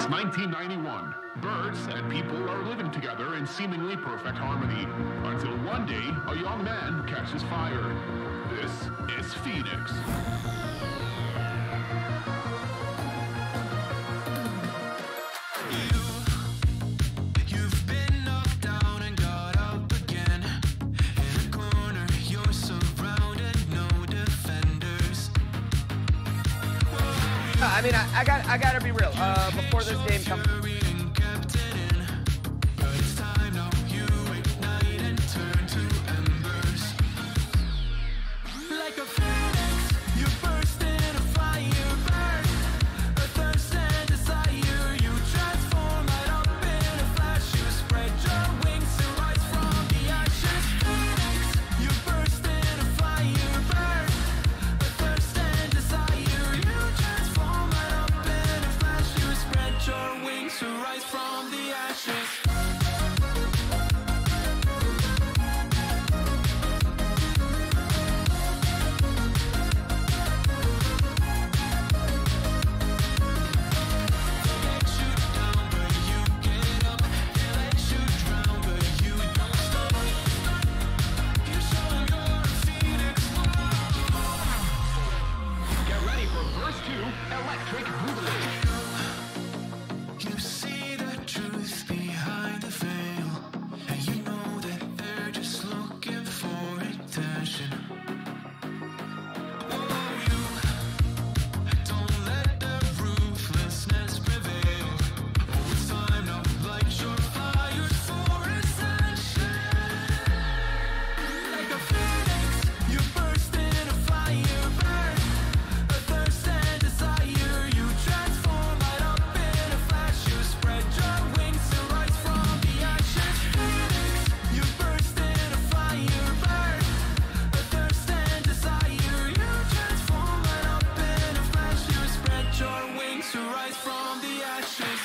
It's 1991. Birds and people are living together in seemingly perfect harmony. Until one day, a young man catches fire. This is Phoenix. You've been knocked down and got up again. In a corner, you're surrounded, no defenders. I mean, I gotta be real. Before this game comes. But it's time now, you ignite and turn to embers. Like a phoenix, you burst in a fire burn. A thirst and desire, you transform right up in a flash. You spread your wings to rise from the ashes. Phoenix, you burst in a fire burn. A thirst and desire, you transform right up in a flash. You spread your wings to rise from the ashes. Get ready for verse 2, Electric Boogaloo. You see the truth behind the veil, and you know that they're just looking for attention. Oh, you don't let the ruthlessness prevail. Oh, it's time now, light your fires for ascension. Like a phoenix, you burst in a fire burn. A thirst and desire, you transform right up in a flash. You spread your wings to rise from the ashes. Phoenix, you burst in a fire burn. A thirst and desire, you transform right up in a flash. You spread your wings to rise from the ashes.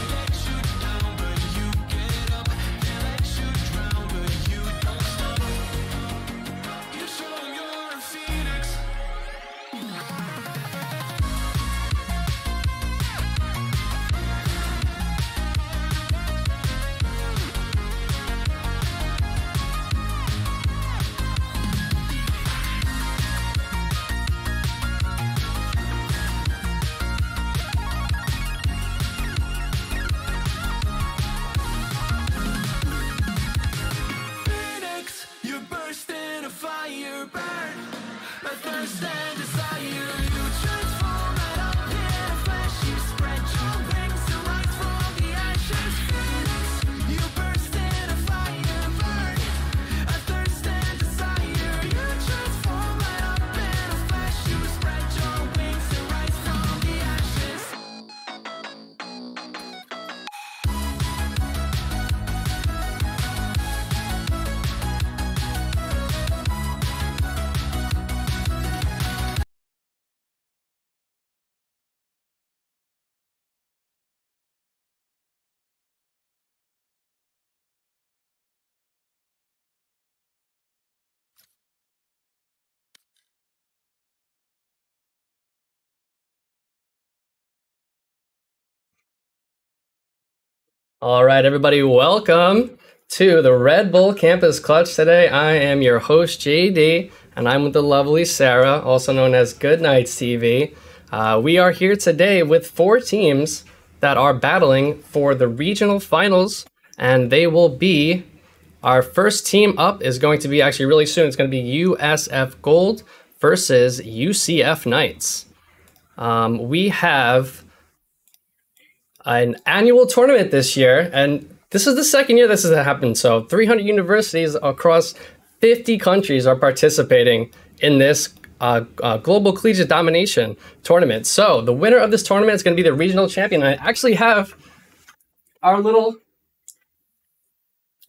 Let you down, but you get up. They let you drown, but you don't stop. You show you're a phoenix. Phoenix, you burst in a fire burn. A thirst and desire, you transform right up in a flash. You spread your wings to rise from the ashes. Phoenix, you burst in a fire burn. A thirst and desire, you transform right up in a flash. You spread your wings to rise from the ashes. All right, everybody, welcome to the Red Bull Campus Clutch. Today, I am your host, JD, and I'm with the lovely Sarah, also known as Good Nights TV. We are here today with 4 teams that are battling for the regional finals, and they will be, our first team up is going to be actually really soon. It's going to be USF Gold versus UCF Knights. We have an annual tournament this year, and this is the second year this has happened. So 300 universities across 50 countries are participating in this Global Collegiate Domination tournament. So the winner of this tournament is going to be the regional champion. I actually have our little,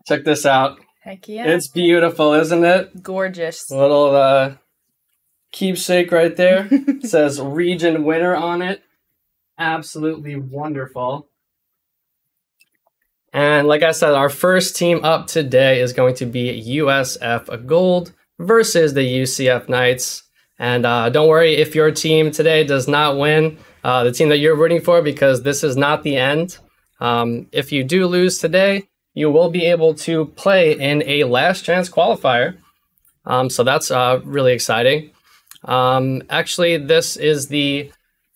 check this out. Heck yeah. It's beautiful, isn't it? Gorgeous. A little keepsake right there. It says region winner on it. Absolutely wonderful. And like I said, our first team up today is going to be USF Gold versus the UCF Knights. And don't worry if your team today does not win, the team that you're rooting for, because this is not the end. If you do lose today, you will be able to play in a last chance qualifier. So that's really exciting. Actually, this is the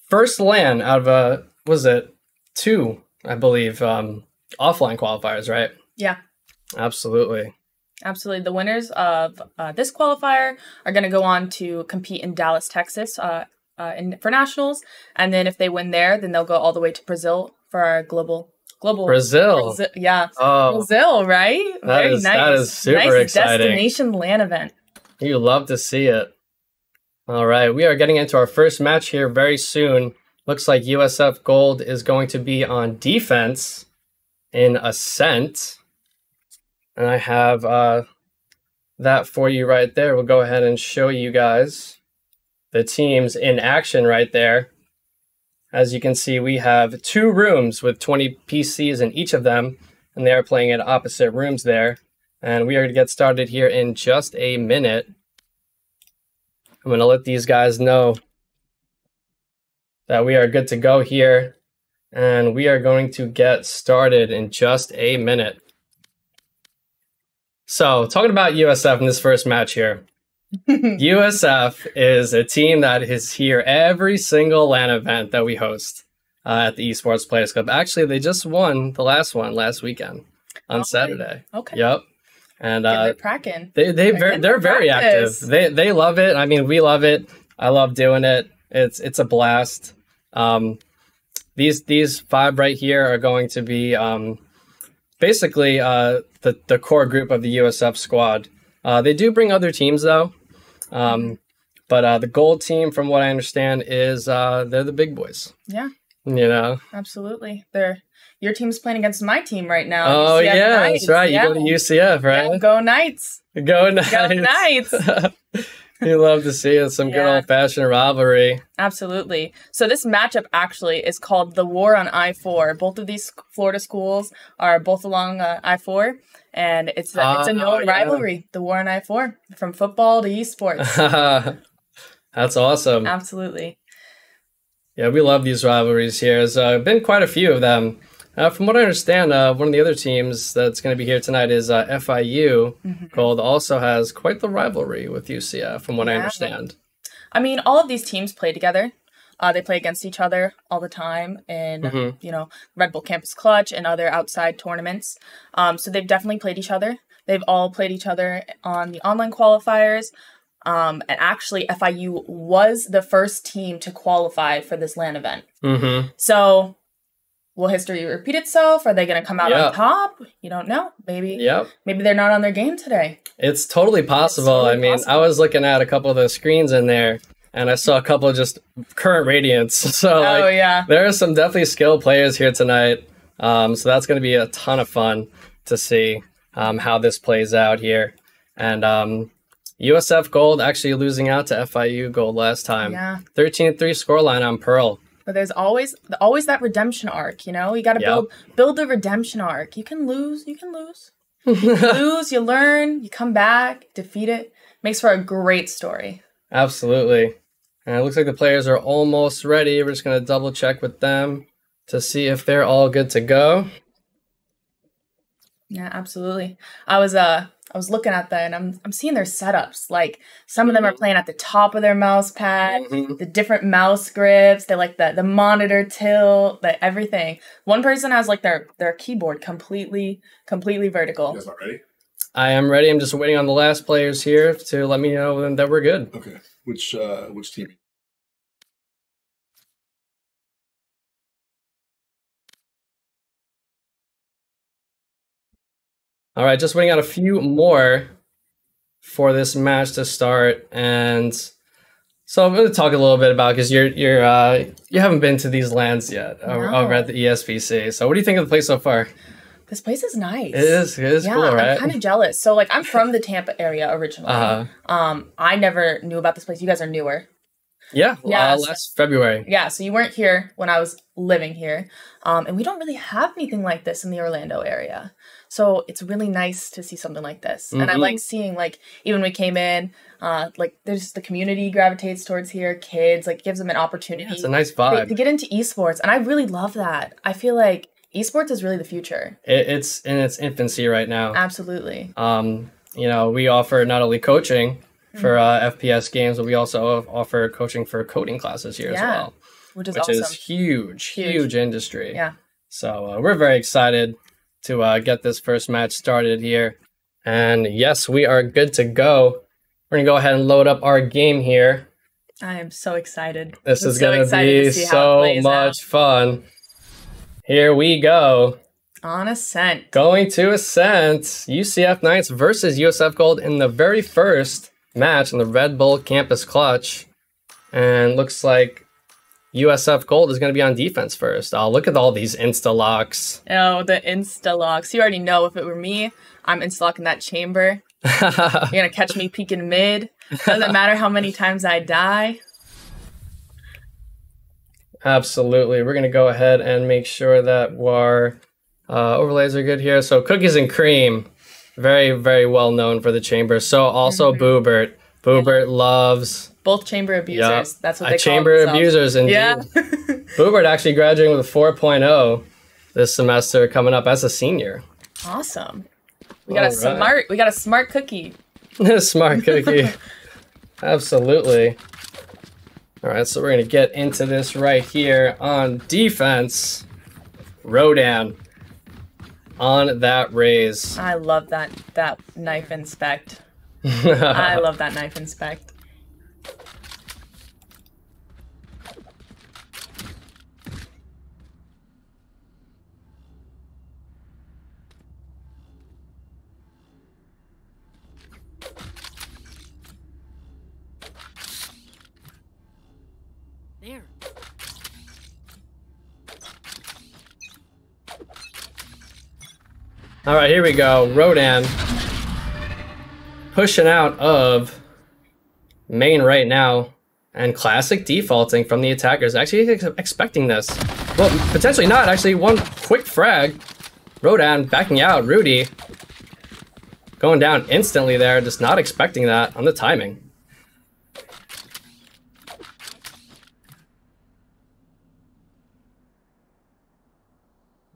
first LAN out of, was it 2, I believe, offline qualifiers, right? Yeah. Absolutely. Absolutely. The winners of this qualifier are going to go on to compete in Dallas, Texas for nationals. And then if they win there, then they'll go all the way to Brazil for our global Brazil. Yeah. Oh, Brazil, right? Very nice. That is super nice exciting. Destination LAN event. You love to see it. All right. We are getting into our first match here very soon. Looks like USF Gold is going to be on defense in Ascent. And I have that for you right there. We'll go ahead and show you guys the teams in action right there. As you can see, we have 2 rooms with 20 PCs in each of them, and they are playing at opposite rooms there. And we are going to get started here in just a minute. I'm going to let these guys know that we are good to go here, and we are going to get started in just a minute. So, talking about USF in this first match here. USF is a team that is here every single LAN event that we host at the Esports Players Club. Actually, they just won the last one last weekend on Saturday. Okay. Yep. And they're cracking. They're very active. They love it. I mean, we love it. I love doing it. It's a blast. These 5 right here are going to be basically the core group of the USF squad. They do bring other teams though, but the gold team, from what I understand, is they're the big boys. Yeah. You know. Absolutely. Your team's playing against my team right now. Oh, UCF yeah, Knights. that's right. You go to UCF, right? Yeah, go Knights. Go Knights. Go Knights. You love to see it. Some good old-fashioned rivalry. Absolutely. So this matchup actually is called the War on I-4. Both of these Florida schools are both along I-4, and it's a known rivalry, the War on I-4, from football to esports. That's awesome. Absolutely. Yeah, we love these rivalries here. There's been quite a few of them. From what I understand, one of the other teams that's going to be here tonight is FIU. Gold also has quite the rivalry with UCF, from what I understand. I mean, all of these teams play together. They play against each other all the time in, Red Bull Campus Clutch and other outside tournaments. So they've definitely played each other. They've all played each other on the online qualifiers. And actually, FIU was the first team to qualify for this LAN event. So will history repeat itself? Are they going to come out on top? You don't know. Maybe they're not on their game today. It's totally possible. I was looking at a couple of the screens in there, and I saw a couple of just current Radiants. So there are some definitely skilled players here tonight. So that's going to be a ton of fun to see how this plays out here. And USF Gold actually losing out to FIU Gold last time. 13-3 scoreline on Pearl. But there's always that redemption arc, you know? You got to build the redemption arc. You can lose. You lose, you learn, you come back, defeat it. Makes for a great story. Absolutely. And it looks like the players are almost ready. We're just going to double check with them to see if they're all good to go. Yeah, absolutely. I was looking at that, and I'm seeing their setups. Like, some of them are playing at the top of their mouse pad, the different mouse grips. They like the monitor tilt, the everything. One person has like their keyboard completely vertical. You guys not ready? I am ready. I'm just waiting on the last players here to let me know that we're good. Okay. Which team? All right, just waiting on a few more for this match to start, and so I'm going to talk a little bit about, because you haven't been to these LANs yet over at the ESPC. So what do you think of the place so far? This place is nice. It is cool, right? I'm kind of jealous. So like, I'm from the Tampa area originally. I never knew about this place. You guys are newer. Yeah, Yeah, last February. Yeah, so you weren't here when I was living here. And we don't really have anything like this in the Orlando area. So it's really nice to see something like this. And I like seeing, like, even when we came in, like, there's the community gravitates towards here, kids, like, gives them an opportunity. It's a nice vibe. To get into esports. And I really love that. I feel like esports is really the future. It's in its infancy right now. Absolutely. You know, we offer not only coaching for FPS games, but we also offer coaching for coding classes here as well. Which is huge industry. Yeah. So we're very excited to get this first match started here. And yes, we are good to go. We're going to go ahead and load up our game here. I am so excited. This is going to be so much fun. Here we go. On Ascent. Going to Ascent. UCF Knights versus USF Gold in the very first match in the Red Bull Campus Clutch. And looks like USF Gold is going to be on defense first. Oh, look at all these insta-locks. Oh, the insta-locks. You already know if it were me, I'm insta-locking that chamber. You're going to catch me peeking mid. Doesn't matter how many times I die. Absolutely. We're going to go ahead and make sure that our overlays are good here. So Cookies and Cream, very, very well known for the chamber. So also Boobert. Boobert loves... Both chamber abusers. Yep. That's what they call chamber themselves. abusers, indeed. Yeah. Boobert actually graduating with a 4.0 this semester, coming up as a senior. Awesome. We got a smart cookie. Smart cookie. Absolutely. All right, so we're going to get into this right here on defense. Rodan on that raise. I love that knife inspect. I love that knife inspect. There. All right, here we go. Rodan pushing out of main right now, and classic defaulting from the attackers. Actually expecting this. Well, potentially not. Actually, one quick frag. Rodan backing out. Rudy going down instantly there. Just not expecting that on the timing.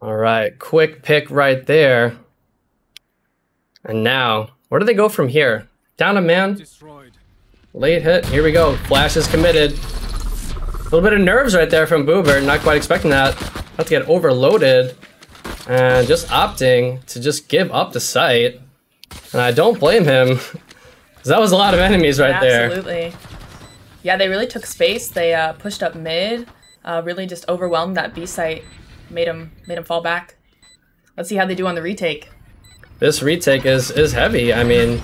All right, quick pick right there. And now, where do they go from here? Down a man. Destroyed. Late hit. Here we go. Flash is committed. A little bit of nerves right there from Boober. Not quite expecting that. About to get overloaded. And just opting to just give up the site. And I don't blame him. Because that was a lot of enemies right there. Absolutely. Yeah, they really took space. They pushed up mid. Really just overwhelmed that B site. Made him fall back. Let's see how they do on the retake. This retake is heavy. I mean,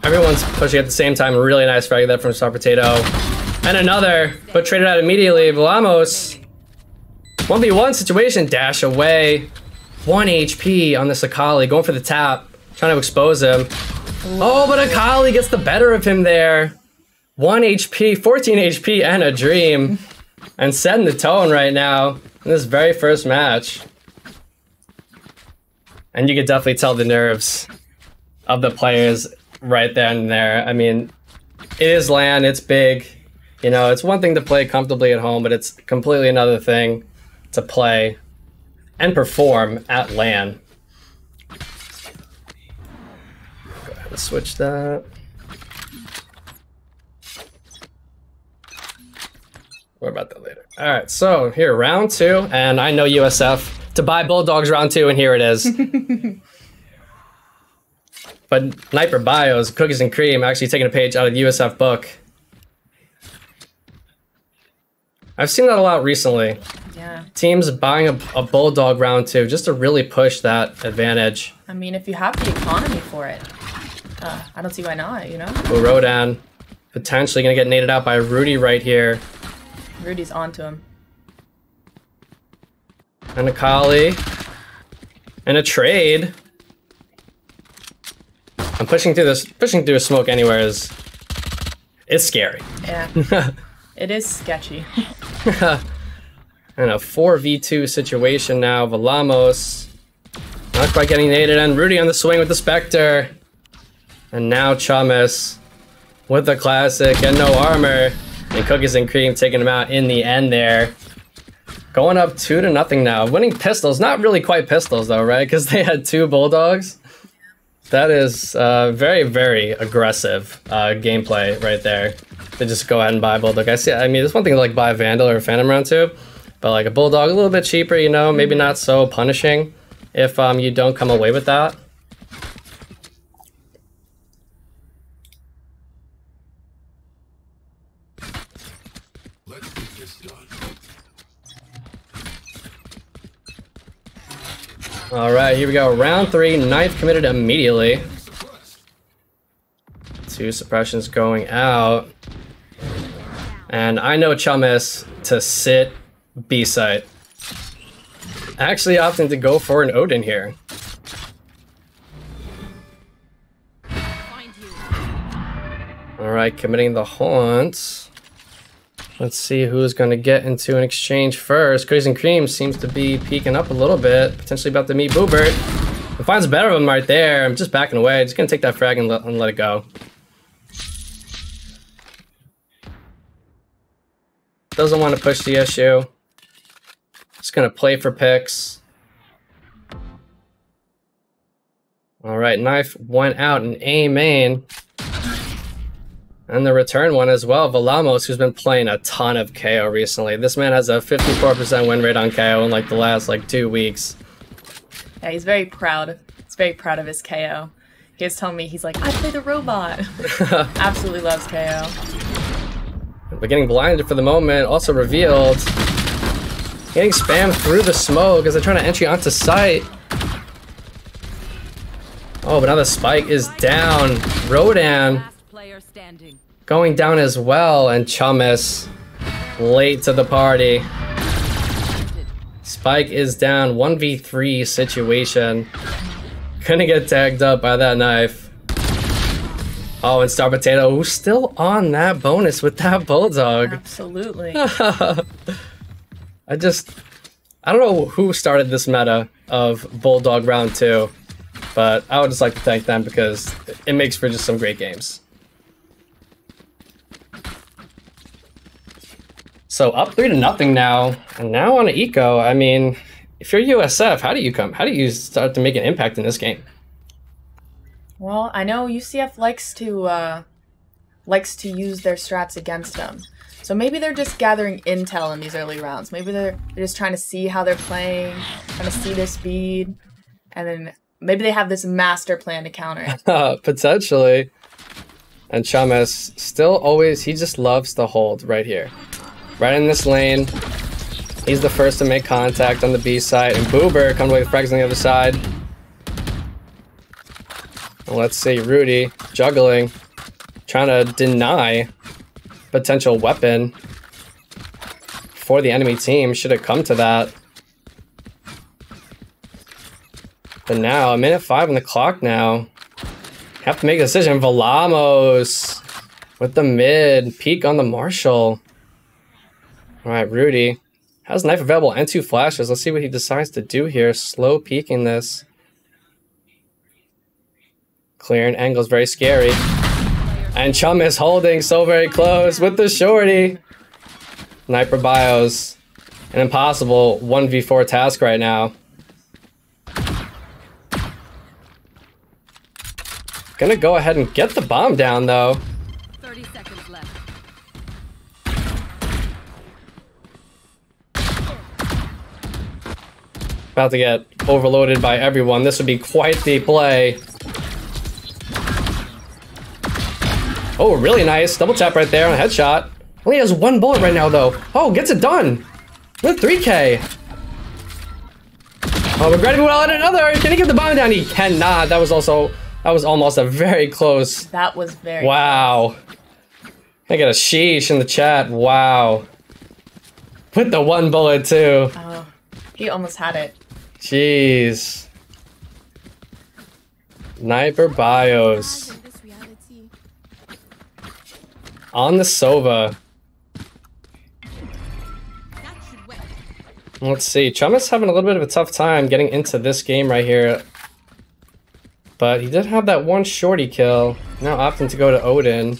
everyone's pushing at the same time. Really nice frag there from Star Potato. And another, but traded out immediately. Velamos. 1v1 situation. Dash away. 1 HP on this Akali. Going for the tap. Trying to expose him. Oh, but Akali gets the better of him there. 1 HP, 14 HP, and a dream. And setting the tone right now in this very first match. And you could definitely tell the nerves of the players right then and there. I mean, it is LAN, it's big. You know, it's one thing to play comfortably at home, but it's completely another thing to play and perform at LAN. Go ahead and switch that. What about that later? All right, so here, round 2, and I know USF to buy Bulldogs round 2, and here it is. But Sniper Bios, Cookies and Cream, actually taking a page out of the USF book. I've seen that a lot recently. Yeah. Teams buying a Bulldog round 2 just to really push that advantage. I mean, if you have the economy for it, I don't see why not, you know? Well, Rodan potentially going to get naded out by Rudy right here. Rudy's onto him. And Akali. And a trade. I'm pushing through a smoke anywhere is It's scary. Yeah. It is sketchy. And a 4v2 situation now. Velamos not quite getting naded, and Rudy on the swing with the Spectre. And now Chamas with the classic and no armor. And Cookies and Cream taking him out in the end there. Going up 2-0 now. Winning pistols. Not really quite pistols though, right? Because they had 2 Bulldogs. That is very, very aggressive gameplay right there. To just go ahead and buy a Bulldog. I mean, there's one thing to like buy a Vandal or a Phantom Round 2. But like a Bulldog, a little bit cheaper, you know, maybe not so punishing if you don't come away with that. Let's get this done. All right, here we go. Round 3, knife committed immediately. 2 suppressions going out. And I know Chamas to sit B site. Actually opting to go for an Odin here. Alright, committing the haunt. Let's see who's going to get into an exchange first. Cookies and Cream seems to be peeking up a little bit. Potentially about to meet Boobert. It finds a better of him right there. I'm just backing away. Just going to take that frag and let it go. Doesn't want to push the issue. Just gonna play for picks. Alright, knife went out in A main. And the return one as well. Velamos, who's been playing a ton of KO recently. This man has a 54% win rate on KO in like the last 2 weeks. Yeah, he's very proud. He's very proud of his KO. He was telling me, he's like, I play the robot. Absolutely loves KO. But getting blinded for the moment, also revealed. Getting spammed through the smoke as they're trying to entry onto site. Oh, but now the spike is down. Rodan going down as well, and Chamas late to the party. Spike is down, 1v3 situation. Gonna get tagged up by that knife. Oh, and Star Potato, who's still on that bonus with that Bulldog. Absolutely. I don't know who started this meta of Bulldog round 2, but I would just like to thank them because it makes for just some great games. So up 3-0 now, and now on an eco. I mean, if you're USF, how do you start to make an impact in this game? Well, I know UCF likes to use their strats against them. So maybe they're just gathering intel in these early rounds. Maybe they're just trying to see how they're playing, trying to see their speed, and then maybe they have this master plan to counter it. Potentially. And Chamas still always, he just loves to hold right here. Right in this lane. He's the first to make contact on the B side, and Boober comes away with frags on the other side. Let's see, Rudy juggling, trying to deny potential weapon for the enemy team. Should have come to that. But now, 1:05 on the clock now. Have to make a decision. Velamos with the mid. Peek on the Marshall. Alright, Rudy has knife available and 2 flashes. Let's see what he decides to do here. Slow peeking this. Clearing angles, very scary. And Chamas holding so very close with the shorty. Sniper Bios. An impossible 1v4 task right now. Gonna go ahead and get the bomb down though. 30 seconds left. About to get overloaded by everyone. This would be quite the play. Oh, really nice. Double tap right there on a headshot. Only has 1 bullet right now, though. Oh, gets it done. With 3K. Oh, regrettably well at another. Can he get the bomb down? He cannot. That was almost a very close. That was very Wow. I got a sheesh in the chat. Wow. With the 1 bullet, too. Oh, he almost had it. Jeez. Sniper Bios. on the Sova. Let's see. Chuma's having a little bit of a tough time getting into this game right here. But he did have that one shorty kill. Now opting to go to Odin.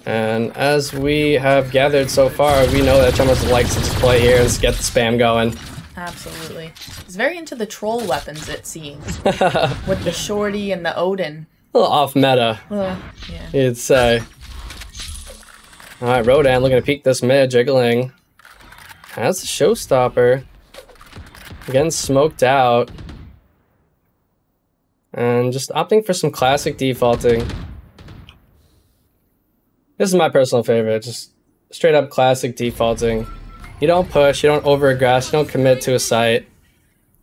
And as we have gathered so far, we know that Chuma's likes to just play here and just get the spam going. Absolutely. He's very into the troll weapons, it seems. With the shorty and the Odin. A little off meta, Yeah. you'd say. Alright, Rodan looking to peek this mid, jiggling. Has the showstopper. Again, smoked out. And just opting for some classic defaulting. This is my personal favorite, just straight up classic defaulting. You don't push, you don't over-aggress, you don't commit to a site.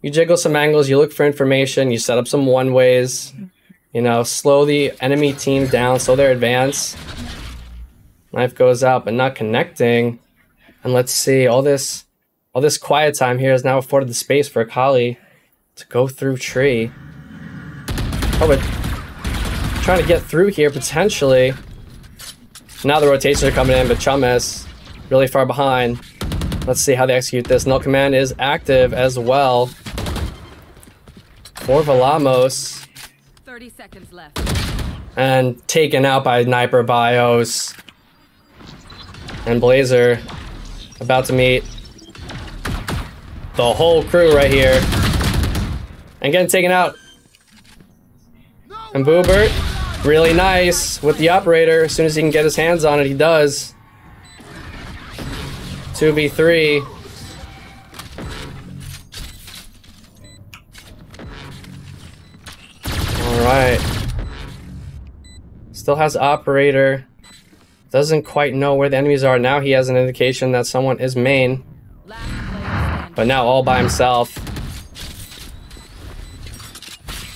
You jiggle some angles, you look for information, you set up some one-ways. You know, slow the enemy team down, slow their advance. Knife goes out, but not connecting. And let's see, all this quiet time here has now afforded the space for Akali to go through tree. Oh, but trying to get through here, potentially. Now the rotations are coming in, but Chumas really far behind. Let's see how they execute this. Null Command is active as well. For Velamos. 30 seconds left. And taken out by Sniper Bios. And Blazer about to meet the whole crew right here. And getting taken out. And Boobert, really nice with the operator. As soon as he can get his hands on it, he does. 2v3. Alright. Still has operator. Doesn't quite know where the enemies are. Now he has an indication that someone is main. But now all by himself.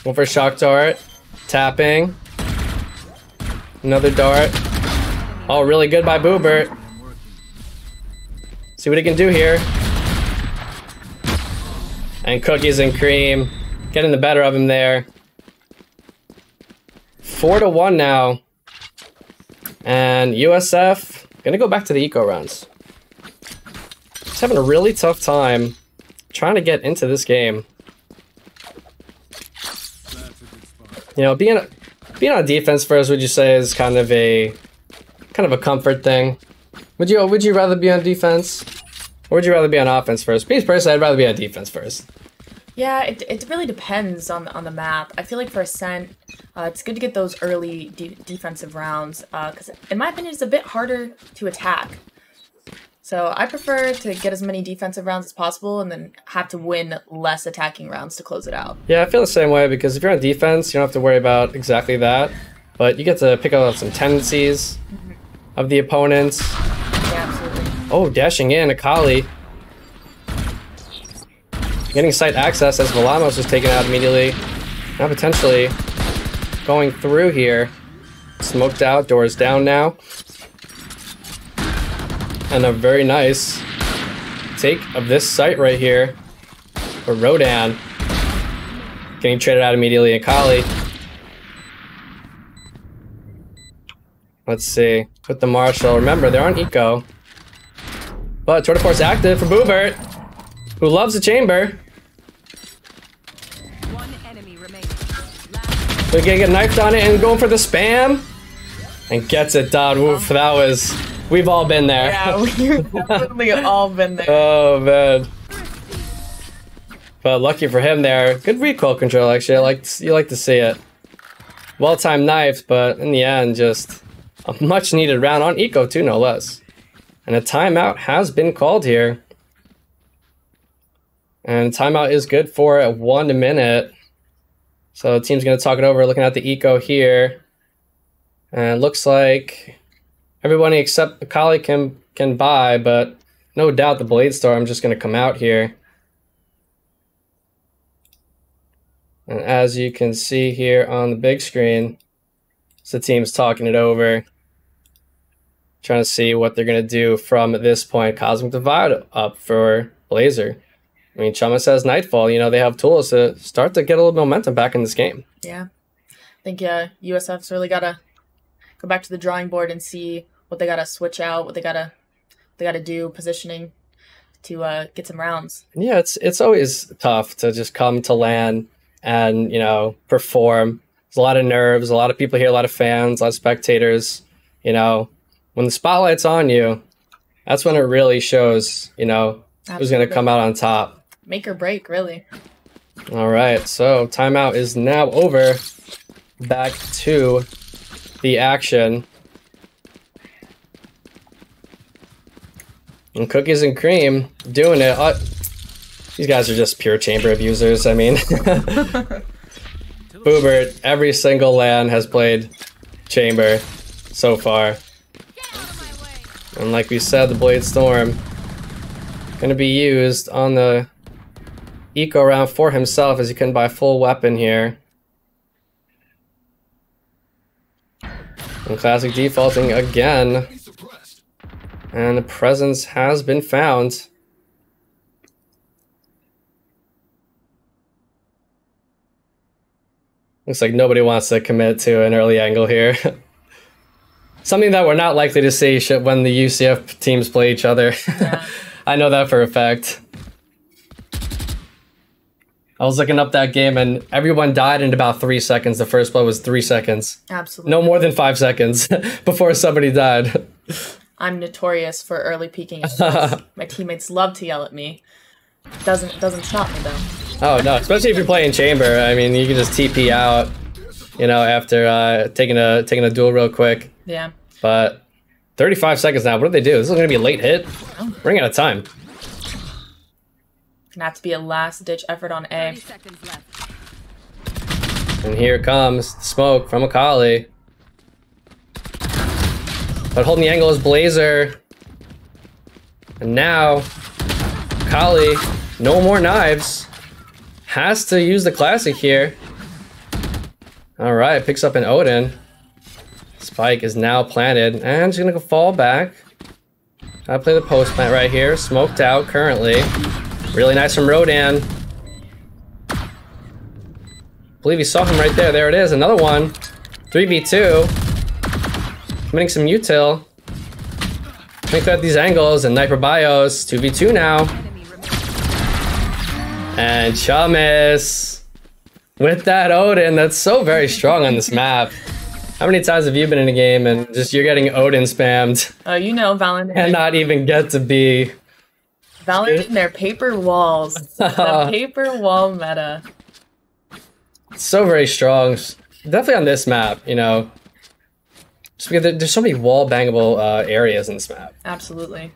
One for shock dart. Tapping. Another dart. Oh, really good by Boobert. See what he can do here. And Cookies and Cream getting the better of him there. 4-1 now. And USF gonna go back to the eco rounds. He's having a really tough time trying to get into this game. You know, being on defense first, would you say is kind of a comfort thing? Would you rather be on defense, or would you rather be on offense first? Me personally, I'd rather be on defense first. Yeah, it really depends on the map. I feel like for Ascent, it's good to get those early defensive rounds, because in my opinion, it's a bit harder to attack. So I prefer to get as many defensive rounds as possible and then have to win less attacking rounds to close it out. Yeah, I feel the same way, because if you're on defense, you don't have to worry about exactly that, but you get to pick up some tendencies of the opponents. Yeah, absolutely. Oh, dashing in, Akali. Getting site access as Velamos was taken out immediately. Now potentially going through here. Smoked out, doors down now. And a very nice take of this site right here for Rodan. Getting traded out immediately, Akali. Let's see. With the Marshall. Remember, they're on eco. But Tour de Force active for Boobert, who loves the chamber. One enemy remaining. We're gonna get knifed on it and going for the spam. And gets it done. Oof, that was... We've all been there. Yeah, we've definitely all been there. Oh, man. But lucky for him there. Good recoil control, actually. You like to see it. Well-timed knife, but in the end, just a much-needed round on eco, too, no less. And a timeout has been called here. And timeout is good for 1 minute. So the team's going to talk it over, looking at the eco here. And it looks like everybody except Akali can buy, but no doubt the Blade Storm just going to come out here. And as you can see here on the big screen, the team's talking it over. Trying to see what they're going to do from this point. Cosmic Divide up for Blazer. I mean, Chuma says Nightfall. You know, they have tools to start to get a little momentum back in this game. Yeah. I think USF's really got to go back to the drawing board and see what they gotta switch out, what they gotta do, positioning to get some rounds. Yeah, it's always tough to just come to LAN and, you know, perform. There's a lot of nerves, a lot of people here, a lot of fans, a lot of spectators. You know, when the spotlight's on you, that's when it really shows, you know, who's going to come out on top. Make or break, really. All right, so timeout is now over. Back to the action. And Cookies and Cream doing it. These guys are just pure chamber abusers. I mean, Boobert, every single LAN has played chamber so far. And like we said, the Blade Storm going to be used on the eco round for himself as he couldn't buy a full weapon here. And Classic defaulting again. And the presence has been found. Looks like nobody wants to commit to an early angle here. Something that we're not likely to see when the UCF teams play each other. Yeah. I know that for a fact. I was looking up that game and everyone died in about 3 seconds. The first blood was 3 seconds. Absolutely. No more than 5 seconds before somebody died. I'm notorious for early peeking. My teammates love to yell at me. Doesn't stop me though. Oh no, especially if you're playing chamber. I mean, you can just TP out, you know, after taking a duel real quick. Yeah. But 35 seconds now. What do they do? This is going to be a late hit. Running out of time. Gonna have to be a last-ditch effort on A. 30 seconds left. And here comes the smoke from Akali. But holding the angle is Blazer. And now, Akali, no more knives. Has to use the classic here. Alright, picks up an Odin. Spike is now planted, and she's gonna fall back. Gotta play the post plant right here. Smoked out currently. Really nice from Rodan. Believe you saw him right there. There it is, another one. 3v2. Committing some util. Think about these angles and Sniper Bios. 2v2 now. Enemy remaining. And Chamis with that Odin. That's so very strong on this map. How many times have you been in a game and just you're getting Odin spammed Oh, you know, Valorant. and not even get to be... Valorant and their paper walls. The paper wall meta. So very strong. Definitely on this map, you know. Just because there's so many wall bangable areas in this map. Absolutely.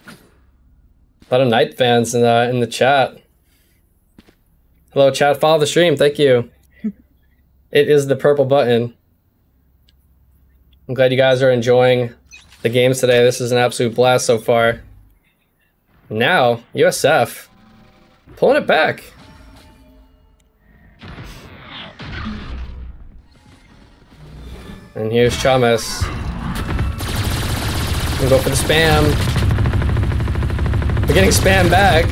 A lot of Knight fans in the chat. Hello, chat. Follow the stream. Thank you. It is the purple button. I'm glad you guys are enjoying the games today. This is an absolute blast so far. Now, USF pulling it back. And here's Chamis. Gonna go for the spam. We're getting spammed back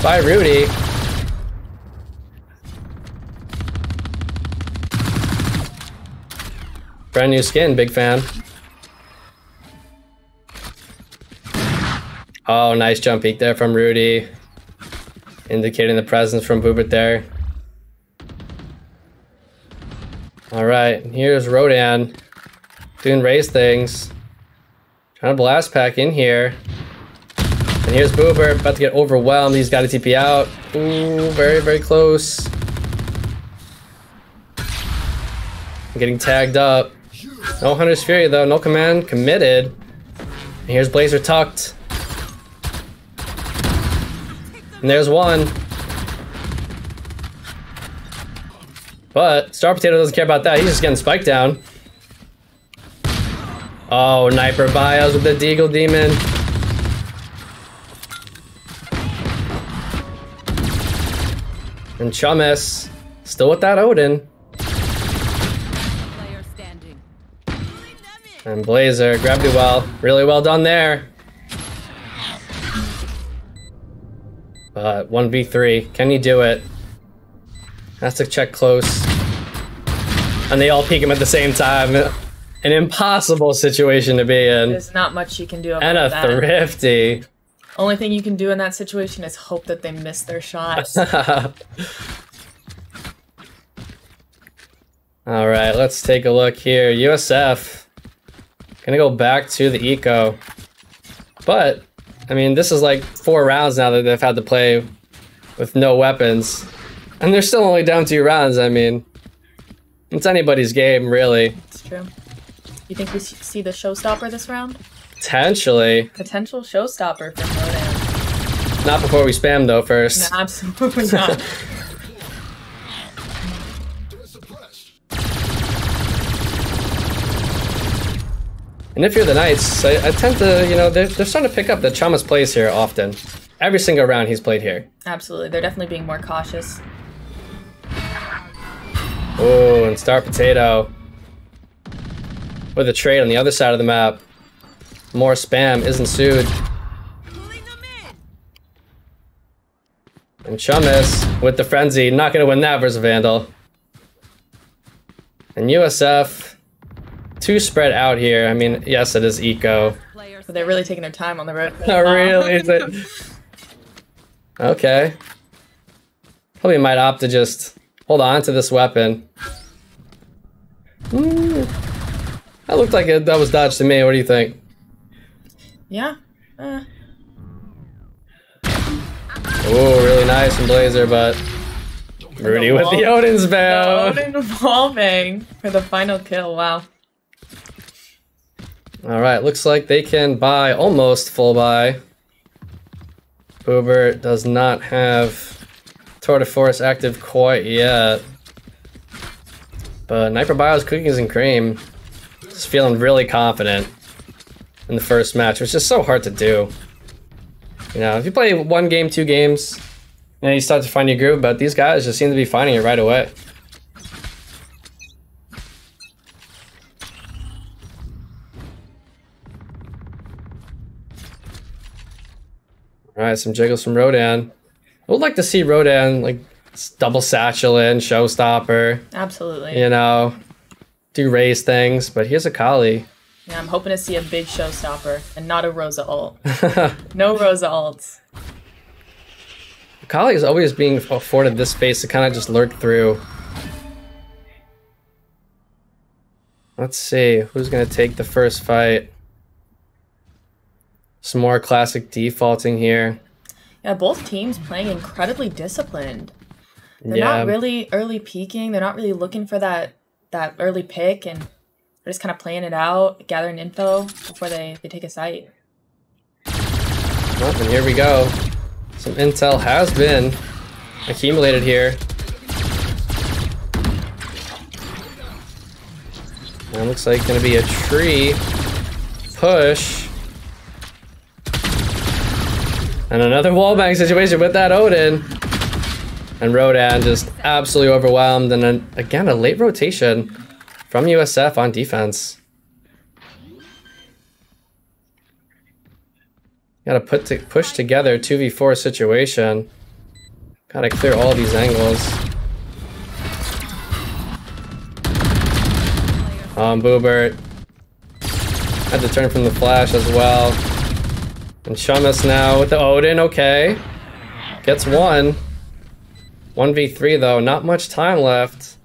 by Rudy. Brand new skin, big fan. Oh, nice jump peek there from Rudy. Indicating the presence from Boobert there. Alright, here's Rodan. Doing raise things. Trying to blast pack in here. And here's Boobert, about to get overwhelmed. He's got to TP out. Ooh, very, very close. Getting tagged up. No Hunter's Fury though, no command committed. And here's Blazer tucked. And there's one. But Star Potato doesn't care about that, he's just getting spiked down. Oh, Sniper Bios with the Deagle Demon. And Chamis, still with that Odin. Player standing. And Blazer, grabbed it well. Really well done there. But 1v3, can you do it? Has to check close. And they all peek him at the same time. an impossible situation to be in. There's not much you can do about And a that. thrifty. Only thing you can do in that situation is hope that they miss their shots. All right, let's take a look here. USF gonna go back to the eco, but I mean, this is like 4 rounds now that they've had to play with no weapons, and they're still only down 2 rounds. I mean, it's anybody's game, really. It's true. You think we see the showstopper this round? Potentially. Potential showstopper from Rodan. Not before we spam though. First. No, absolutely not. And if you're the Knights, I tend to, you know, they're starting to pick up that Chamas plays here often. Every single round he's played here. Absolutely. They're definitely being more cautious. Oh, and Star Potato with a trade on the other side of the map. More spam is ensued. And Chamas with the frenzy, not gonna win that versus Vandal. And USF, 2 spread out here. I mean, yes, it is eco. But they're really taking their time on the road. Not really, is it? Okay. Probably might opt to just hold on to this weapon. That looked like that was dodged to me. What do you think? Yeah. Oh, really nice from Blazer, but Rudy with the Odin's bow. Odin wall bang for the final kill. Wow. All right, looks like they can buy almost full buy. Uber does not have Tour de Force active quite yet. But Nyper Bio's cookies and cream. Just feeling really confident in the first match, which is so hard to do. You know, if you play 1 game, 2 games, you know, you start to find your groove, but these guys just seem to be finding it right away. Alright, some jiggles from Rodan. I would like to see Rodan, like, double satchel in, showstopper. Absolutely. You know, do raise things, but here's a Kali. Yeah, I'm hoping to see a big showstopper and not a Rosa ult. No Rosa ults. Kali is always being afforded this space to kind of just lurk through. Let's see, who's going to take the first fight? Some more classic defaulting here. Yeah, both teams playing incredibly disciplined. They're Yeah. not really early peeking. They're not really looking for that early pick, and they're just kind of playing it out, gathering info before they take a site. Well, and here we go. Some intel has been accumulated here. And it looks like going to be a tree push. And another wallbang situation with that Odin. And Rodan just absolutely overwhelmed. And then again, a late rotation from USF on defense. Gotta push together 2v4 situation. Gotta clear all these angles. Boobert had to turn from the flash as well. And Chamas now with the Odin, okay. Gets 1. 1v3 though, not much time left.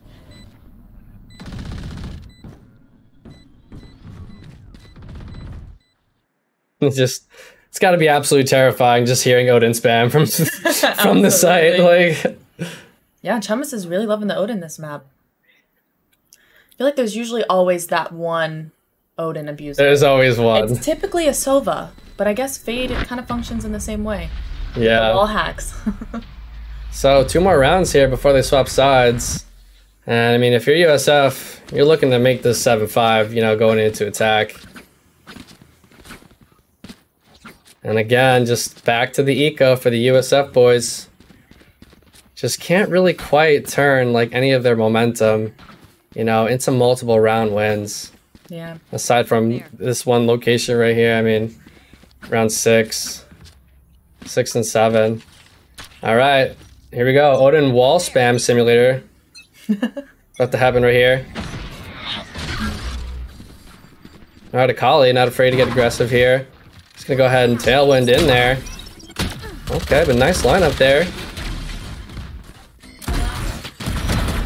It's got to be absolutely terrifying just hearing Odin spam from the site. Like, yeah, Chamas is really loving the Odin this map. I feel like there's usually always that one Odin abuser. there's always one. It's typically a Sova, but I guess Fade kind of functions in the same way. Yeah. Wall hacks. So 2 more rounds here before they swap sides. And I mean, if you're USF, you're looking to make this 7-5, you know, going into attack. And again, just back to the eco for the USF boys. Just can't really quite turn like any of their momentum, you know, into multiple round wins. Yeah. Aside from this one location right here, I mean, round 6 and 7. All right, here we go. Odin wall spam simulator. About to happen right here. Alright, Akali, not afraid to get aggressive here. Just gonna go ahead and Tailwind in there. Okay, but nice lineup there.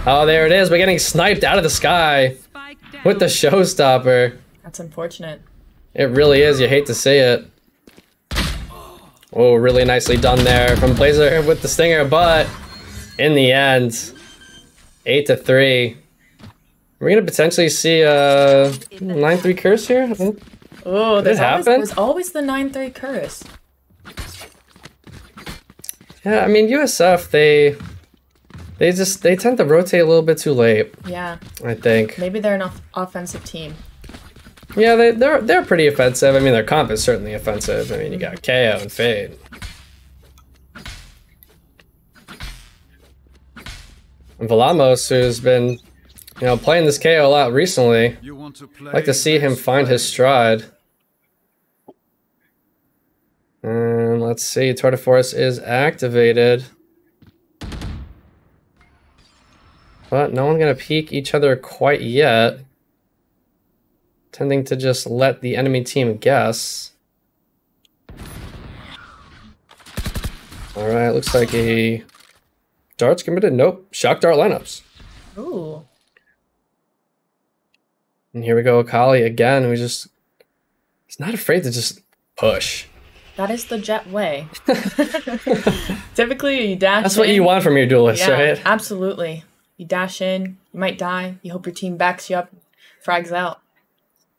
Oh, there it is. We're getting sniped out of the sky Spike down. with the showstopper. That's unfortunate. It really is. You hate to see it. Oh, really nicely done there from Blazer with the stinger, but in the end, 8-3. We're gonna potentially see a 9-3 curse here. Oh, Did it happen? there's always the 9-3 curse. Yeah, I mean USF they tend to rotate a little bit too late. Yeah, I think. maybe they're an offensive team. Yeah, they're pretty offensive. I mean, their comp is certainly offensive. I mean, you got KO and Fade. And Velamos, who's been, playing this KO a lot recently. You want to play I'd like to see him find his stride. And let's see, Tour de Force is activated. But no one's gonna peek each other quite yet. Tending to just let the enemy team guess. Alright, looks like a dart's committed. Nope, shock dart lineups. Ooh. And here we go, Akali again, who he's not afraid to just push. That is the Jet way. Typically, you dash That's what in. you want from your duelist, Yeah, right? absolutely. You dash in, you might die, you hope your team backs you up, frags out.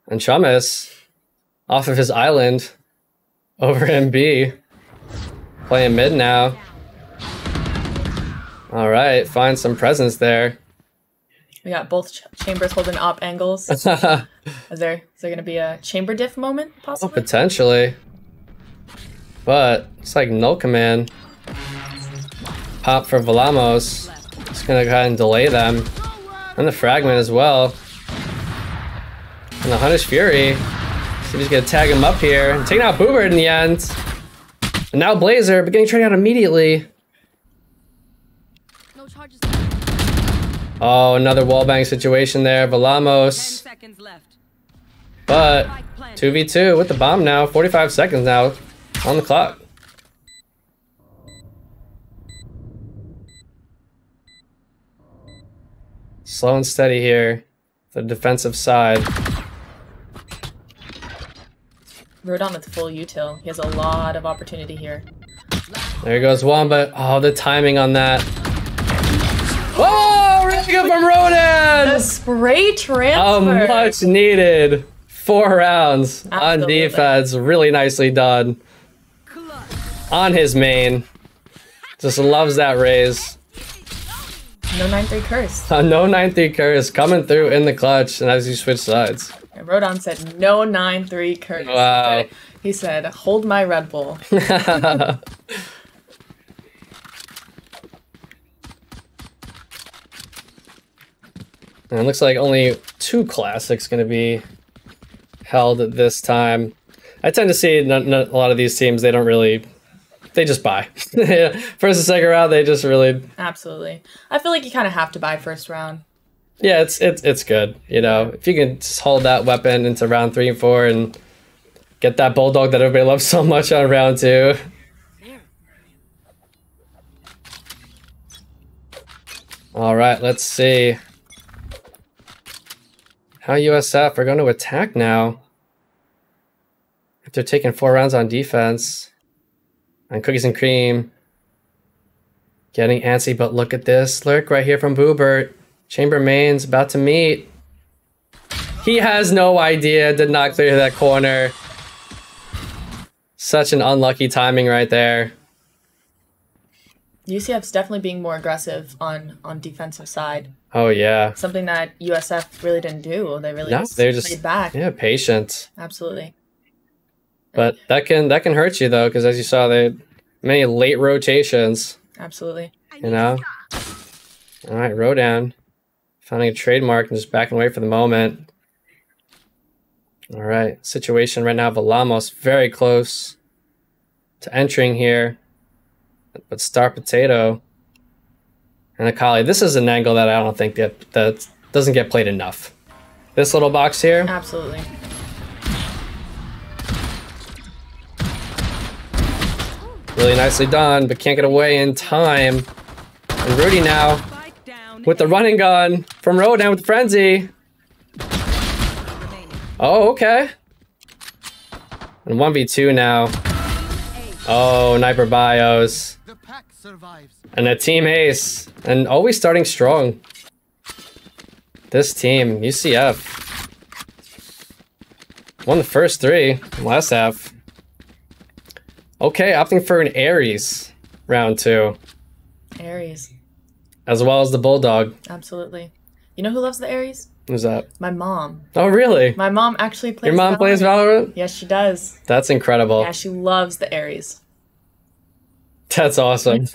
And Chamas, off of his island, over in B, playing mid now. All right, find some presence there. We got both chambers holding op angles. Is there going to be a chamber diff moment, Oh, possibly? potentially. But it's like Null Command. Pop for Velamos. Just gonna go ahead and delay them. And the Fragment as well. And the Hunter's Fury. So he's gonna tag him up here. And taking out Boobert in the end. And now Blazer, but getting traded out immediately. No charges. Oh, another wallbang situation there. 10 Velamos. seconds left. But Spike planted. 2v2 with the bomb now. 45 seconds now on the clock. Slow and steady here. The defensive side. Rodon with full util. He has a lot of opportunity here. There goes one, but oh, the timing on that. Oh, really good from The Ronan! spray A transfer. much needed 4 rounds on Absolutely. defense. Really nicely done. On his main. Just loves that raise. No 9-3 curse. No 9-3 curse coming through in the clutch, and as you switch sides. And Rodon said no 9-3 curse. Wow. He said, hold my Red Bull. And it looks like only 2 classics going to be held at this time. I tend to see a lot of these teams, they don't really, they just buy. First and second round, they just really, Absolutely. I feel like you kind of have to buy first round. yeah, it's good. If you can just hold that weapon into round 3 and 4 and get that Bulldog that everybody loves so much on round 2. All right, let's see how USF are going to attack now. If they're taking 4 rounds on defense. And Cookies and Cream getting antsy, but look at this lurk right here from Boobert. Chamber main's about to meet. He has no idea, did not clear that corner. Such an unlucky timing right there. UCF's definitely being more aggressive on defensive side. Oh yeah. Something that USF really didn't do. They really No, they're just played back. yeah, patient. Absolutely. But that can hurt you though, because as you saw, they many late rotations. Absolutely. All right, Rodan finding a trademark and just backing away for the moment. All right, situation right now. Velamos very close to entering here, but Star Potato and Akali. This is an angle that I don't think that doesn't get played enough. This little box here. Absolutely. Really nicely done, but can't get away in time. And Rudy now Spike down. with the running gun from Rodan with Frenzy. Remaining. Oh, okay. And 1v2 now. Oh, Sniper Bios. The pack survives. And a team ace. And always starting strong. This team, UCF. Won the first 3 last half. Okay, opting for an Ares round 2. Aries. As well as the Bulldog. Absolutely. You know who loves the Aries? Who's that? My mom. Oh, really? My mom actually plays Your mom plays Valorant? Yes, she does. That's incredible. Yeah, she loves the Aries. That's awesome.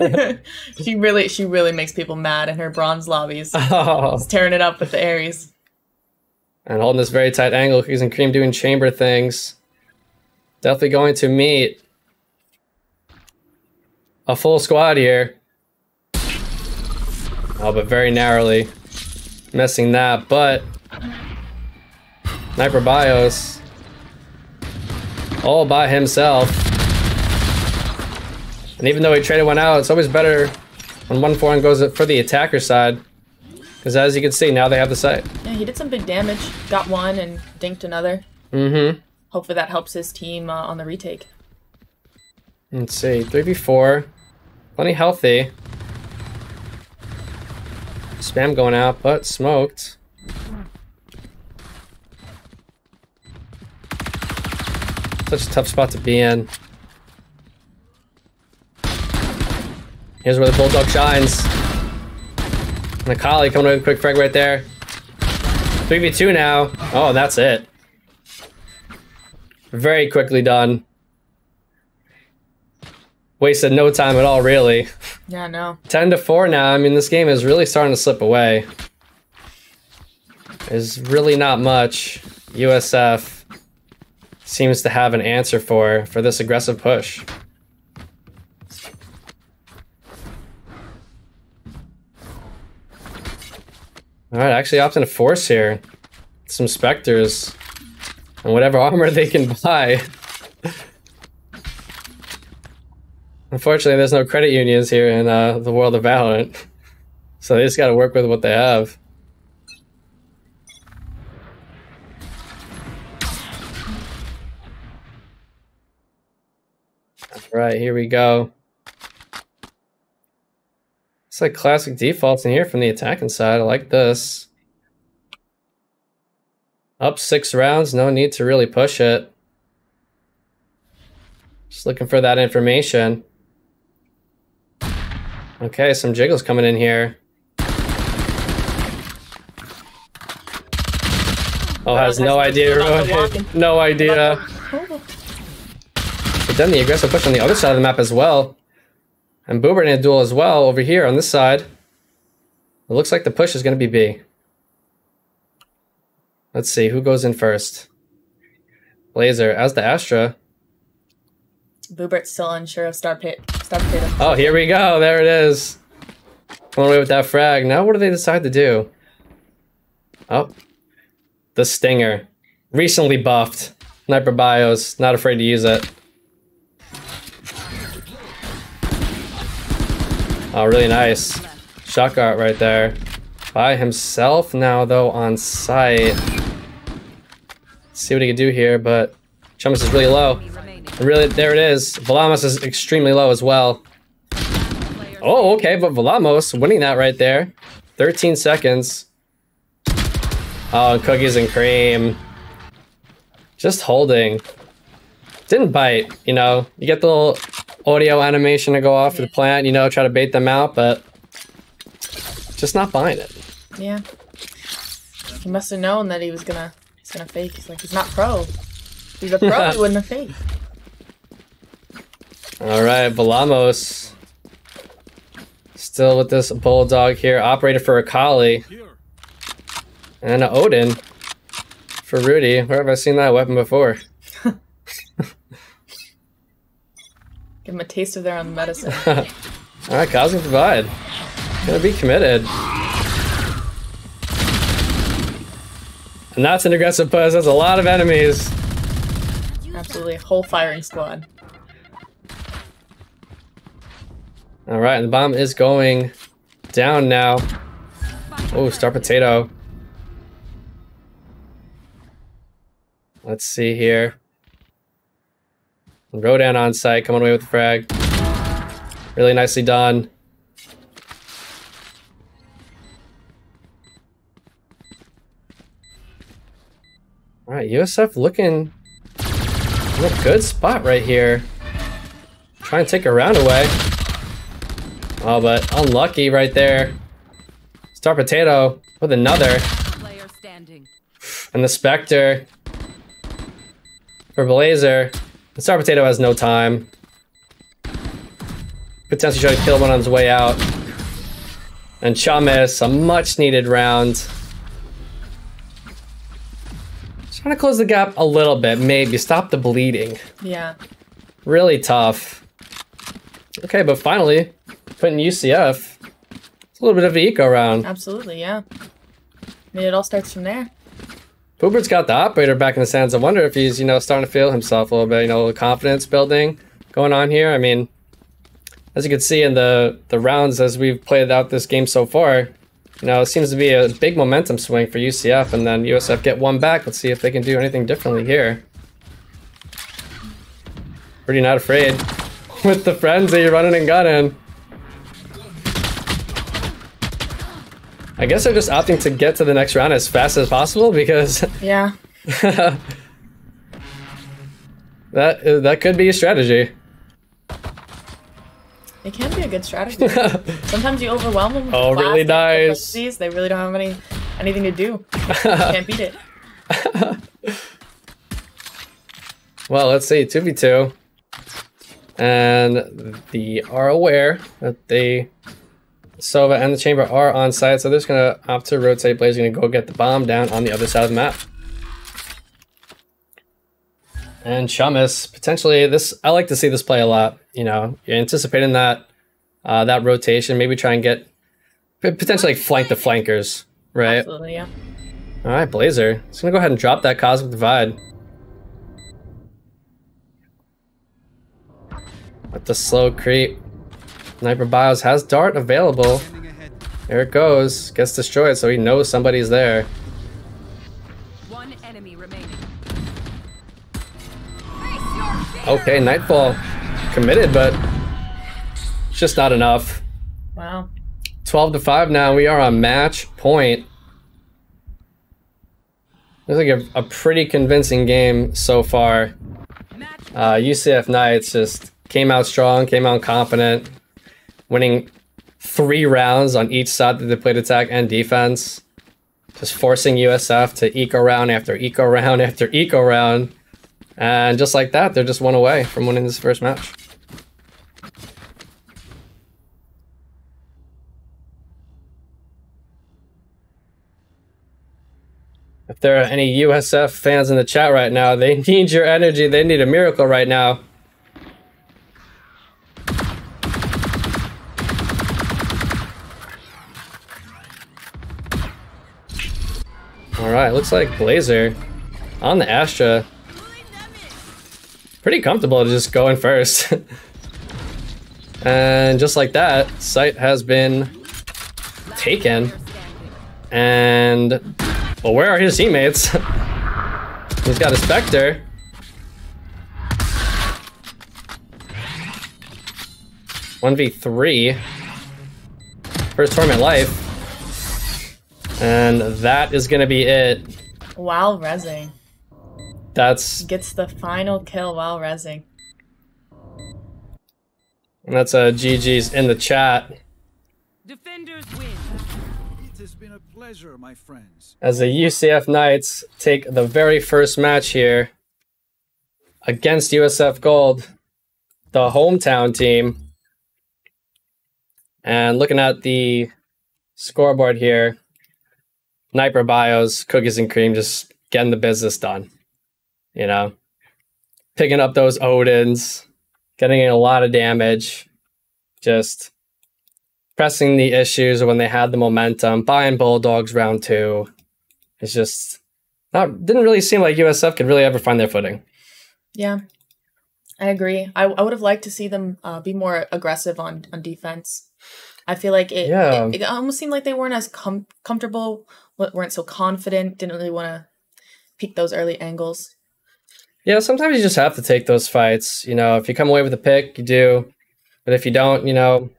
She really makes people mad in her bronze lobbies. Oh. Tearing it up with the Aries. And holding this very tight angle. Cookies and Cream doing chamber things. Definitely going to meet a full squad here. Oh, but very narrowly. Missing that, but Sniper Bios all by himself. And even though he traded one out, it's always better when 1-4 goes for the attacker side. Because as you can see, now they have the site. Yeah, he did some big damage. Got one and dinked another. Mm-hmm. Hopefully that helps his team on the retake. Let's see, 3v4. Plenty healthy. Spam going out, but smoked. Such a tough spot to be in. Here's where the Bulldog shines. And Akali coming with a quick frag right there. 3v2 now. Oh, that's it. Very quickly done. Wasted no time at all, really. Yeah, no. 10-4 now. I mean, this game is really starting to slip away. There's really not much USF seems to have an answer for this aggressive push. Alright, actually opting to force here. Some Spectres. And whatever armor they can buy. Unfortunately, there's no credit unions here in the world of Valorant. So they just gotta work with what they have. Alright, here we go. It's like classic defaults in here from the attacking side. I like this. Up 6 rounds, no need to really push it. Just looking for that information. Okay, some jiggles coming in here. Oh, has no idea who it is. No idea. But then the aggressive push on the other side of the map as well. And Boober in a duel as well over here on this side. It looks like the push is going to be B. Let's see, who goes in first? Blazer as the Astra. Boobert's still unsure of Star Potato. Oh, here we go. There it is. Coming away with that frag. Now what do they decide to do? Oh. The Stinger. Recently buffed. Sniper Bios. Not afraid to use it. Oh, really nice. Shotgun right there. By himself now, though, on site. Let's see what he can do here, but Chumas is really low. Really, there it is. Velamos is extremely low as well. Oh, okay, but Velamos winning that right there. 13 seconds. Oh, and Cookies and Cream. Just holding. Didn't bite, you know. You get the little audio animation to go off for the plant, you know, try to bait them out, but just not buying it. Yeah. He must have known that he's gonna fake. He's like, he's not pro. If he's a pro, he wouldn't have faked. Alright, Velamos. Still with this Bulldog here. Operated for Akali. And an Odin for Rudy. Where have I seen that weapon before? Give him a taste of their own medicine. Alright, Kyle's gonna provide. Gonna be committed. And that's an aggressive push. That's a lot of enemies. Absolutely, a whole firing squad. All right, and the bomb is going down now. Oh, Star Potato. Let's see here. Rodan on site, coming away with the frag. Really nicely done. All right, USF looking in a good spot right here. Trying to take a round away. Oh, but unlucky right there. Star Potato with another. Player standing. And the Spectre for Blazer. The Star Potato has no time. Potentially try to kill one on his way out. And Chamis, a much needed round. Trying to close the gap a little bit, maybe. Stop the bleeding. Yeah. Really tough. Okay, but finally, putting UCF. It's a little bit of an eco round. Absolutely, yeah. I mean, it all starts from there. Poopert's got the operator back in the stands. I wonder if he's, starting to feel himself a little bit, a little confidence building going on here. I mean, as you can see in the rounds as we've played out this game so far, it seems to be a big momentum swing for UCF, and then USF get one back. Let's see if they can do anything differently here. Pretty not afraid with the frenzy running and gunning. I guess they're just opting to get to the next round as fast as possible because Yeah. that could be a strategy. It can be a good strategy. Sometimes you overwhelm them with Oh, really nice. They really don't have anything to do. You can't beat it. Well, let's see, 2v2. And they are aware that the Sova and the Chamber are on site, so they're just going to opt to rotate. Blaze going to go get the bomb down on the other side of the map. And Chamis, potentially, I like to see this play a lot. You're anticipating that that rotation, maybe try and get, potentially flank the flankers, right? Absolutely, yeah. All right, Blazer. Just going to go ahead and drop that Cosmic Divide. With the slow creep. Sniper Bios has Dart available. There it goes. Gets destroyed, so he knows somebody's there. One enemy remaining. Okay, Nightfall committed, but it's just not enough. Wow. 12-5 now. We are on match point. Looks like a pretty convincing game so far. UCF Knights just came out strong, came out confident, winning 3 rounds on each side that they played attack and defense. Just forcing USF to eco round after eco round after eco round. And just like that, they're just one away from winning this first match. If there are any USF fans in the chat right now, they need your energy. They need a miracle right now. All right, looks like Blazer on the Astra. Pretty comfortable to just go in first. And just like that, site has been taken. And, well, where are his teammates? He's got a Spectre. One v 3. First tournament life. And that is going to be it. While rezzing. That's Gets the final kill while rezzing. GG's in the chat. Defenders win. It has been a pleasure, my friends. As the UCF Knights take the very first match here against USF Gold, the hometown team. And looking at the scoreboard here, Sniper Bios, Cookies and Cream, just getting the business done. Picking up those Odins, getting in a lot of damage, just pressing the issues when they had the momentum, buying Bulldogs round 2. It's just didn't really seem like USF could really ever find their footing. Yeah. I agree. I would have liked to see them be more aggressive on defense. I feel like it almost seemed like they weren't as comfortable, weren't so confident, didn't really want to peek those early angles. Yeah, sometimes you just have to take those fights. You know, if you come away with a pick, you do. But if you don't, you know,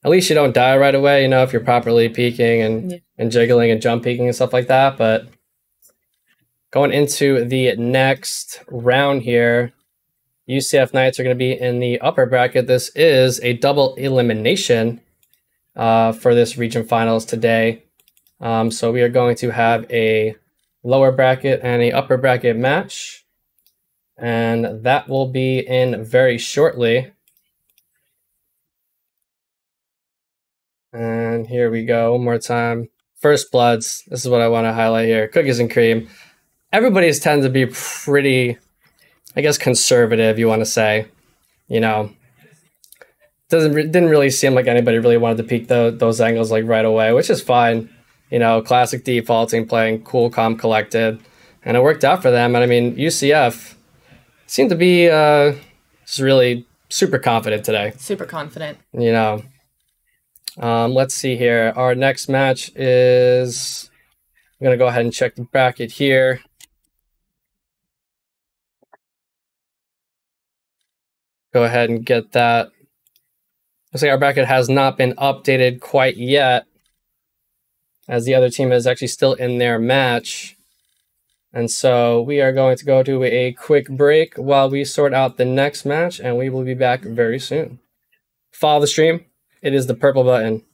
at least you don't die right away, you know, if you're properly peeking and jiggling and jump peeking and stuff like that. But going into the next round here, UCF Knights are going to be in the upper bracket. This is a double elimination for this region finals today. So we are going to have a lower bracket and a upper bracket match. And that will be in very shortly. And here we go, one more time. First Bloods, this is what I want to highlight here. Cookies and cream. Everybody's tend to be pretty, I guess, conservative, you want to say. You know, didn't really seem like anybody really wanted to peek those angles like right away, which is fine. You know, classic defaulting, playing cool, calm, collected. And it worked out for them. And I mean, UCF seemed to be just really super confident today. Super confident. You know. Let's see here. Our next match is... I'm going to go ahead and check the bracket here. Go ahead and get that. Looks like our bracket has not been updated quite yet, as the other team is actually still in their match. And so we are going to go to a quick break while we sort out the next match, and we will be back very soon. Follow the stream. It is the purple button.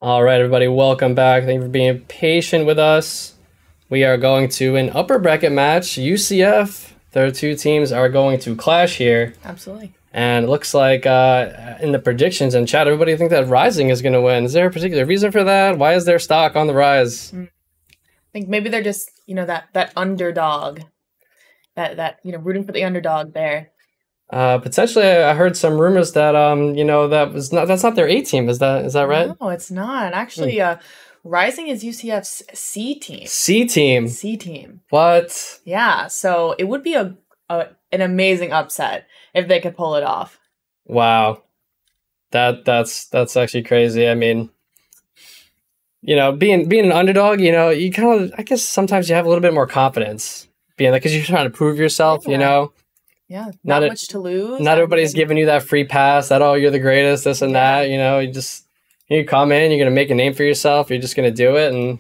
All right, everybody, welcome back. Thank you for being patient with us. We are going to an upper bracket match. UCF, their two teams are going to clash here. Absolutely. And it looks like in the predictions in chat, everybody think that Rising is going to win. Is there a particular reason for that? Why is their stock on the rise? I think maybe they're just, that underdog. That rooting for the underdog there. Potentially, I heard some rumors that that's not their A team. Is that right? No, it's not. Actually, Rising is UCF's C team. C team. C team. What? Yeah, so it would be an amazing upset if they could pull it off. Wow, that's actually crazy. I mean, being an underdog, you kind of, I guess sometimes you have a little bit more confidence being like, because you're trying to prove yourself, Yeah, not much to lose. Not everybody's giving you that free pass that, oh, you're the greatest, this and that. You come in, you're going to make a name for yourself. You're just going to do it. And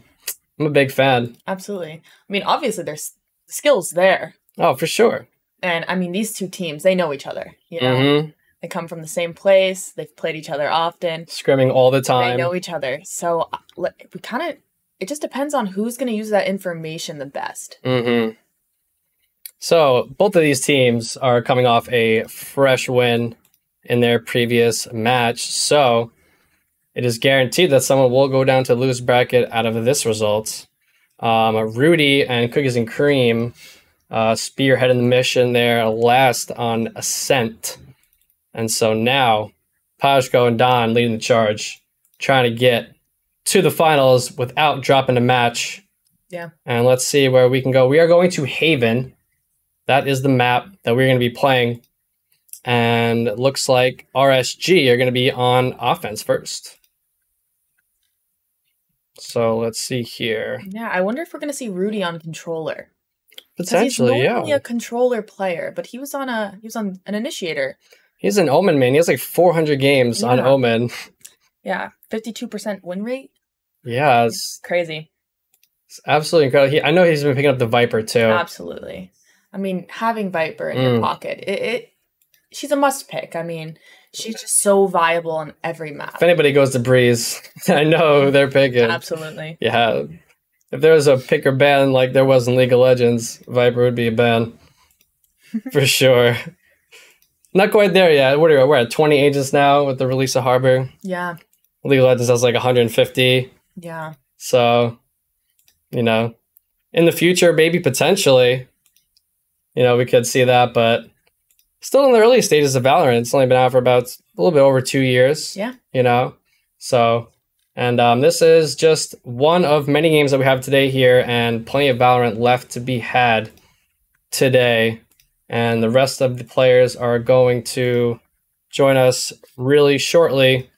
I'm a big fan. Absolutely. I mean, obviously there's skills there. Oh, for sure. And I mean, these two teams, they know each other. Mm-hmm. They come from the same place. They've played each other often. Scrimming all the time. They know each other. So it just depends on who's going to use that information the best. Mm-hmm. So both of these teams are coming off a fresh win in their previous match. So it is guaranteed that someone will go down to lose bracket out of this result. Rudy and Cookies and Cream spearheading the mission there last on Ascent. And so now Pajko and Don leading the charge, trying to get to the finals without dropping a match. Yeah. And let's see where we can go. We are going to Haven. That is the map that we're going to be playing. And it looks like RSG are going to be on offense first. So let's see here. Yeah, I wonder if we're going to see Rudy on controller. Potentially, he's normally yeah. a controller player, but he was on an initiator. He's an Omen main. He has like 400 games on Omen. Yeah, 52% win rate. Yeah, it's Crazy. absolutely incredible. I know he's been picking up the Viper too. Absolutely. I mean, having Viper in your pocket, she's a must pick. I mean, she's just so viable on every map. If anybody goes to Breeze, I know who they're picking. Absolutely. Yeah. If there was a pick or ban like there was in League of Legends, Viper would be a ban. For sure. Not quite there yet. We're at 20 agents now with the release of Harbor. Yeah. League of Legends has like 150. Yeah. So, in the future, maybe potentially, we could see that, but still in the early stages of Valorant. It's only been out for about a little bit over 2 years. Yeah. So, and this is just one of many games that we have today here, and plenty of Valorant left to be had today. And the rest of the players are going to join us really shortly.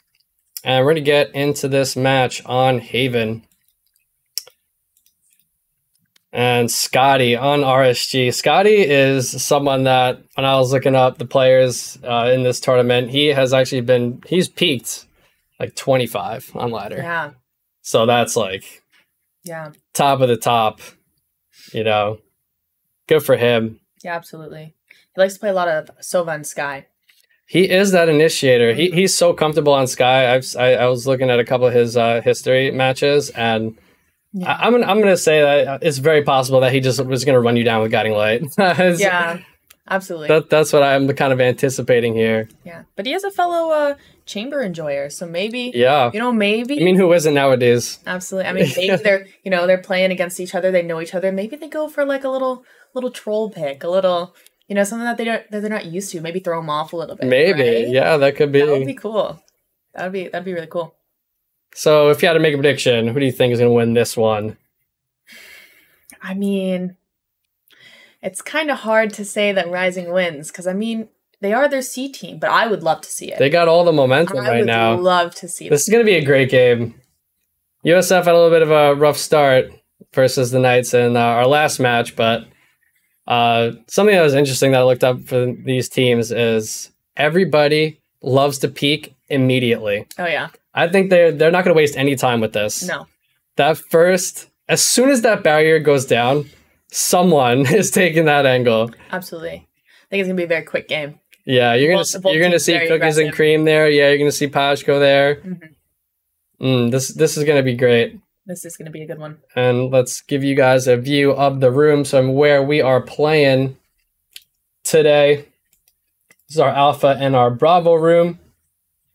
And we're going to get into this match on Haven. And Scotty on RSG. Scotty is someone that, when I was looking up the players in this tournament, he's peaked like 25 on ladder. Yeah. So that's like top of the top, good for him. Yeah, absolutely. He likes to play a lot of Sova and Sky. He is that initiator. He's so comfortable on Sky. I was looking at a couple of his history matches, and I'm gonna say that it's very possible that he just was gonna run you down with Guiding Light. Yeah, absolutely. That's what I'm kind of anticipating here. Yeah, but he is a fellow chamber enjoyer, so maybe maybe. I mean, who isn't nowadays? Absolutely. I mean, maybe they're playing against each other. They know each other. Maybe they go for like a little troll pick, a little. Something that they're not used to. Maybe throw them off a little bit. Maybe, right? Yeah, that could be. That would be cool. That'd be really cool. So, if you had to make a prediction, who do you think is going to win this one? I mean, it's kind of hard to say that Rising wins because they are their C team, but I would love to see it. They got all the momentum right now. I would love to see this. Is going to be a great game. USF had a little bit of a rough start versus the Knights in our last match, but. Something that was interesting that I looked up for these teams is everybody loves to peak immediately. Oh yeah. I think they're not going to waste any time with this. No. As soon as that barrier goes down, someone is taking that angle. Absolutely. I think it's going to be a very quick game. Yeah, you're going to see Cookies aggressive. And Cream there. Yeah, you're going to see Posh go there. Mm-hmm. This is going to be great. This is going to be a good one. And let's give you guys a view of the room, so where we are playing today. This is our Alpha and our Bravo room.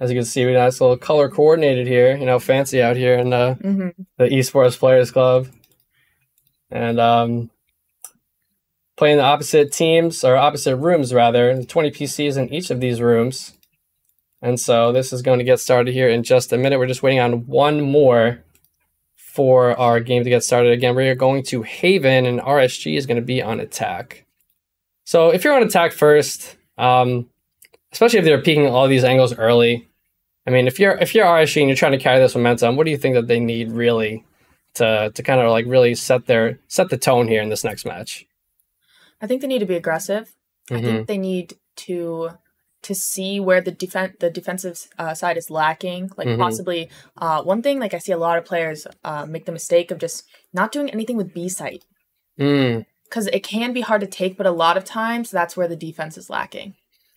As you can see, we got nice little color coordinated here. Fancy out here in the Esports Players Club. And playing the opposite teams, or opposite rooms rather. 20 PCs in each of these rooms. And so this is going to get started here in just a minute. We're just waiting on one more for our game to get started. Again, we are going to Haven, and RSG is going to be on attack. So if you're on attack first, especially if they're peeking all these angles early, I mean, if you're RSG and you're trying to carry this momentum, what do you think that they need really to kind of like really set the tone here in this next match? I think they need to be aggressive. I think they need to see where the defensive side is lacking. Like possibly one thing, like I see a lot of players make the mistake of just not doing anything with B site. Because it can be hard to take, but a lot of times that's where the defense is lacking.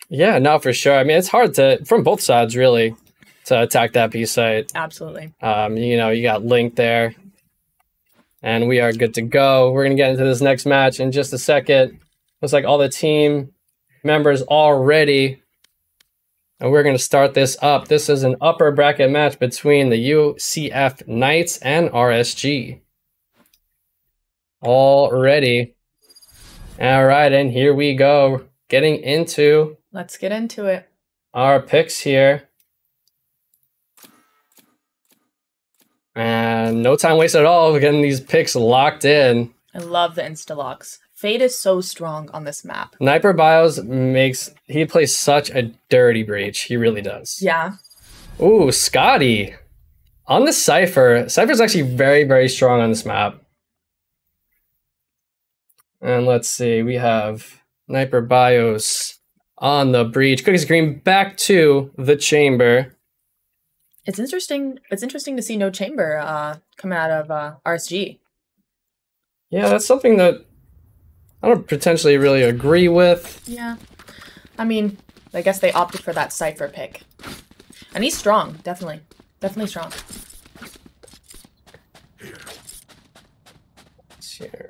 Yeah, no, for sure. I mean, it's hard from both sides really to attack that B site. Absolutely. You got Link there. And we are good to go. We're going to get into this next match in just a second. Looks like all the team members all ready. And we're going to start this up. This is an upper bracket match between the UCF Knights and RSG. All ready. All right, and here we go. Getting into... Let's get into it. Our picks here. And no time wasted at all. We're getting these picks locked in. I love the insta-locks. Fade is so strong on this map. Sniper Bios he plays such a dirty breach. He really does. Yeah. Ooh, Scotty. On the Cypher. Cypher's actually very, very strong on this map. And let's see. We have Sniper Bios on the breach. Cookies Green back to the chamber. It's interesting. It's interesting to see no chamber coming out of RSG. Yeah, that's something that I don't potentially really agree with. Yeah, I mean, I guess they opted for that Cypher pick, and he's strong. Definitely strong. Sure.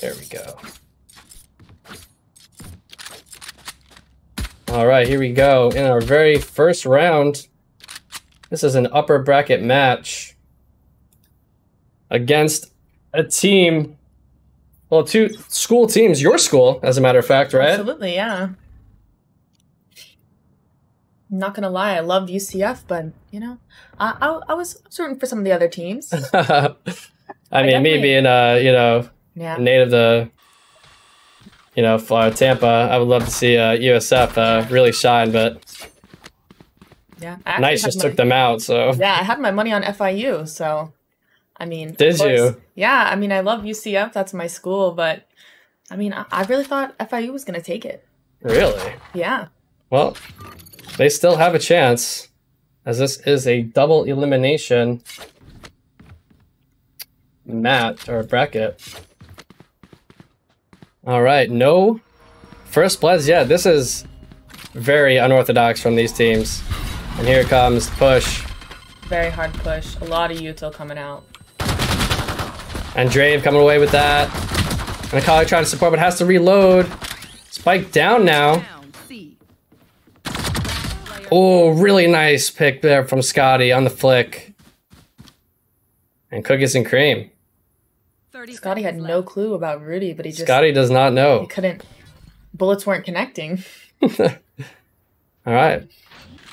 There we go. All right, here we go. In our very first round, this is an upper bracket match against a team, well, two school teams, your school, as a matter of fact, right? Absolutely, yeah. I'm not gonna lie, I loved UCF, but you know, I was rooting for some of the other teams. I mean, me definitely- being you know, Yeah. native to, you know, Tampa, I would love to see USF really shine, but Yeah. I actually Knights had just my- took them out, so. Yeah, I had my money on FIU, so I mean. of Did course- you? Yeah, I mean, I love UCF. That's my school, but I mean, I really thought FIU was gonna take it. Really? Yeah. Well, they still have a chance, as this is a double elimination match or bracket. All right, no first bloods yet. This is very unorthodox from these teams. And here comes the push. Very hard push. A lot of util coming out. And Drave coming away with that. And Akali trying to support, but has to reload. Spike down now. Down. C. Oh, really nice pick there from Scotty on the flick. And Cookies and Cream. 30 Scotty had seconds no left. clue about Rudy, but he just Scotty does not he know. couldn't. Bullets weren't connecting. All right.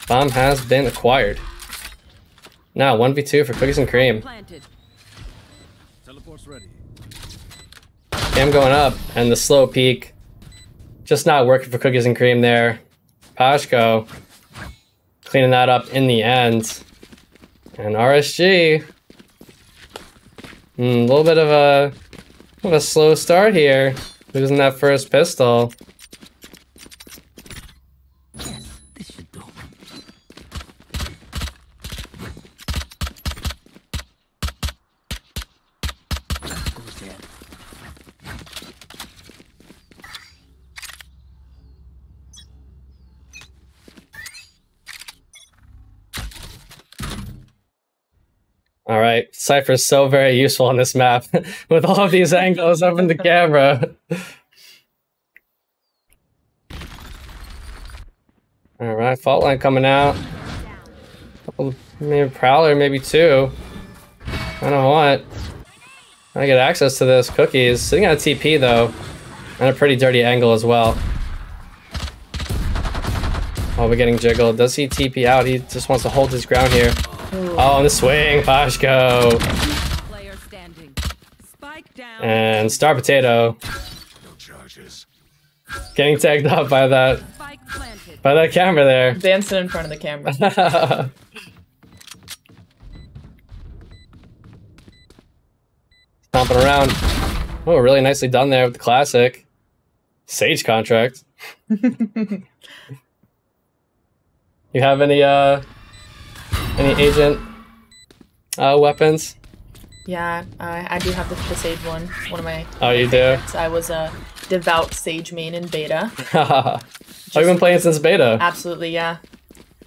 Bomb has been acquired. Now 1v2 for Cookies and Cream. Planted. Teleport's ready. Cam going up and the slow peek. Just not working for Cookies and Cream there. Pashko cleaning that up in the end. And RSG. A little bit of a slow start here. Losing that first pistol. This should do. Who's there? All right, Cypher's so very useful on this map with all of these angles up in the camera. All right, fault line coming out. Couple, maybe Prowler, maybe two. I don't know what. I get access to this. Cookies sitting on a TP though, and a pretty dirty angle as well. Oh, we're getting jiggled. Does he TP out? He just wants to hold his ground here. Oh, on the swing, Pashko. Player standing. Spike down. And Star Potato No charges. getting tagged up by that Spike planted. camera there. Dancing in front of the camera. Stomping around. Oh, really nicely done there with the classic. Sage contract. You have any agent weapons? Yeah, I do have the Sage one. One of my. Oh, you do? I was a devout Sage main in beta. Oh, you've been playing since beta. Absolutely, yeah.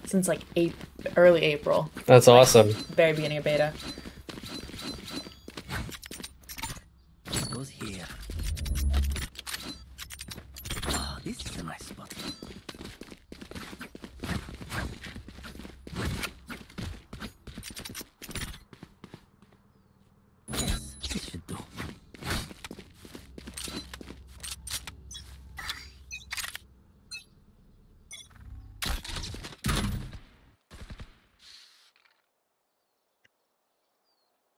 Since like early April, That's awesome. very beginning of beta. This goes here. Oh, this is a nice spot. Yes, this should do.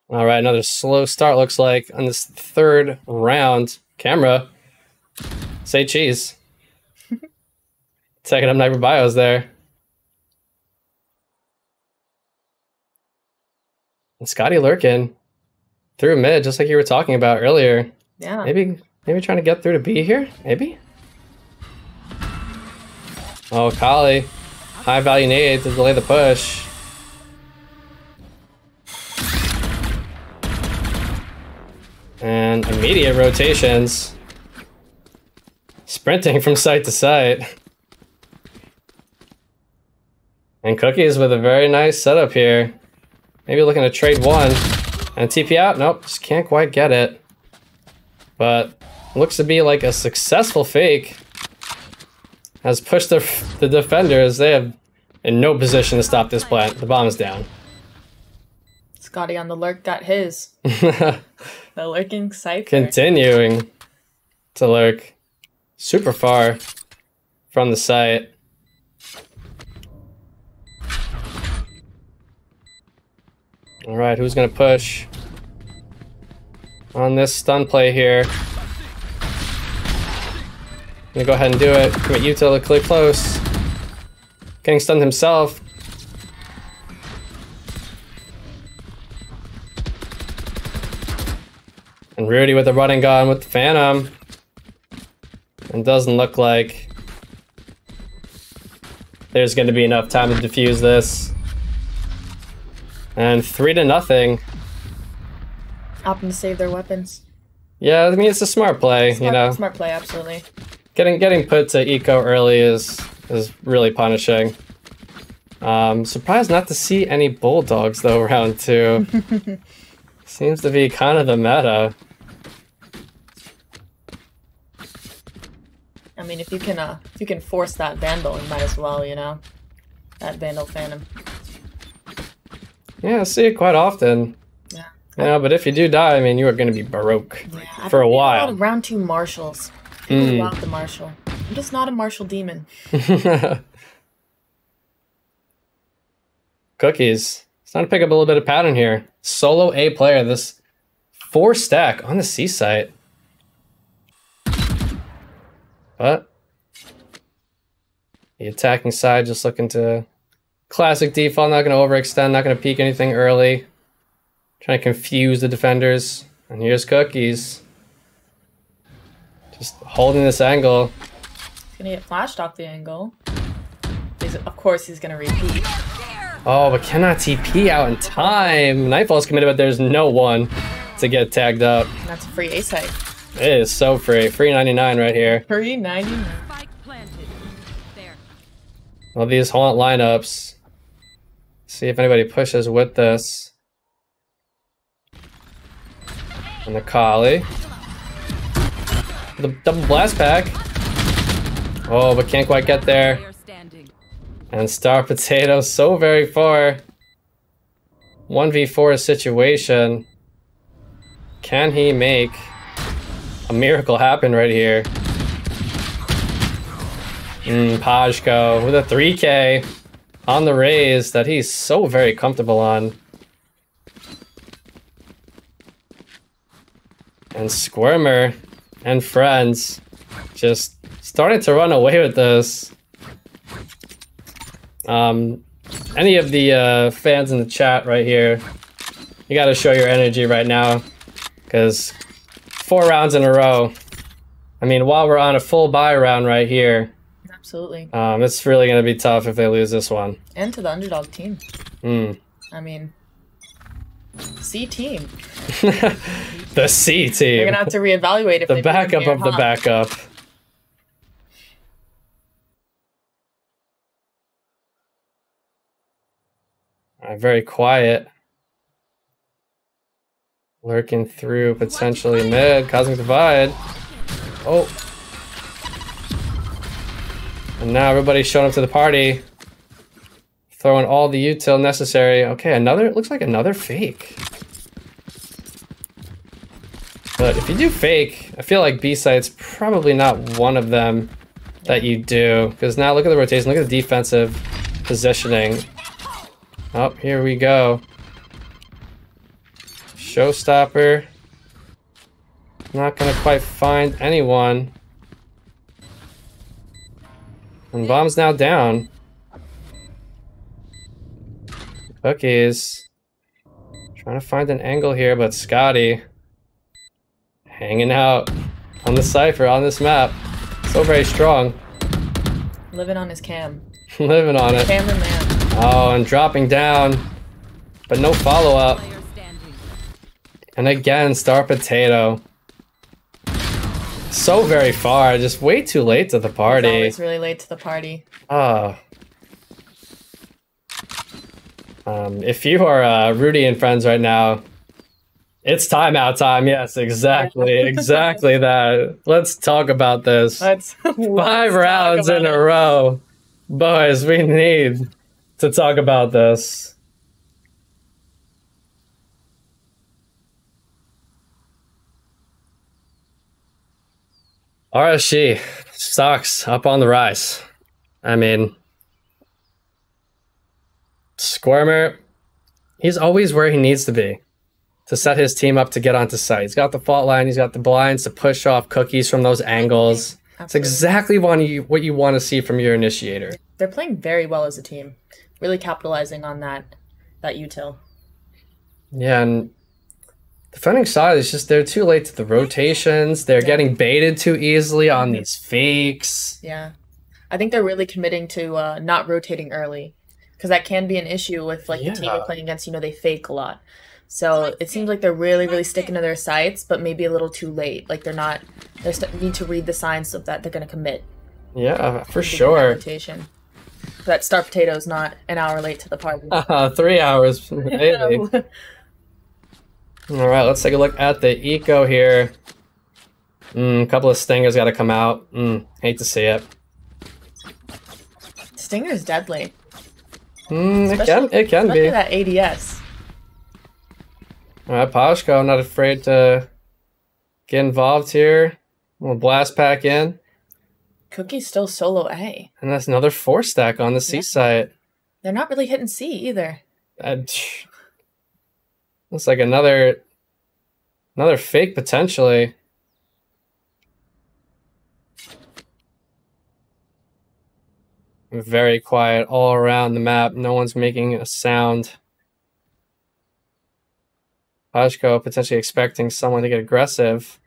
All right, another slow start looks like on this third round. Camera, say cheese. Taking up Sniper Bios there. And Scotty lurking. through mid, just like you were talking about earlier. Yeah. Maybe trying to get through to B here? Maybe? Oh, Kali. High value nade to delay the push. And immediate rotations. Sprinting from site to site. And Cookies with a very nice setup here. Maybe looking to trade one. And TP out? Nope, just can't quite get it. But looks to be like a successful fake. Has pushed the defenders. They have in no position to stop this plant. The bomb is down. Scotty on the lurk got his. The lurking Cypher. Continuing to lurk super far from the site. All right, who's gonna push on this stun play here? Gonna go ahead and do it. Commit Util to close. Getting stunned himself. And Rudy with the running gun with the Phantom. And doesn't look like there's going to be enough time to defuse this. And 3-0. Opting to save their weapons. Yeah, I mean, it's a smart play, you know. Smart play, absolutely. Getting put to eco early is really punishing. Surprised not to see any Bulldogs though round 2. Seems to be kind of the meta. I mean, if you can force that Vandal, you might as well, you know, that Vandal Phantom. Yeah, I see it quite often. Yeah. Yeah, but if you do die, I mean, you are going to be Baroque for a while. A lot of round 2 marshals. People love the marshal. I'm just not a marshal demon. Cookies. Starting to pick up a little bit of pattern here. Solo A player. This 4 stack on the C site. But the attacking side just looking to classic default. Not going to overextend. Not going to peek anything early. Trying to confuse the defenders. And here's Cookies. Just holding this angle. He's gonna get flashed off the angle. Of course he's gonna repeat. Oh, but cannot TP out in time. Nightfall's committed, but there's no one to get tagged up. And that's a free A site. It is so free. Free 99 right here. Free 99. Spike planted. There. Well, these haunt lineups. See if anybody pushes with this. And the Kali. The double blast pack. Oh, but can't quite get there. Player standing. And Star Potato so very far. 1v4 situation. Can he make a miracle happen right here? Pajko with a 3K on the raise that he's so very comfortable on. And Squirmer and friends just starting to run away with this. Any of the fans in the chat right here, you got to show your energy right now, because 4 rounds in a row. I mean, while we're on a full buy round right here, Absolutely. it's really going to be tough if they lose this one. And to the underdog team. I mean, C team. The C team. They're gonna have to reevaluate if The they backup of the backup. Very quiet. Lurking through potentially mid. Cosmic Divide. Oh. And now everybody's showing up to the party. Throwing all the util necessary. Okay, looks like another fake. But if you do fake, I feel like B site's probably not one of them that you do. Because now look at the rotation, look at the defensive positioning. Oh, here we go. Showstopper. Not gonna quite find anyone. And bomb's now down. Cookies Trying to find an angle here, but Scotty hanging out on the Cypher on this map. So very strong. Living on his cam. Living on it. Cameraman. Oh, and dropping down. But no follow-up. Player standing. And again, Star Potato. So very far. Just way too late to the He's party. always really late to the party. Oh. If you are Rudy and friends right now, it's timeout time. Yes, exactly. Exactly that. Let's talk about this. Let's 5 rounds in a row. Boys, we need to talk about this. RSG stocks up on the rise. I mean, Squirmer, he's always where he needs to be to set his team up to get onto site. He's got the fault line, he's got the blinds to push off cookies from those angles. It's exactly what you want to see from your initiator. They're playing very well as a team. Really capitalizing on that util. Yeah, and defending side is just they're too late to the rotations. They're getting baited too easily on these fakes. Yeah. I think they're really committing to not rotating early. Because that can be an issue with like the team you're playing against, they fake a lot. So it seems like they're really, really sticking to their sights, but maybe a little too late. Like they need to read the signs of that they're going to commit. Yeah, for sure. Rotation. That Star Potato's not an hour late to the party. 3 hours. Maybe. All right, let's take a look at the eco here. A couple of stingers got to come out. Hate to see it. Stinger's deadly. It can be. Look at that ADS. All right, Pashko, not afraid to get involved here. We'll blast pack in. Cookie's still solo A. And that's another 4 stack on the C site. They're not really hitting C either. Looks like another fake potentially. Very quiet all around the map. No one's making a sound. Pashko potentially expecting someone to get aggressive.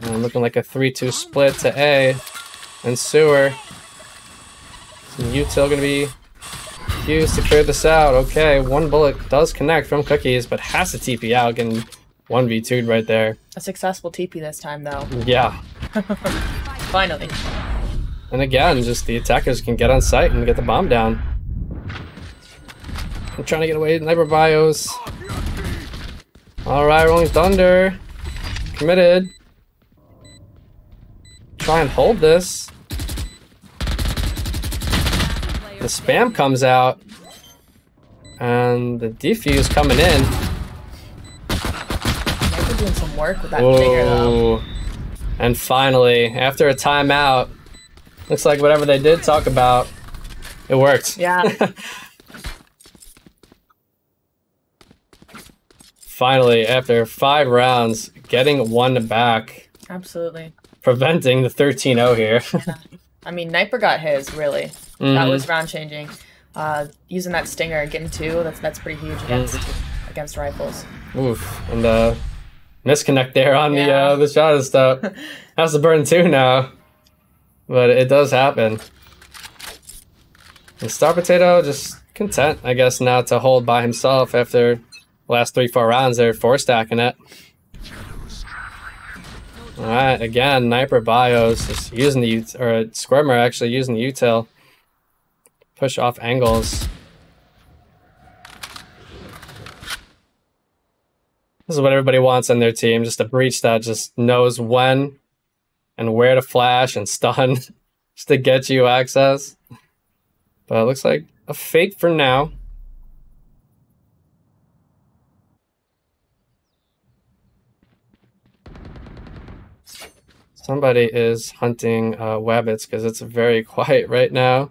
And looking like a 3-2 split to A. And Sewer. Some util gonna be used to clear this out. Okay, 1 bullet does connect from Cookies, but has to TP out, getting 1v2'd right there. A successful TP this time, though. Yeah. Finally. And again, just the attackers can get on site and get the bomb down. I'm trying to get away. Sniper bios. Alright, Rolling Thunder. Committed. Try and hold this. The spam comes out. And the defuse coming in. They're doing some work with that figure, though. And finally, after a timeout, looks like whatever they did talk about, it worked. Yeah. Finally, after 5 rounds, getting 1 back. Absolutely. Preventing the 13-0 here. Yeah. I mean, Niper got his, really. That was round changing. Using that stinger and getting 2, that's pretty huge against rifles. Oof. And misconnect there on the shot and stuff. Has to burn 2 now. But it does happen. And Star Potato just content, I guess, now to hold by himself after the last 3-4 rounds. They're 4-stacking it. Alright, again, Sniper Bios just using the Squirmer actually using the util. Push off angles. This is what everybody wants on their team, just a breach that just knows when and where to flash and stun just to get you access. But it looks like a fake for now. Somebody is hunting Wabbits because it's very quiet right now.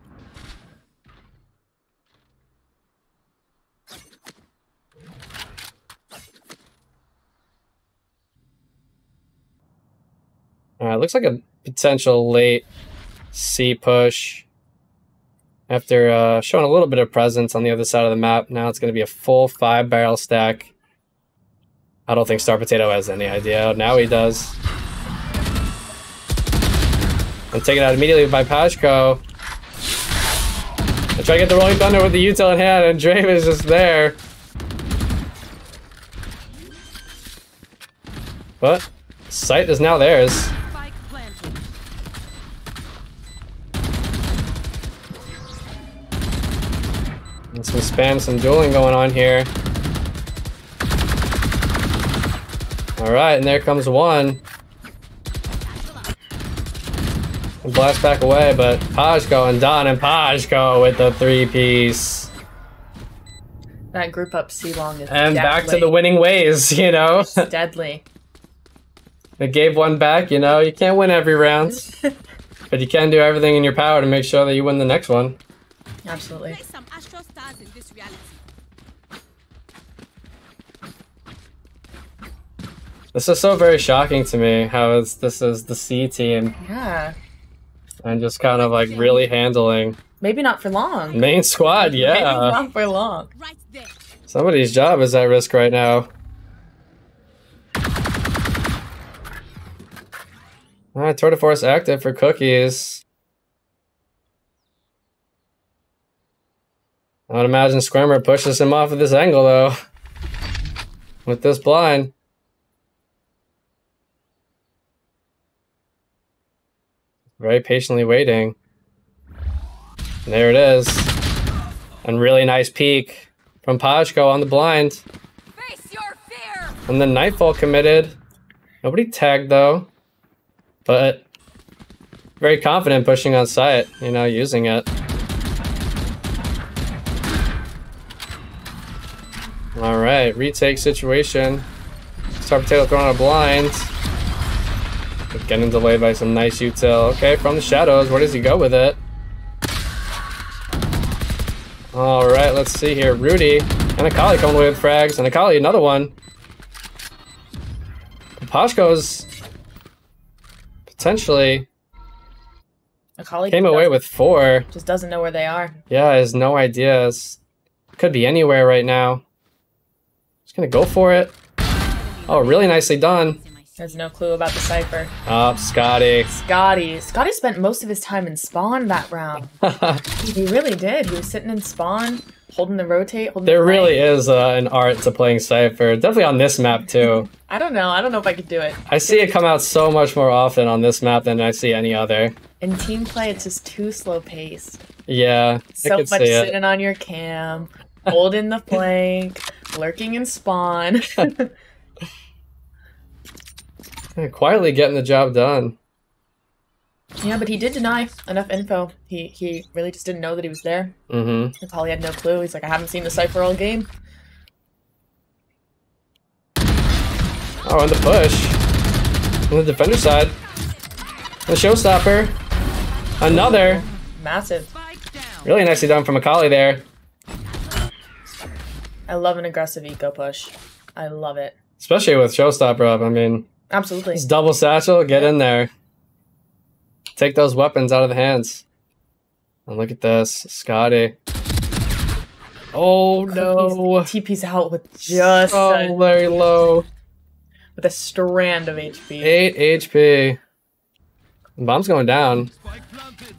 Alright, looks like a potential late C push. After showing a little bit of presence on the other side of the map, now it's going to be a full 5-barrel stack. I don't think Star Potato has any idea. Now he does. And taken out immediately by Pashko. I try to get the Rolling Thunder with the util in hand, and Drave is just there. But sight is now theirs. Spike planted. And some spam, some dueling going on here. Alright, and there comes one. And blast back away, but Pashko and Don and Pashko with the 3-piece. That group up C-Long is And deadly. back to the winning ways, you know? Deadly. They gave one back, you know? You can't win every round. But you can do everything in your power to make sure that you win the next one. Absolutely. Place some astral stars in this reality. This is so very shocking to me, how this is the C team. Yeah. And just kind of like really handling. Maybe not for long. Main squad, Maybe yeah. not for long. Right there. Somebody's job is at risk right now. Alright, Tour de Force active for Cookies. I would imagine Squirmer pushes him off of this angle though. With this blind. Very patiently waiting. And there it is. And really nice peek from Pashko on the blind. Face your fear. And then Nightfall committed. Nobody tagged though. But very confident pushing on sight, you know, using it. Alright, retake situation. Star Potato throwing a blind. But getting delayed by some nice util. Okay, from the shadows, where does he go with it? Alright, let's see here. Rudy and Akali coming away with frags. And Akali, another one. Pashko's potentially Akali came away with 4. just doesn't know where they are. Yeah, has no idea. Could be anywhere right now. Just gonna go for it. Oh, really nicely done. Has no clue about the cipher. Up, Scotty. Scotty spent most of his time in spawn that round. He really did. He was sitting in spawn, holding the rotate. Holding There the flank. really is an art to playing Cypher. Definitely on this map too. I don't know. I don't know if I could do it. I see it come out so much more often on this map than I see any other. In team play, it's just too slow paced. Yeah, I So could much see it. sitting on your cam, holding the flank, lurking in spawn. Yeah, quietly getting the job done. Yeah, but he did deny enough info. He really just didn't know that he was there. Mm-hmm. Akali had no clue. He's like, I haven't seen the cipher all game. Oh, and the push. On the defender side. The showstopper. Another. Massive. Spike down. Really nicely done from Akali there. I love an aggressive eco push. I love it. Especially with showstopper up. I mean, Absolutely. it's double satchel. Get in there. Take those weapons out of the hands. And look at this. Scotty. Oh no. TP's out with just So very low. with a strand of HP. 8 HP. Bomb's going down. Spike planted.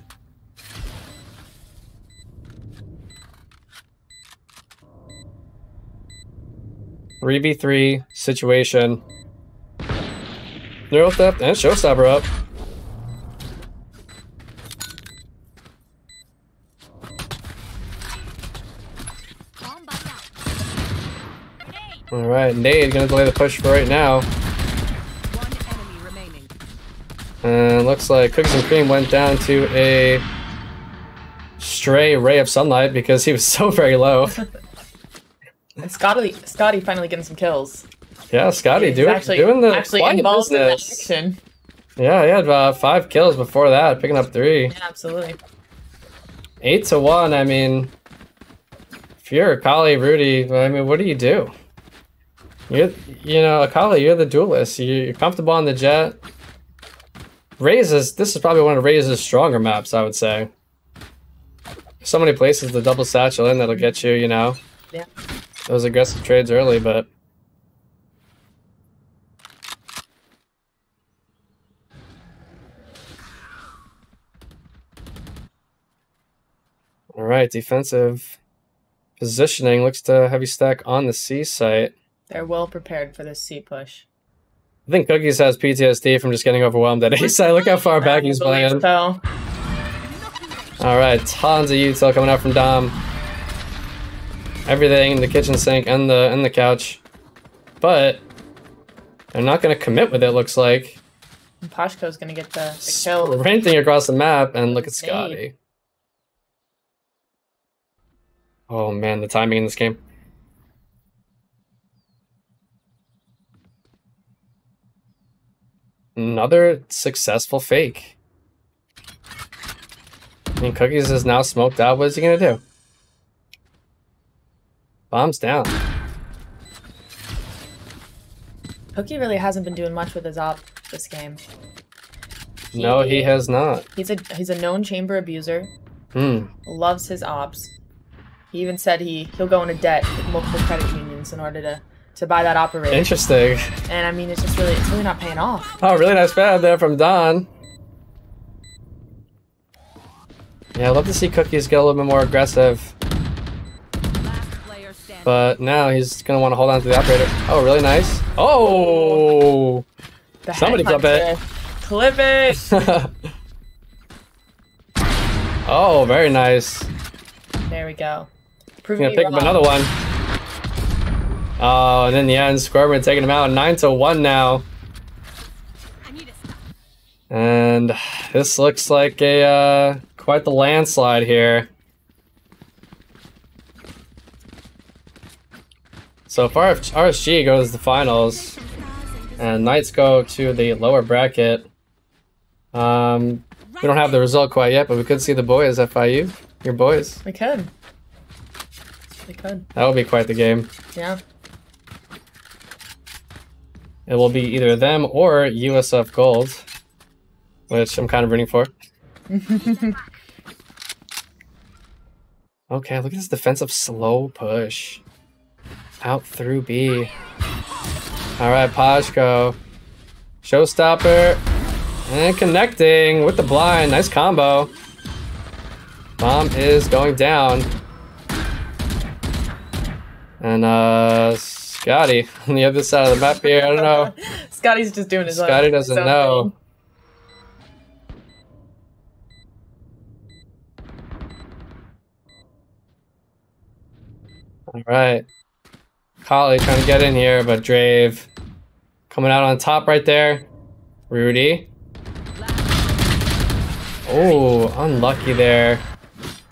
3v3 situation. Neural theft and showstopper up. Alright, Nade gonna delay the push for right now. One enemy remaining. And looks like Cookies and Cream went down to a stray ray of sunlight because he was so very low. And Scotty finally getting some kills. Yeah, Scotty He's doing the actually quiet involved in that business. action. Yeah, he had 5 kills before that, picking up 3. Yeah, absolutely. 8-1, I mean, if you're Akali, Rudy, I mean, what do? You know, Akali, you're the duelist. You're comfortable on the jet. This is probably one of Raze's stronger maps, I would say. so many places to double satchel in that'll get you, you know, Yeah. those aggressive trades early, but all right, defensive positioning looks to heavy stack on the C site. They're well prepared for this C push. I think Cookies has PTSD from just getting overwhelmed at A site. Look how far back he's playing. So, All right, tons of util coming out from Dom. Everything in the kitchen sink and the couch, but they're not going to commit with it. Looks like Pashko's gonna get the kill. sprinting across the map, and look at Nade. Scotty. Oh man, the timing in this game. Another successful fake. I mean, Cookies is now smoked out. What is he gonna do? Bombs down. Cookie really hasn't been doing much with his op this game. No, he has not. He's a known chamber abuser. Hmm. Loves his ops. He even said he'll go into debt with multiple credit unions in order to buy that operator. Interesting. And I mean, it's really not paying off. Oh, really nice fab there from Don. Yeah, I'd love to see Cookies get a little bit more aggressive. Last player standing. But now he's going to want to hold on to the operator. Oh, really nice. Oh! The Somebody clip headhunter. it. Clip it! Oh, very nice. There we go. He's Proving going to me pick up wrong. another one. Oh, and in the end, Squirman taking him out 9-1 now. I need a stop. And this looks like a quite the landslide here. So far, if RSG goes to the finals, and Knights go to the lower bracket. We don't have the result quite yet, but we could see the boys, FIU, your boys. We could. We could. That would be quite the game. Yeah. It will be either them or USF Gold, which I'm kind of rooting for. Okay, look at this defensive slow push. Out through B. Alright, Pashko. Showstopper. And connecting with the blind. Nice combo. Bomb is going down. And Scotty on the other side of the map here. I don't know. Scotty's just doing his own. Scotty doesn't his own know. thing. Alright. Collie trying to get in here, but Drave coming out on top right there. Rudy. Oh, unlucky there.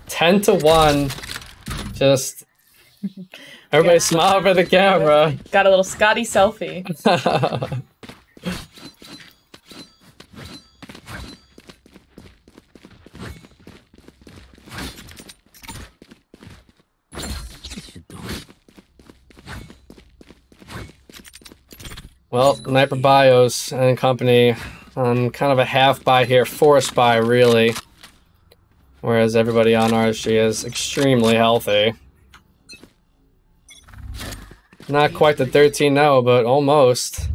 10-1. Just everybody smile for the camera. Got a little Scotty selfie. Well, Sniper Bios and company on kind of a half buy here, forced buy really. Whereas everybody on RSG is extremely healthy. Not quite the 13-0, but almost.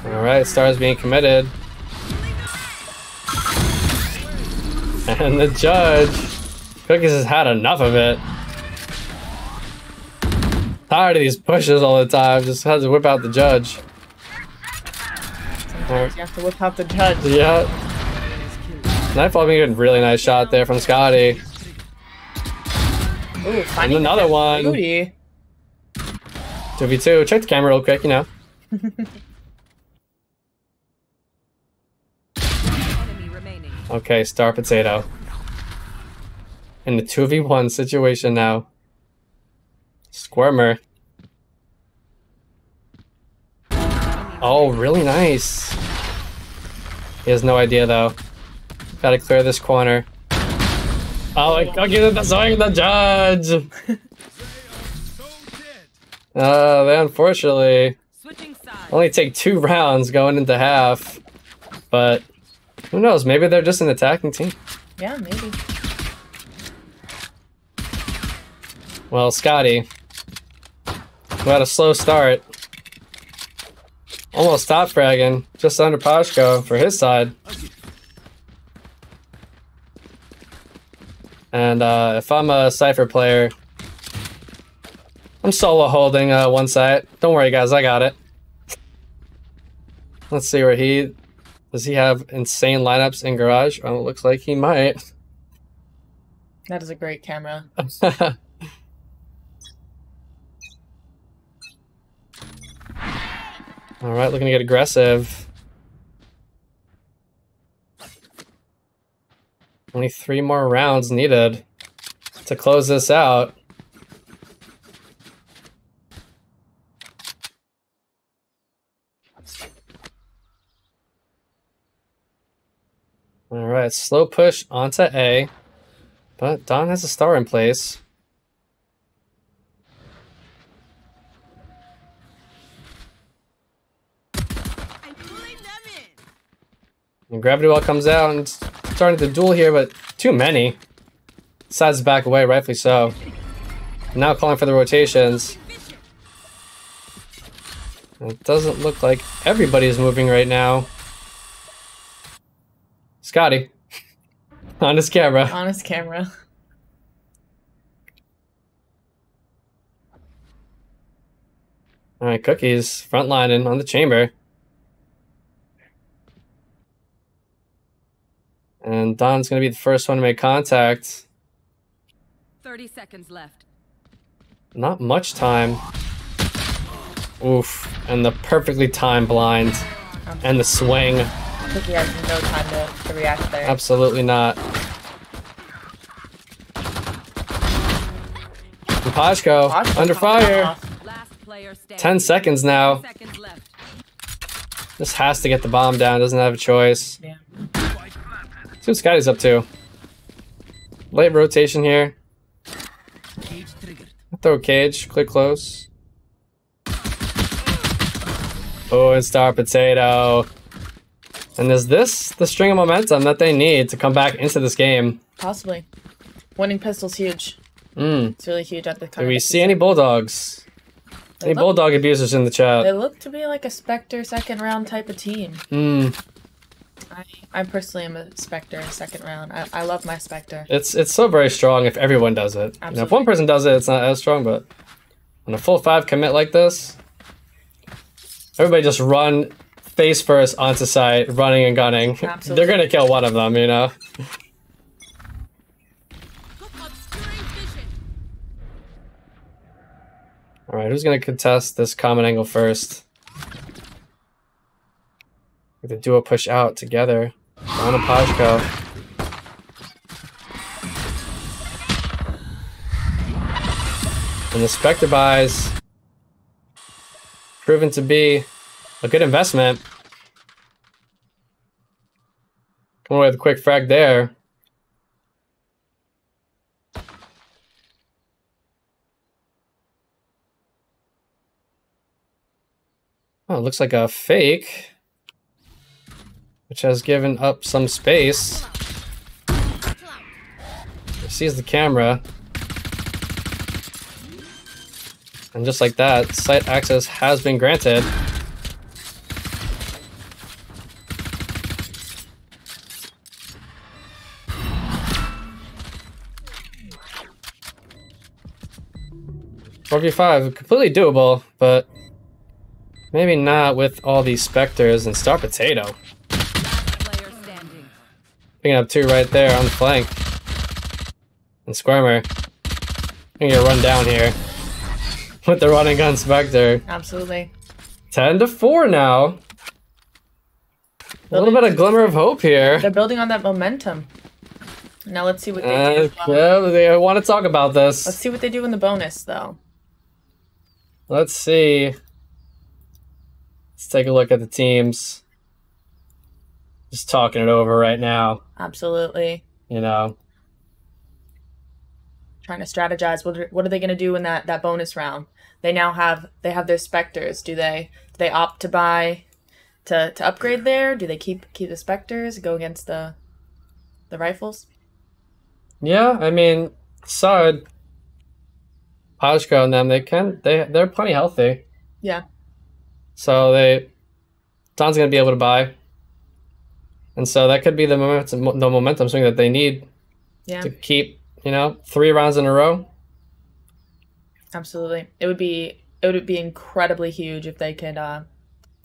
Alright, Stars being committed. And the judge, Cookies has had enough of it. Tired of these pushes all the time, just has to whip out the judge. Sometimes you have to whip out the judge. Yeah. Nightfall being a really nice shot there from Scotty. Ooh, finding another the one. Booty. 2v2. Check the camera real quick, you know. Enemy remaining. Okay, Star Potato. In the 2v1 situation now. Squirmer. Oh, really nice. He has no idea though. Gotta clear this corner. Oh, I can't get the swing the judge. They unfortunately Switching sides. Only take 2 rounds going into half, but who knows? Maybe they're just an attacking team. Yeah, maybe. Well, Scotty, who had a slow start, almost top fragging, just under Pashko for his side. And if I'm a Cypher player, I'm solo holding one site. Don't worry, guys, I got it. Let's see where does he have insane lineups in Garage? Oh, it looks like he might. That is a great camera. All right, looking to get aggressive. Only 3 more rounds needed to close this out. All right, slow push onto A, but Don has a star in place. And Gravity Well comes out and starting to duel here, but too many. Decides to back away, rightfully so. Now calling for the rotations. It doesn't look like everybody's moving right now. Scotty. On his camera. On his camera. Alright, Cookies frontlining on the chamber. And Don's going to be the first one to make contact. 30 seconds left. Not much time. Oof. And the perfectly timed blind. And the swing. Cookie has no time to react there. Absolutely not. And Pashko under fire. Last player standing. 10 seconds now. 10 seconds left. Just has to get the bomb down. Doesn't have a choice. Yeah. See what Scotty's up to. Late rotation here. Throw a cage. Clear close. Oh, and Star Potato. And is this the string of momentum that they need to come back into this game? Possibly. Winning pistol's huge. Mm. It's really huge at the Do time. we see any Bulldogs? Any look- Bulldog abusers in the They chat? look to be like a Spectre second round type of team. Hmm. I personally am a Spectre second round. I love my Spectre. It's so very strong if everyone does it. You know, if one person does it, it's not as strong, but when a full 5 commit like this, everybody just run face first onto site, running and gunning. Absolutely. They're gonna kill one of them, you know? Alright, who's gonna contest this common angle first? We're gonna do a push out together. Don and Pashko. And the Spectre buys proven to be a good investment. Come away with a quick frag there. Oh, it looks like a fake, which has given up some space. It sees the camera. And just like that, site access has been granted. RV5, completely doable, but maybe not with all these Spectres and Star Potato. Player standing. Picking up 2 right there on the flank. And Squirmer. Gonna get run down here. With the running gun Spectre. Absolutely. 10-4 now. A little bit of glimmer of hope here. They're building on that momentum. Now let's see what they do. Yeah, they want to talk about this. Let's see what they do in the bonus, though. Let's see. Let's take a look at the teams. Just talking it over right now, Absolutely. you know. trying to strategize. What are they going to do in that bonus round? They now have their Spectres. Do they opt to buy to upgrade there? Do they keep the Spectres, go against the rifles? Yeah, I mean, Sard, Pajko and them, they're plenty healthy. Yeah. So Don's gonna be able to buy. And so that could be the momentum swing that they need to keep, 3 rounds in a row. Absolutely. It would be incredibly huge if they can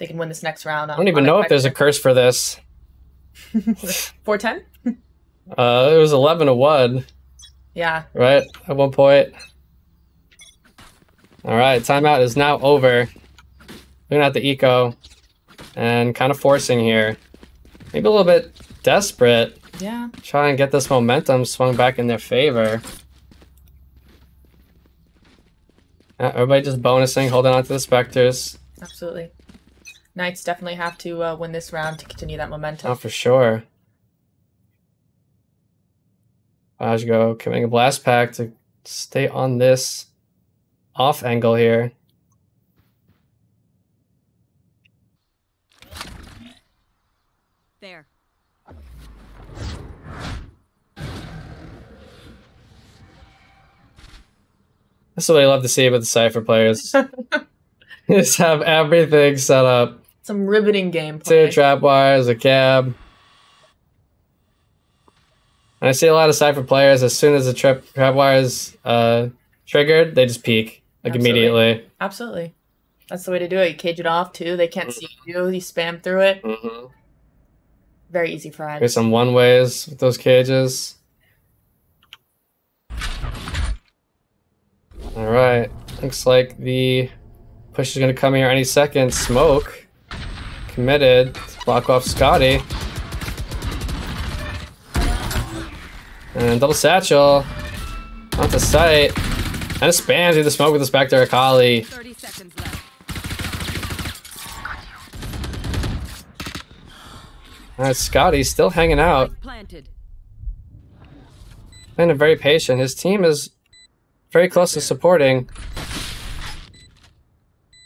win this next round. I don't even know if there's a curse for this. 4-10? It was 11-1. Yeah. Right? At one point. Alright, timeout is now over. Looking at the eco. And kind of forcing here. Maybe a little bit desperate. Yeah. Try and get this momentum swung back in their favor. Everybody just bonusing, holding on to the Spectres. Absolutely. Knights definitely have to win this round to continue that momentum. Oh, for sure. Pajko committing a blast pack to stay on this off angle here. There. This is what I love to see with the Cypher players. Just have everything set up. Some riveting gameplay. 2 trap wires, a cab. And I see a lot of Cypher players, as soon as the trap wire is triggered, they just peek. Immediately. Absolutely. That's the way to do it. You cage it off, too. They can't see you. You spam through it. Mm-hmm. Very easy fried. There's some one-ways with those cages. Alright. Looks like the push is going to come here any second. Smoke. Committed. Block off Scotty. And double satchel. Onto sight. And a spam through the smoke with the Spectre Akali. 30 seconds left. Alright, Scotty's still hanging out. Planted. Been very patient. His team is very close to supporting.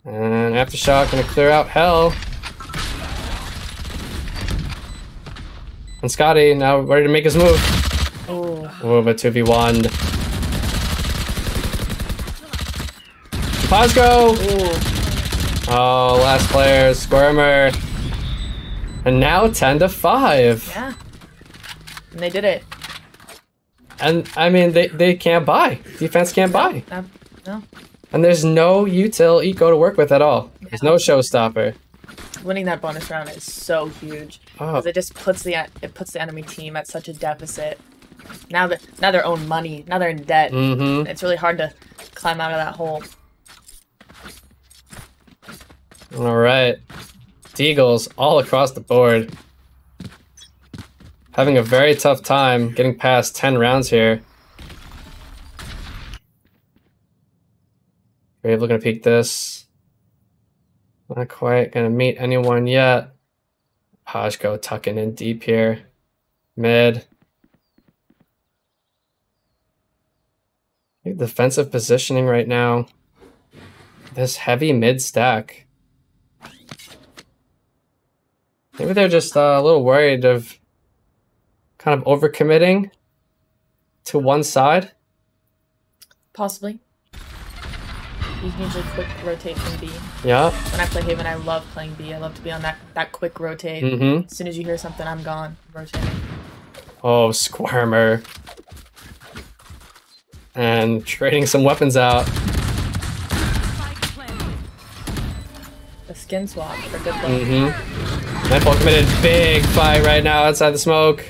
And Aftershock gonna clear out Hell. And Scotty now ready to make his move. Oh, but 2v1. Pajko! Oh, last player, Squirmer. And now 10-5. Yeah. And they did it. And, I mean, they can't buy. Defense can't buy. No. And there's no util eco to work with at all. There's no showstopper. Winning that bonus round is so huge. Because it just puts the enemy team at such a deficit. Now their own money. Now they're in debt. Mm-hmm. It's really hard to climb out of that hole. Alright. Deagles all across the board. Having a very tough time getting past 10 rounds here. Brave looking to peek this. Not quite gonna meet anyone yet. Pajko tucking in deep here. Mid. Defensive positioning right now. This heavy mid stack. Maybe they're just a little worried of kind of overcommitting to one side. Possibly. You can usually quick rotate from B. Yeah. When I play Haven, I love playing B. I love to be on that quick rotate. Mm-hmm. As soon as you hear something, I'm gone. Rotating. Oh, Squirmer. And trading some weapons out. The skin swap for good luck. Mm-hmm. Nightfall committed big fight right now outside the smoke.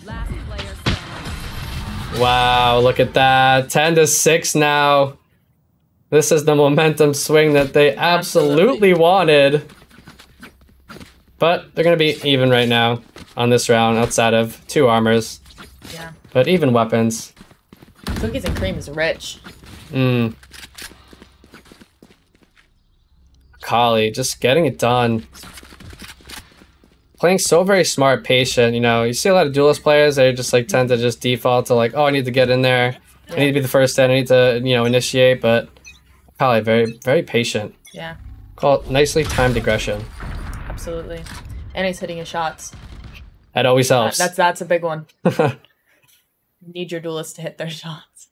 Last player standing. Wow, look at that. 10-6 now. This is the momentum swing that they absolutely wanted. But they're going to be even right now on this round outside of 2 armors. Yeah. But even weapons. Cookies and cream is rich. Kali just getting it done. playing so very smart, patient. You know, you see a lot of duelist players, they just like tend to just default to like, oh, I need to get in there. I need to be the first in. I need to, you know, initiate. But Akali, very, very patient. Yeah, Call it nicely timed aggression. absolutely. And he's hitting his shots. That always helps. That's a big one. Need your duelists to hit their shots.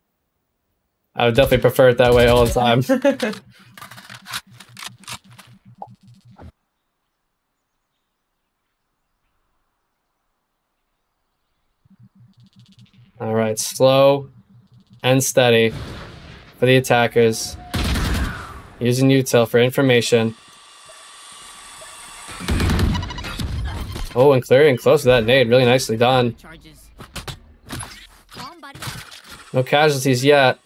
I would definitely prefer it that way all the time. All right, slow and steady for the attackers. Using util for information. Oh, and clearing close to that nade. Really nicely done. Charges. Come on, buddy. No casualties yet.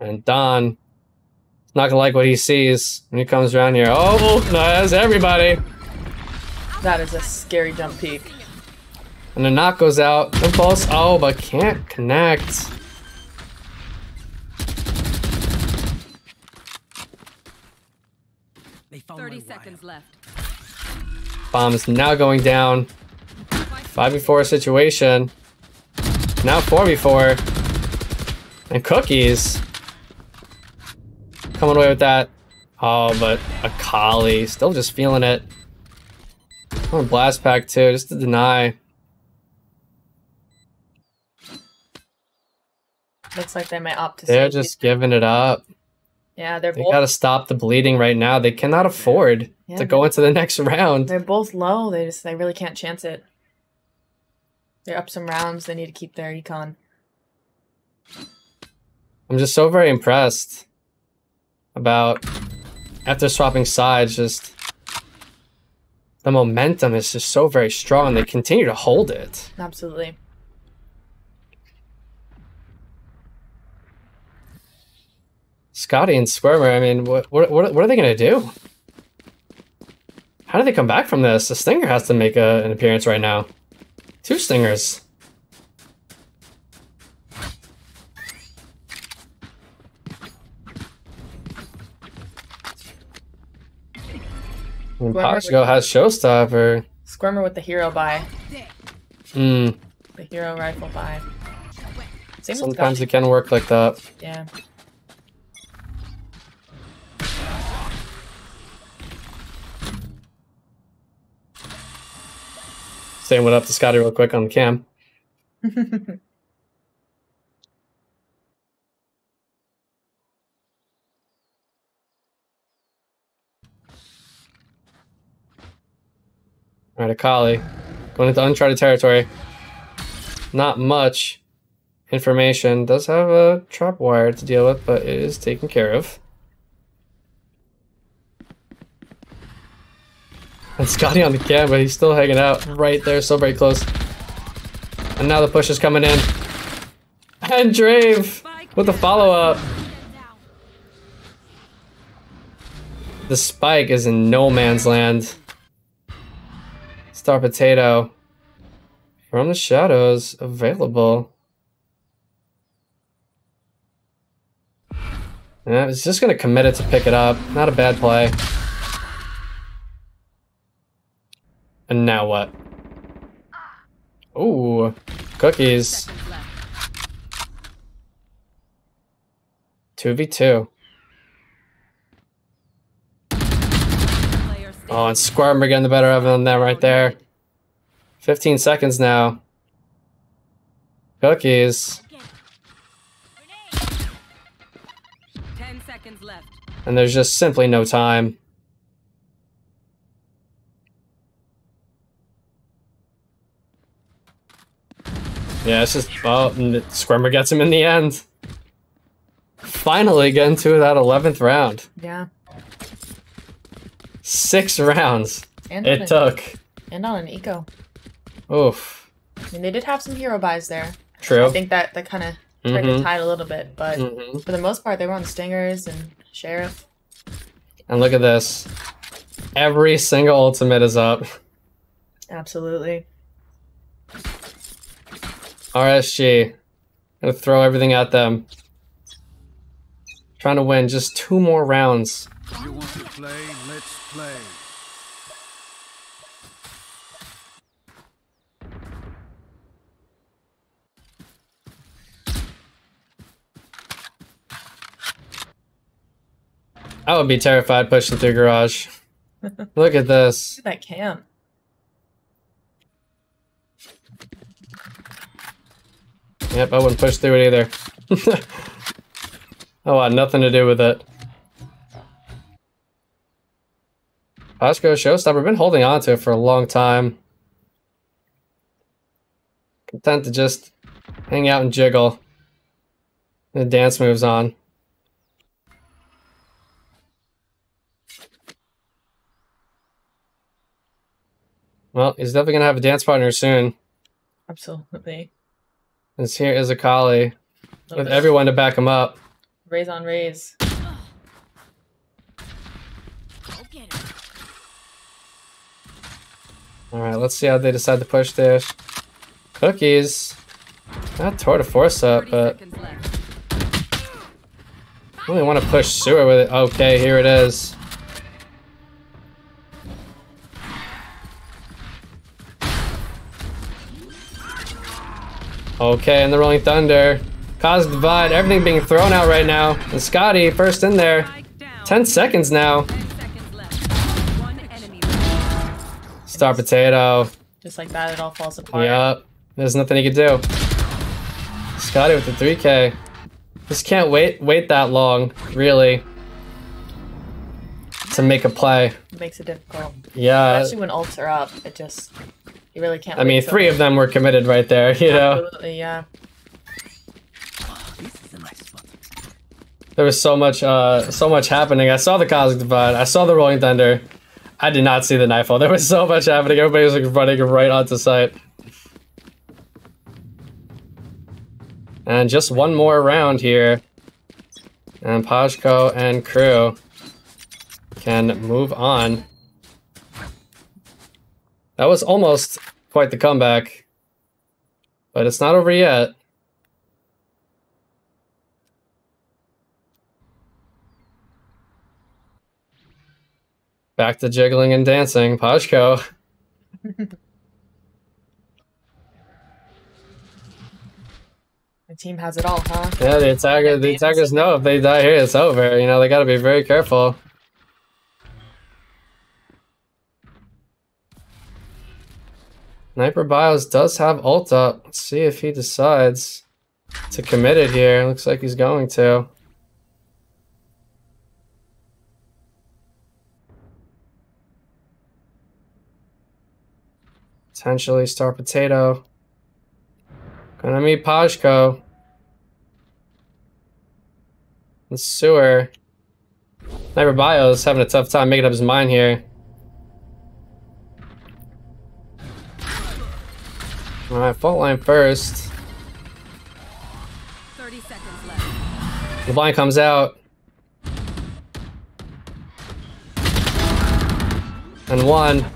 And Don is not gonna like what he sees when he comes around here. Oh, no, that's everybody. That is a scary jump peek. And the knock goes out. Impulse. Oh, but can't connect. They found 30 my seconds left. Bomb is now going down. 5v4 situation. Now 4v4. And Cookies. Coming away with that. Oh, but Akali still just feeling it. Oh, blast pack too, just to deny. Looks like they might opt to They're save just giving it up. Yeah, they're They both gotta stop the bleeding right now. They cannot afford Yeah, to go into the next round. they're both low. They really can't chance it. They're up some rounds. They need to keep their econ. I'm just so very impressed about, after swapping sides, just the momentum is just so very strong. They continue to hold it. Absolutely. Scotty and Squirmer, I mean, what are they gonna do? How do they come back from this? The Stinger has to make an appearance right now. 2 Stingers. And Paxico has Showstopper. Squirmer with the hero buy. Hmm. The hero rifle buy. Same with Sometimes Scotty. it can work like that. Yeah. Saying what up to Scotty real quick on the cam. Alright, Akali. Going into uncharted territory. Not much information. Does have a trap wire to deal with, but it is taken care of. And Scotty on the cam, but he's still hanging out right there, so very close. And now the push is coming in. And Drave with the follow-up. The spike is in no man's land. Star Potato from the shadows available. Yeah, it's just gonna commit it to pick it up. Not a bad play. And now what? Ooh, Cookies. Seconds left. 2v2. Player Oh, and Squirmer getting the better of them right there. 15 seconds now. Cookies. 10 seconds left. And there's just simply no time. Yeah, it's just, well, Squirmer gets him in the end. Finally getting to that 11th round. Yeah. 6 rounds And it took. And on an eco. Oof. I mean, they did have some hero buys there. True. I think that kind of turned the tide a little bit, but Mhm. for the most part, they were on Stingers and Sheriff. And look at this. Every single ultimate is up. Absolutely. RSG Gonna throw everything at them. Trying to win just 2 more rounds. You want to play? Let's play. I would be terrified pushing through garage. Look at this. Look at that cam. Yep, I wouldn't push through it either. I want nothing to do with it. Pashko Showstopper, been holding on to it for a long time. Content to just hang out and jiggle. The dance moves on. Well, he's definitely gonna have a dance partner soon. Absolutely. This here is Akali with everyone to back him up. Raise on raise. Alright, let's see how they decide to push this. Cookies. Not tore to force up, 30 but seconds left. I really want to push Sewer with it. Okay, here it is. Okay, and the Rolling Thunder. Cosmic Divide, everything being thrown out right now. And Scotty, first in there. Spike down. 10 seconds now. 10 seconds left. One enemy left. Star Potato. Just like that, it all falls apart. Yep. There's nothing he could do. Scotty with the 3K. Just can't wait that long, really, to make a play. It makes it difficult. Yeah. Especially when ults are up. It just, you really can't I mean, wait till- 3 of them were committed right there, you know? Absolutely, yeah. There was so much happening. I saw the Cosmic Divide. I saw the Rolling Thunder. I did not see the Nightfall. There was so much happening. Everybody was like running right onto site. And just one more round here. And Pashko and crew can move on. That was almost quite the comeback. But it's not over yet. Back to jiggling and dancing. Pashko. The team has it all, huh? Yeah, the attackers know if they die here, it's over. You know, they gotta be very careful. Sniper Bios does have ult up. Let's see if he decides to commit it here. Looks like he's going to. Potentially Star Potato. Gonna meet Pashko. The Sewer. Sniper Bios having a tough time making up his mind here. Alright, fault line first. 30 seconds left. The blind comes out. And 1.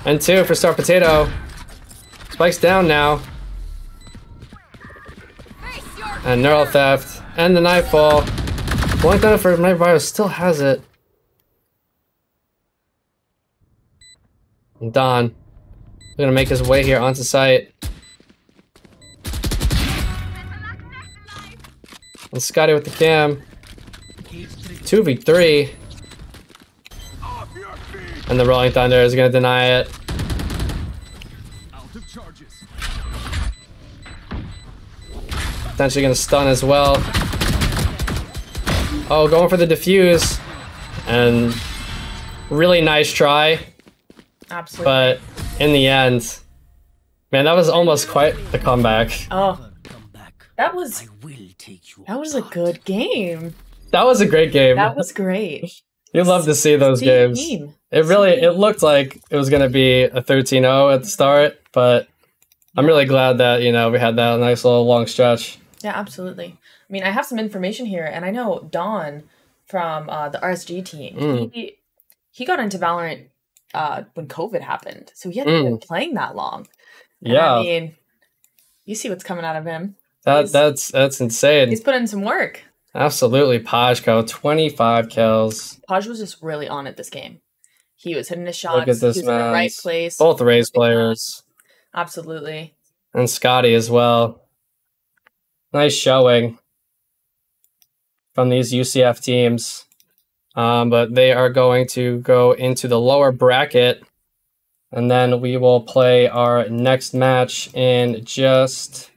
And 2 for Star Potato. Spike's down now. And Neural Theft. And the Nightfall. One Thunder for Sniper Bios still has it. And Don. Gonna make his way here onto site. And Scotty with the cam. 2v3. And the Rolling Thunder is gonna deny it. Out of charges. Potentially gonna stun as well. Oh, going for the defuse. And really nice try. Absolutely. But in the end, man, that was almost quite the comeback. Oh, that was a good game. That was a great game. That was great. You love to see those games. Team. It looked like it was gonna be a 13-0 at the start, but I'm really glad that, you know, we had that nice little long stretch. Yeah, absolutely. I mean, I have some information here, and I know Don from the RSG team. He got into Valorant when COVID happened, so he hadn't been playing that long. And Yeah. I mean, You see what's coming out of him. That's insane. He's put in some work. Absolutely, Pajko, 25 kills. Paj was just really on it this game. He was hitting his shots. Look at this he was in the right man. place. Both Rays players. Absolutely. And Scotty as well. Nice showing from these UCF teams. But they are going to go into the lower bracket. And then we will play our next match in just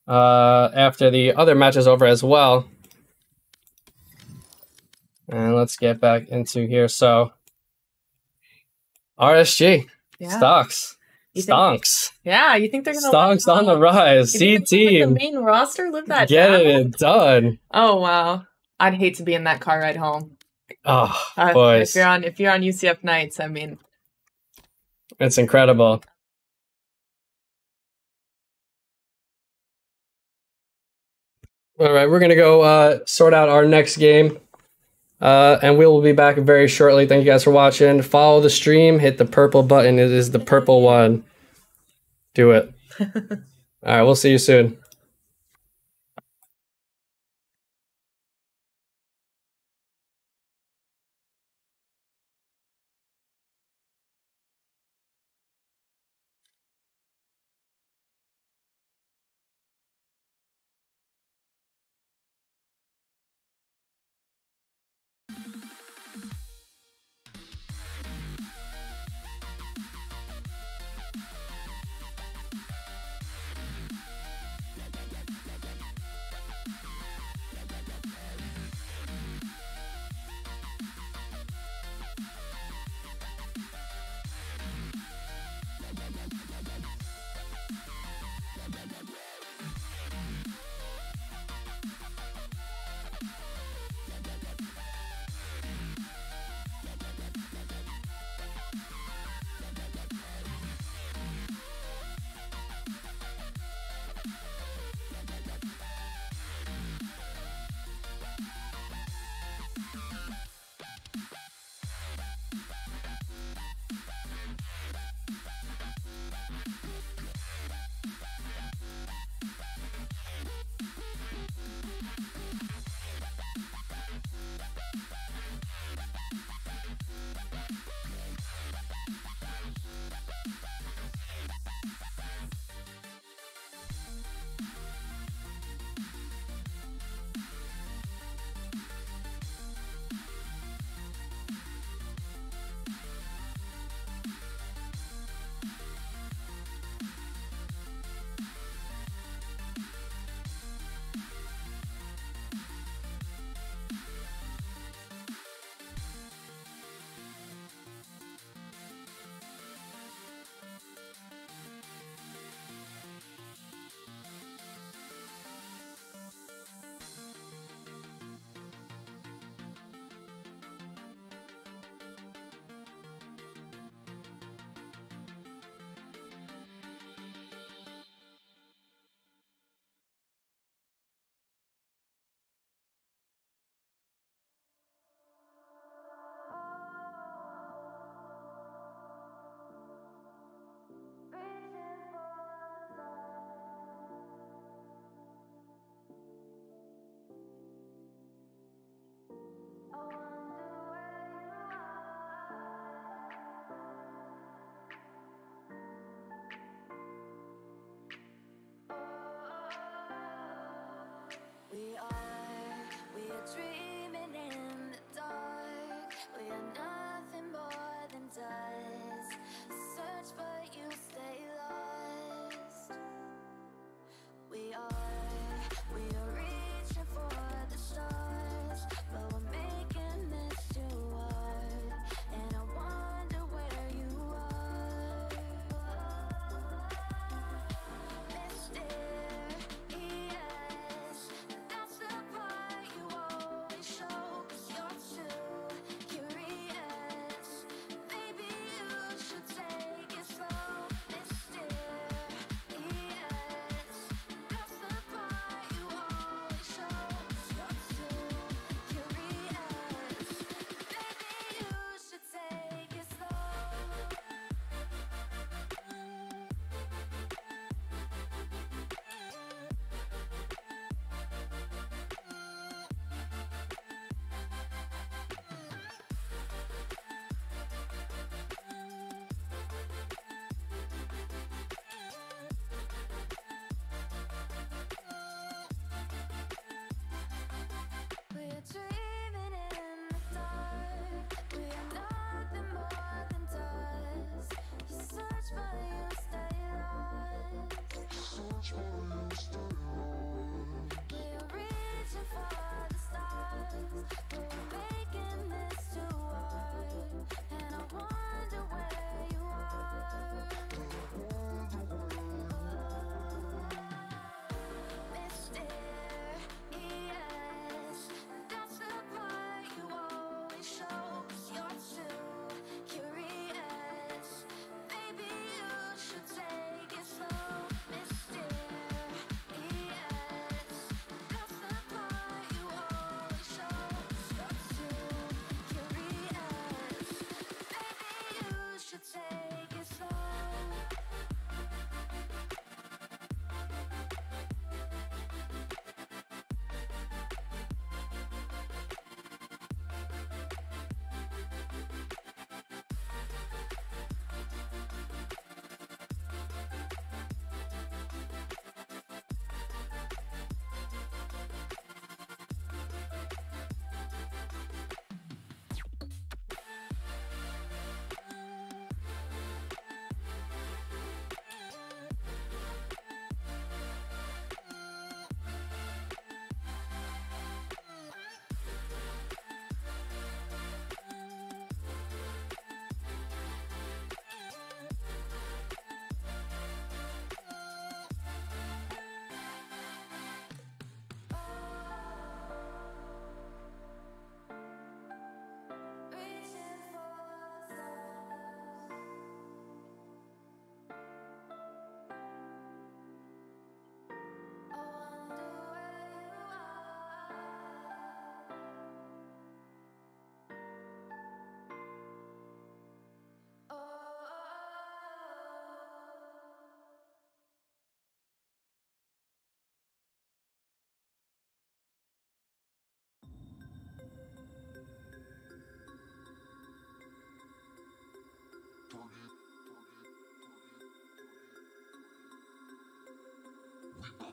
after the other match is over as well. And let's get back into here. So, RSG. Yeah. Stocks. You think- Stonks. Yeah, you think they're gonna Stonks on the rise. You C think they're gonna team. let the main roster live that Get down? it done. Oh wow. I'd hate to be in that car ride home. Oh, If boys. you're on UCF nights, I mean, It's incredible. All right, we're going to go sort out our next game. And we will be back very shortly. Thank you guys for watching. Follow the stream. Hit the purple button. It is the purple one. Do it. All right, we'll see you soon.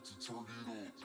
to turn it on.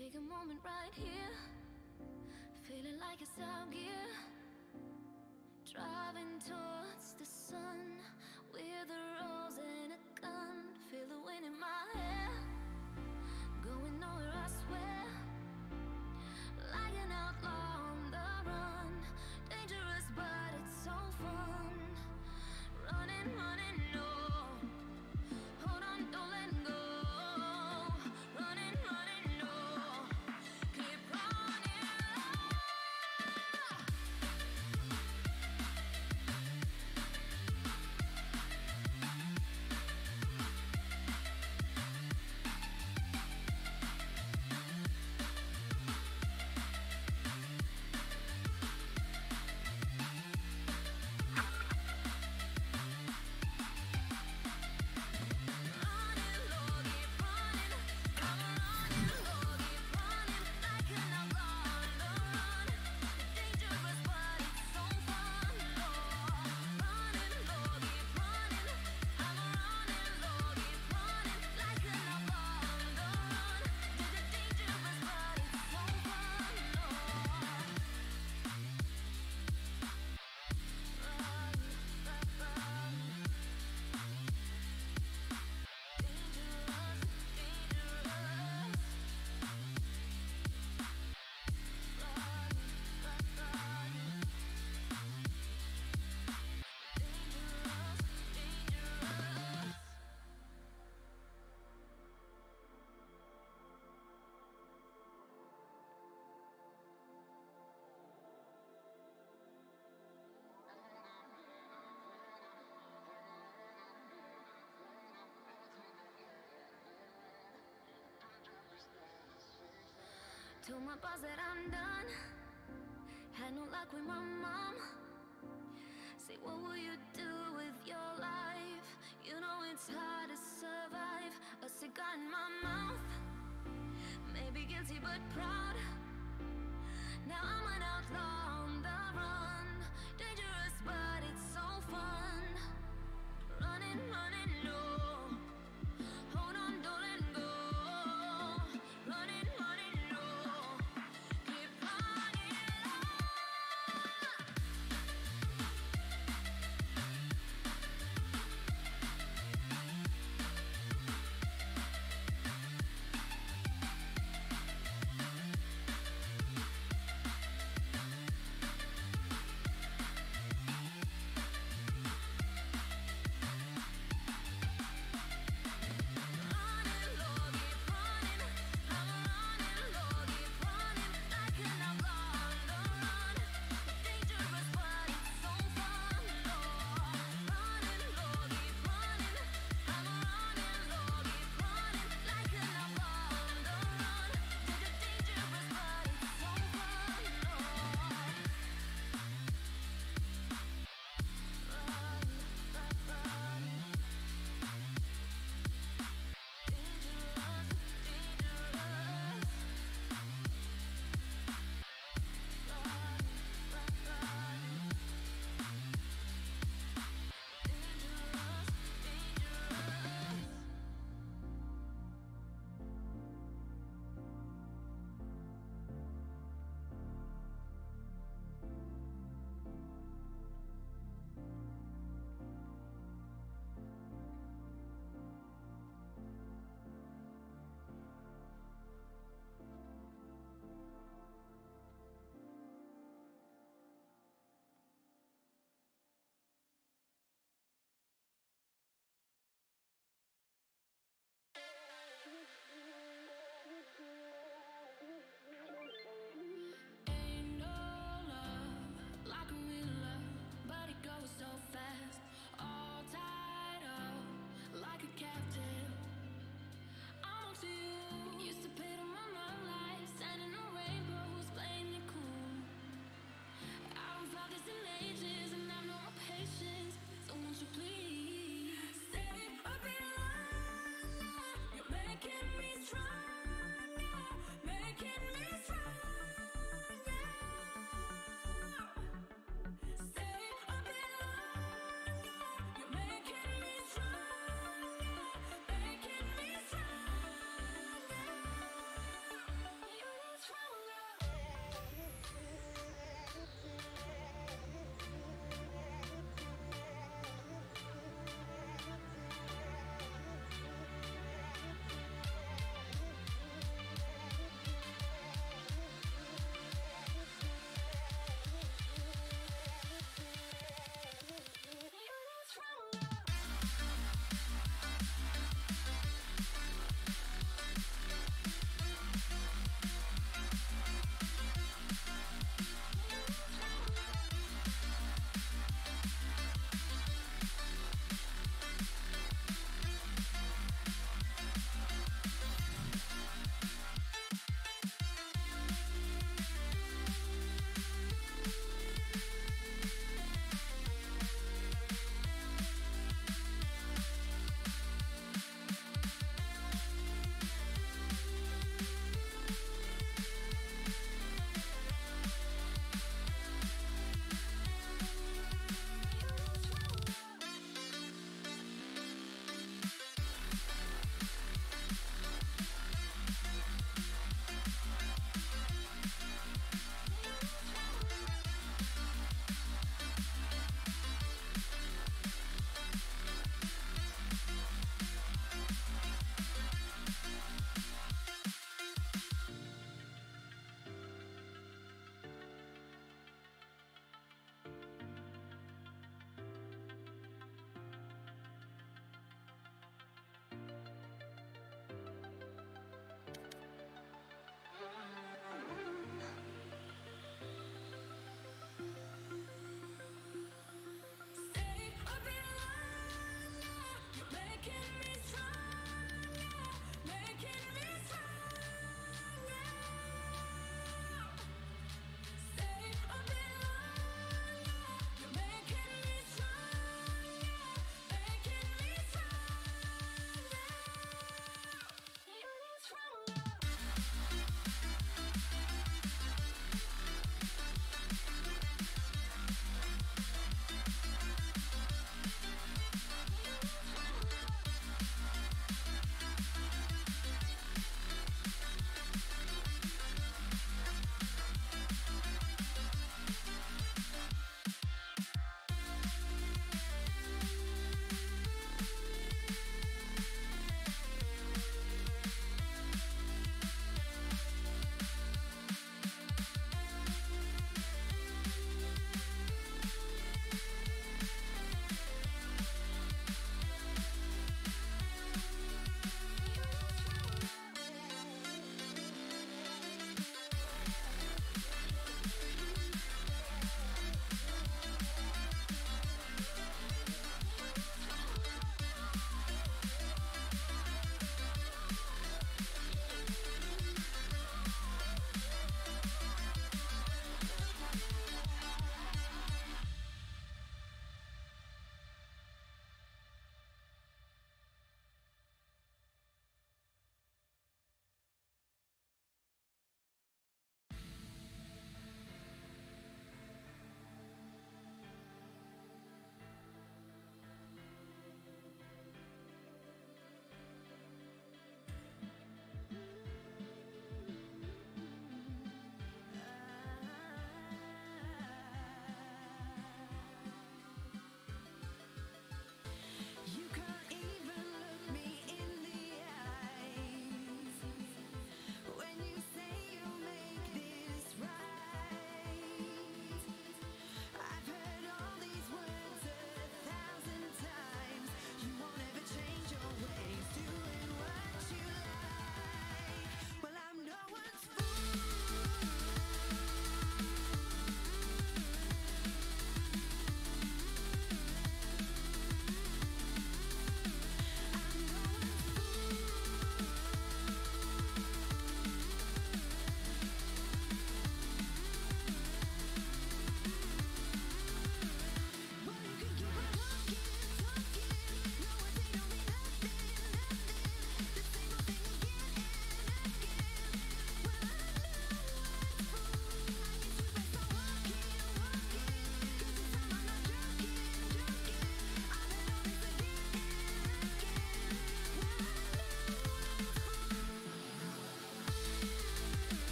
Take a moment right here, feeling like it's out gear. Driving towards the sun with a rose and a gun. Feel the wind in my hair, going nowhere I swear. Like an outlaw on the run, dangerous but it's so fun. Running, running, no. Hold on, don't let go. Running, running, no. Keep running. Told my boss that I'm done. Had no luck with my mom. Say, what will you do with your life? You know it's hard to survive. A cigar in my mouth. Maybe guilty but proud. Now I'm an outlaw on the run. Dangerous but it's so fun. Running, running, no. Hold on, don't let go. Running, running, no. Keep running.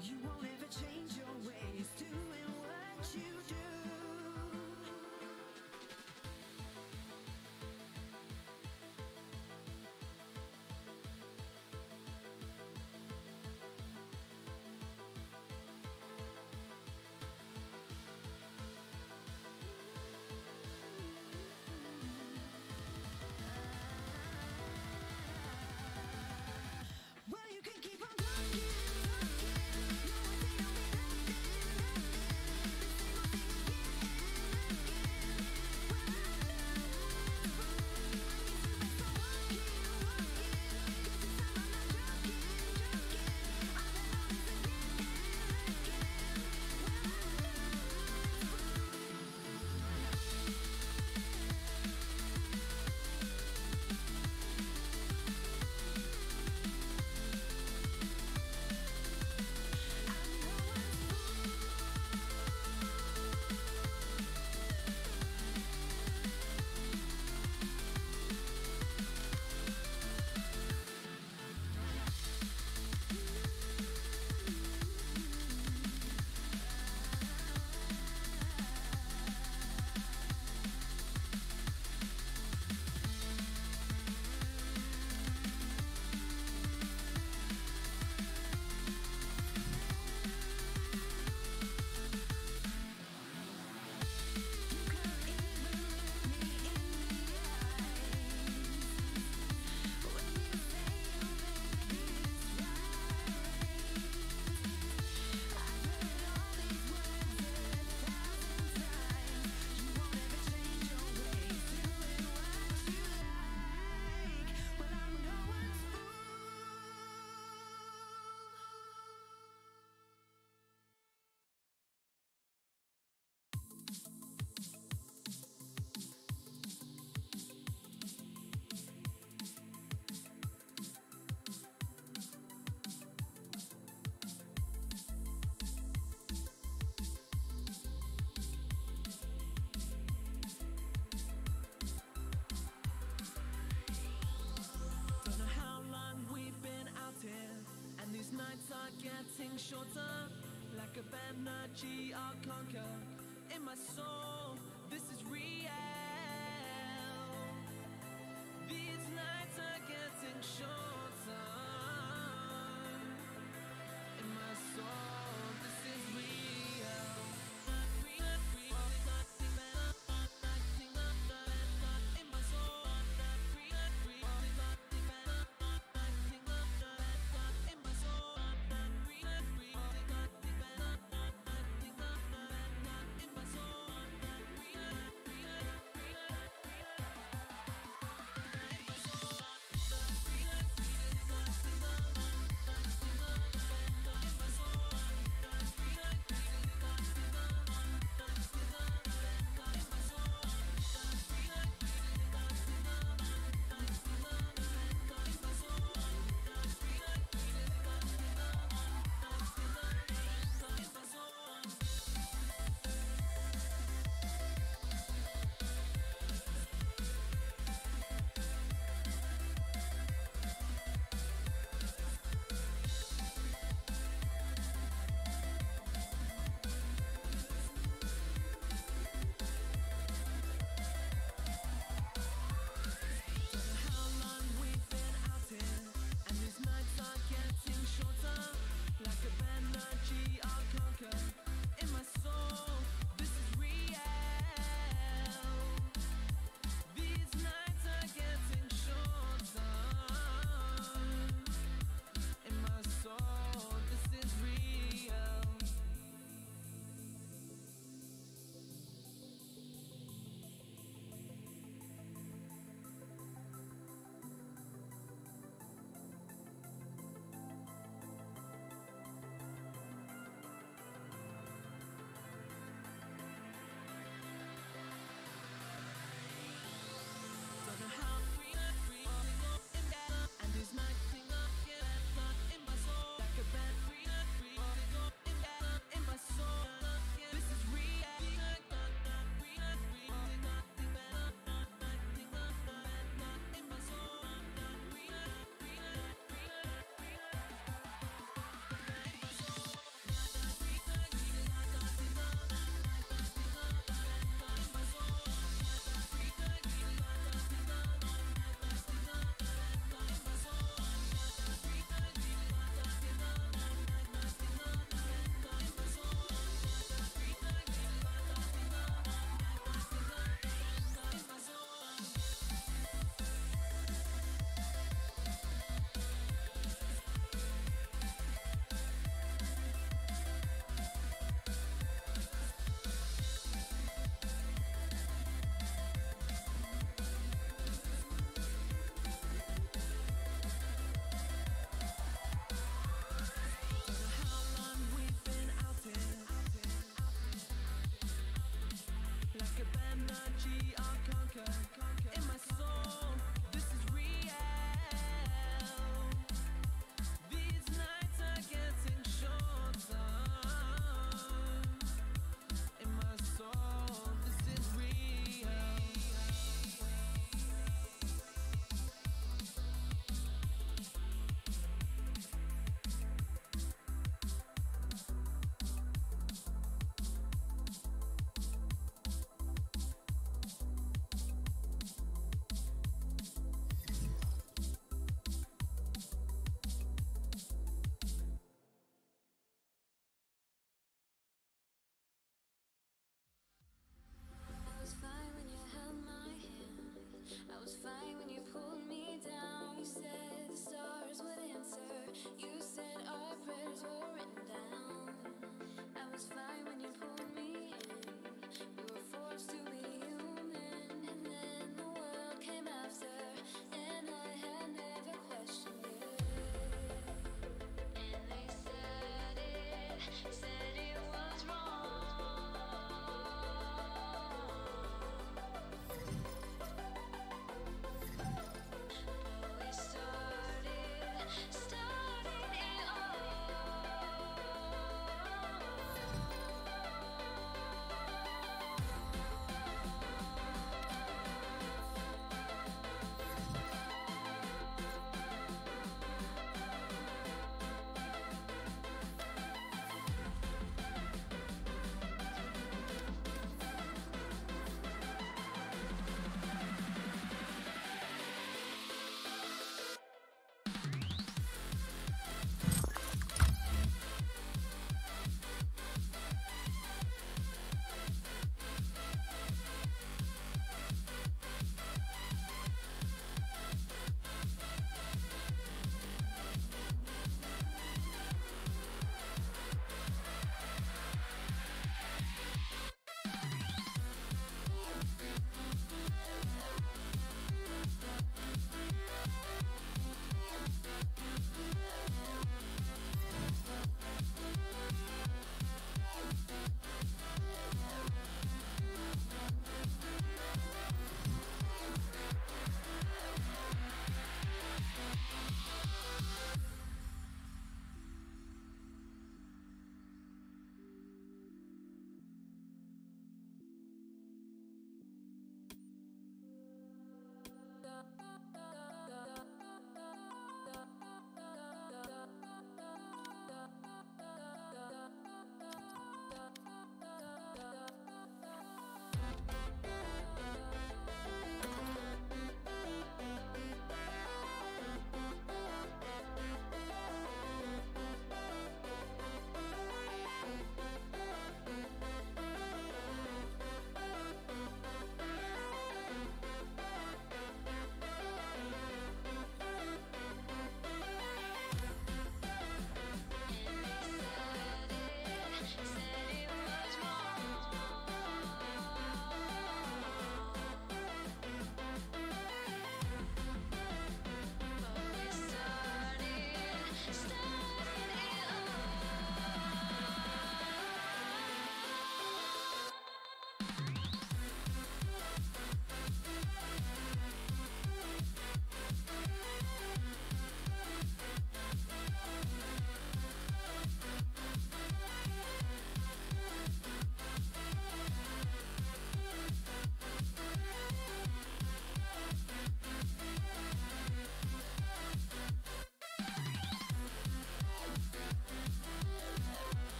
You won't ever change your ways, doing what you do. Well, you can keep on talking, don't know how long we've been out here, and these nights are getting shorter. Like a energy I'll conquer in my soul. This is real. These nights are getting shorter in my soul. This is real. In my soul.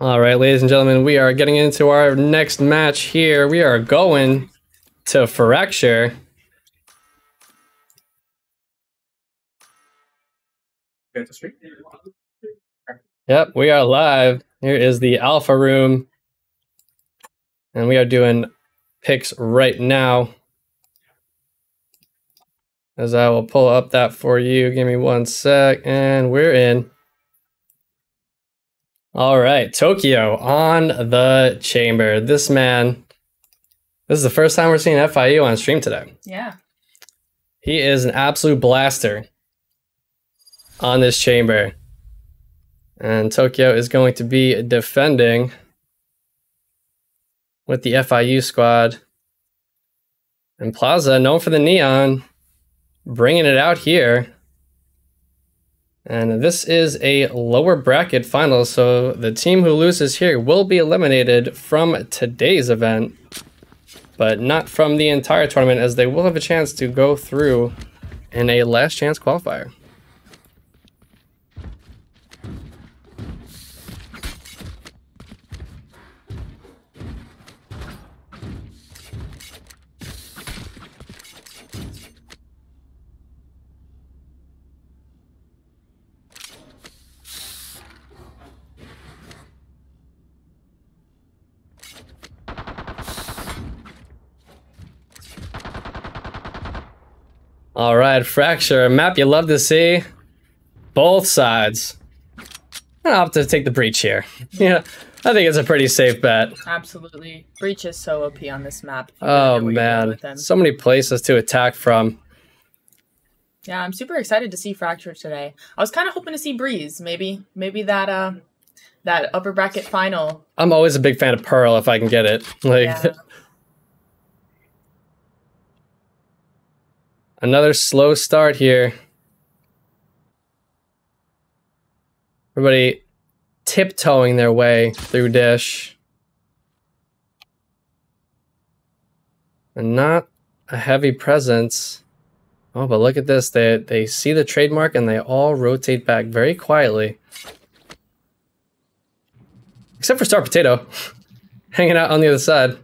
All right, ladies and gentlemen, we are getting into our next match here. We are going to Fracture. Yep, we are live. Here is the Alpha Room. And we are doing picks right now. As I will pull up that for you. Give me 1 sec, and we're in. All right, Tokyo on the chamber. This is the first time we're seeing FIU on stream today. Yeah. He is an absolute blaster on this chamber. And Tokyo is going to be defending with the FIU squad. And Plaza, known for the neon, bringing it out here. And this is a lower bracket final, so the team who loses here will be eliminated from today's event, but not from the entire tournament, as they will have a chance to go through in a last chance qualifier. All right, Fracture, a map you love to see. Both sides. I'll have to take the Breach here. Yeah, I think it's a pretty safe bet. Absolutely. Breach is so OP on this map. Oh, man. So many places to attack from. Yeah, I'm super excited to see Fracture today. I was kind of hoping to see Breeze. Maybe that that upper bracket final. I'm always a big fan of Pearl if I can get it. Like, Yeah. Another slow start here. Everybody tiptoeing their way through Dish. And not a heavy presence. Oh, but look at this. They see the trademark and they all rotate back very quietly. Except for Star Potato. Hanging out on the other side.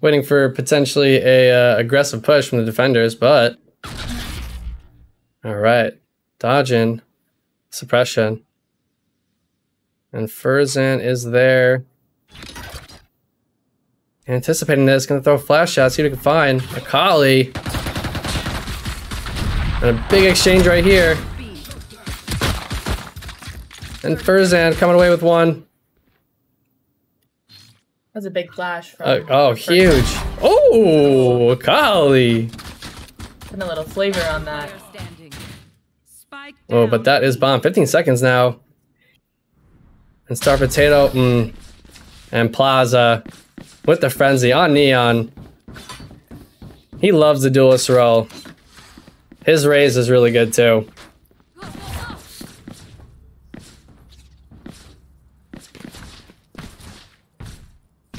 Waiting for potentially a aggressive push from the defenders, but... Alright. Dodging. Suppression. And Furzan is there. Anticipating this, gonna throw a flash shot, see what he can find. Akali. And a big exchange right here. And Furzan coming away with one. That's a big flash. From Oh, huge. Oh, Akali. Putting a little flavor on that. Oh, but that is bomb. 15 seconds now. And Star Potato, and Plaza with the frenzy on Neon. He loves the duelist role. His raise is really good too.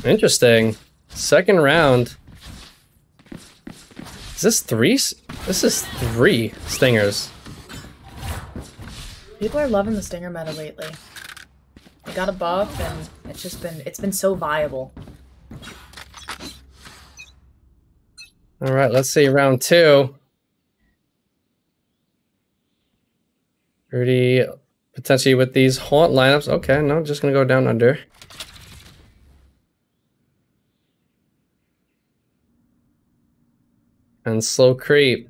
Interesting. Second round. Is this three? This is 3 Stingers. People are loving the Stinger meta lately. They got a buff and it's been so viable. All right, let's see round 2. Rudy potentially with these haunt lineups. Okay, no, just gonna go down under. And slow creep.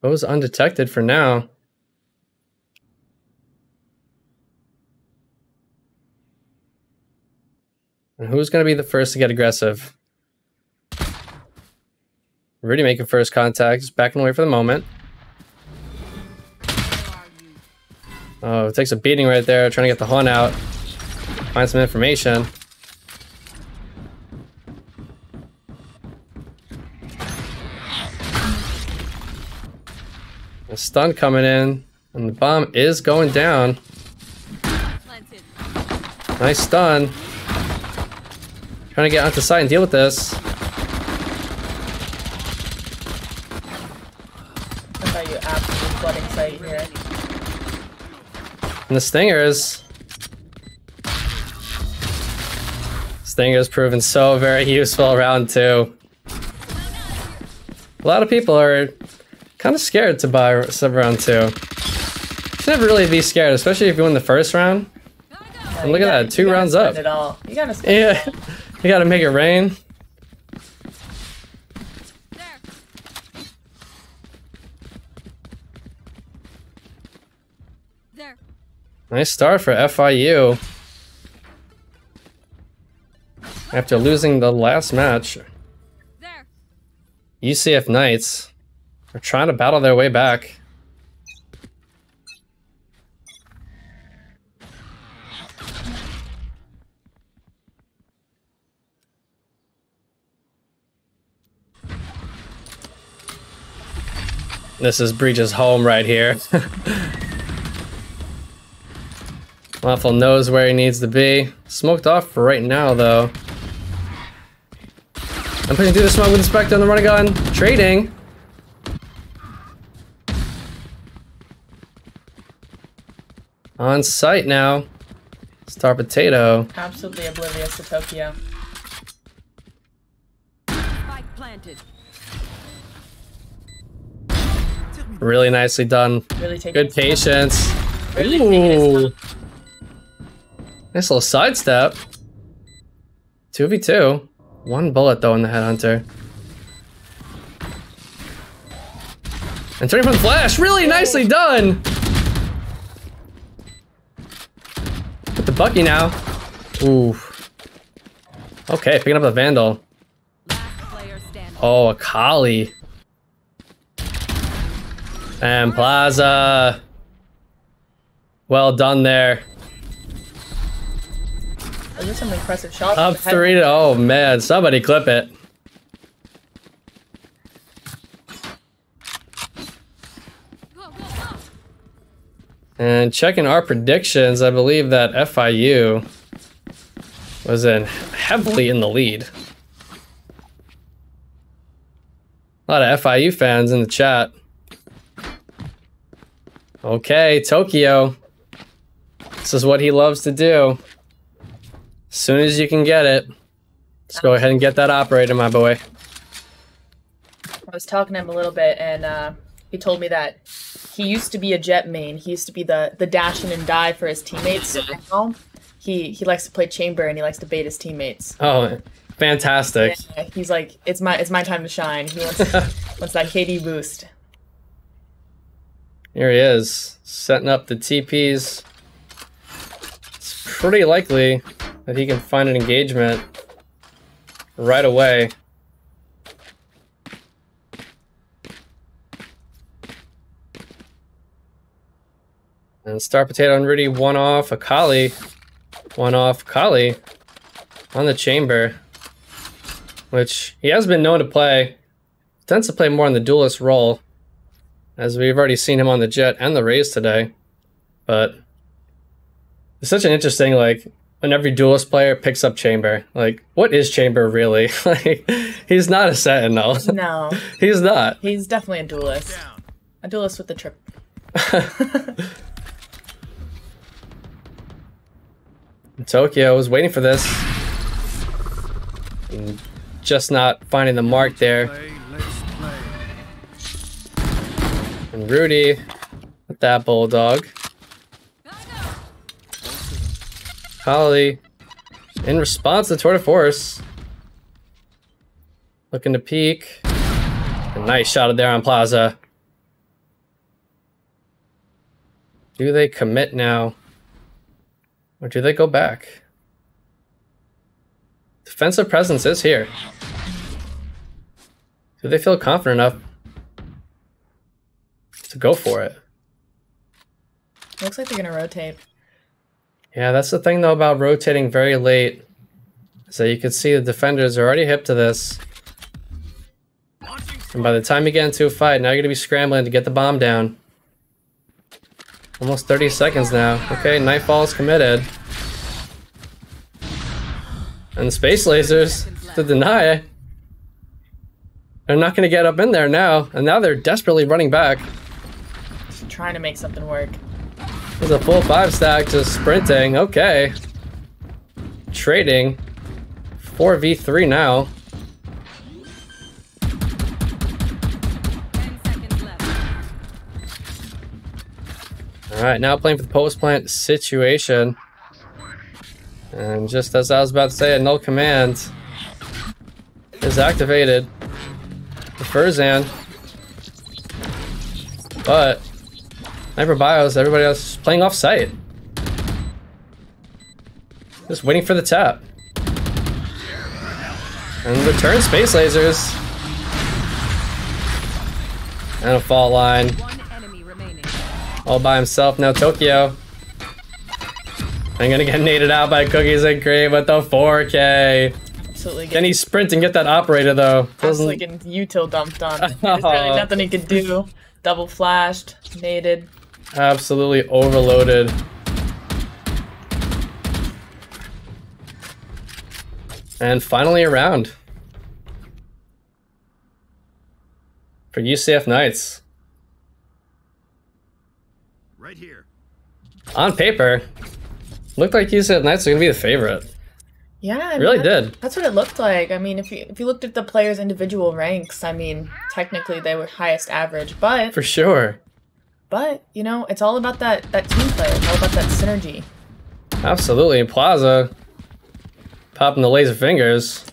Goes undetected for now. And who's going to be the first to get aggressive? Rudy making first contact. Just backing away for the moment. Oh, it takes a beating right there. Trying to get the haunt out. Find some information. A stun coming in. And the bomb is going down. Nice stun. Trying to get onto site and deal with this. I thought you absolutely flooding site here. And the Stingers. Stinger's proven so very useful round 2. A lot of people are kind of scared to buy sub round 2. You should never really be scared, especially if you win the first round. And look at that, 2 rounds up. It all. You gotta spend it all. You gotta make it rain. There. Nice start for FIU. After losing the last match, There. UCF Knights are trying to battle their way back. This is Breach's home right here. Waffle knows where he needs to be. Smoked off for right now, though. I'm pushing through the smoke with the Spectre and the running gun. Trading. On site now. Star Potato. Absolutely oblivious to Tokyo. Spike planted. Really nicely done. Really taking Good his time. patience. Really taking his Ooh. time. Nice little sidestep. 2v2. 1 bullet though in the Headhunter. And turning from the flash. Really nicely done. With the Bucky now. Ooh. Okay, picking up the Vandal. Last player standing. Oh, a Kali. And Plaza. Well done there. Those are some impressive shots. Up 3 to, oh man, somebody clip it. Go, go, go. And checking our predictions, I believe that FIU was heavily in the lead. A lot of FIU fans in the chat. Okay, Tokyo. This is what he loves to do. As soon as you can get it, let's go ahead and get that operator, my boy. I was talking to him a little bit, and he told me that he used to be a Jet main. He used to be the dash in and die for his teammates. So now he likes to play Chamber and he likes to bait his teammates. Oh, fantastic. Yeah, he's like, it's my time to shine. He wants wants that KD boost. Here he is, setting up the TPs. It's pretty likely that he can find an engagement right away. And Star Potato and Rudy one off Akali. One off Kali on the Chamber, which he has been known to play. Tends to play more in the duelist role, as we've already seen him on the Jet and the Raze today. But it's such an interesting, like, when every duelist player picks up Chamber. Like, what is Chamber really? Like, he's not a Sentinel. No, He's not. he's definitely a duelist. A duelist with the trip. Tokyo was waiting for this. And just not finding the mark there. Play, let's play. And Rudy with that Bulldog. Kali in response to Tour de Force. Looking to peek. A nice shot there on Plaza. Do they commit now? Or do they go back? Defensive presence is here. Do they feel confident enough to go for it? Looks like they're gonna rotate. Yeah, that's the thing though about rotating very late. So you can see the defenders are already hip to this. And by the time you get into a fight, now you're gonna be scrambling to get the bomb down. Almost 30 seconds now. Okay, Nightfall's committed. And the Space Lasers to deny it. They're not gonna get up in there now. And now they're desperately running back. Just trying to make something work. There's a full 5 stack just sprinting. Okay. Trading. 4v3 now. 10 seconds left. Alright, now playing for the post plant situation. And just as I was about to say, a null command is activated. The Furzan. But Sniper Bios, everybody else is playing off site. Just waiting for the tap. And return space lasers. And a fault line. One enemy remaining. All by himself now, Tokyo. I'm gonna get naded out by Cookies and Cream with the 4K. Absolutely. Can he sprint and get that operator though? Absolutely getting util dumped on. There's really nothing he could do. Double flashed, naded. Absolutely overloaded. And finally a round for UCF Knights. Right here. On paper, looked like UCF Knights are gonna be the favorite. Yeah, I mean, Really did. That's what it looked like. I mean, if you looked at the players' individual ranks, I mean, technically they were highest average, but For sure. you know, it's all about that team play. It's all about that synergy. Absolutely. And Plaza popping the laser fingers.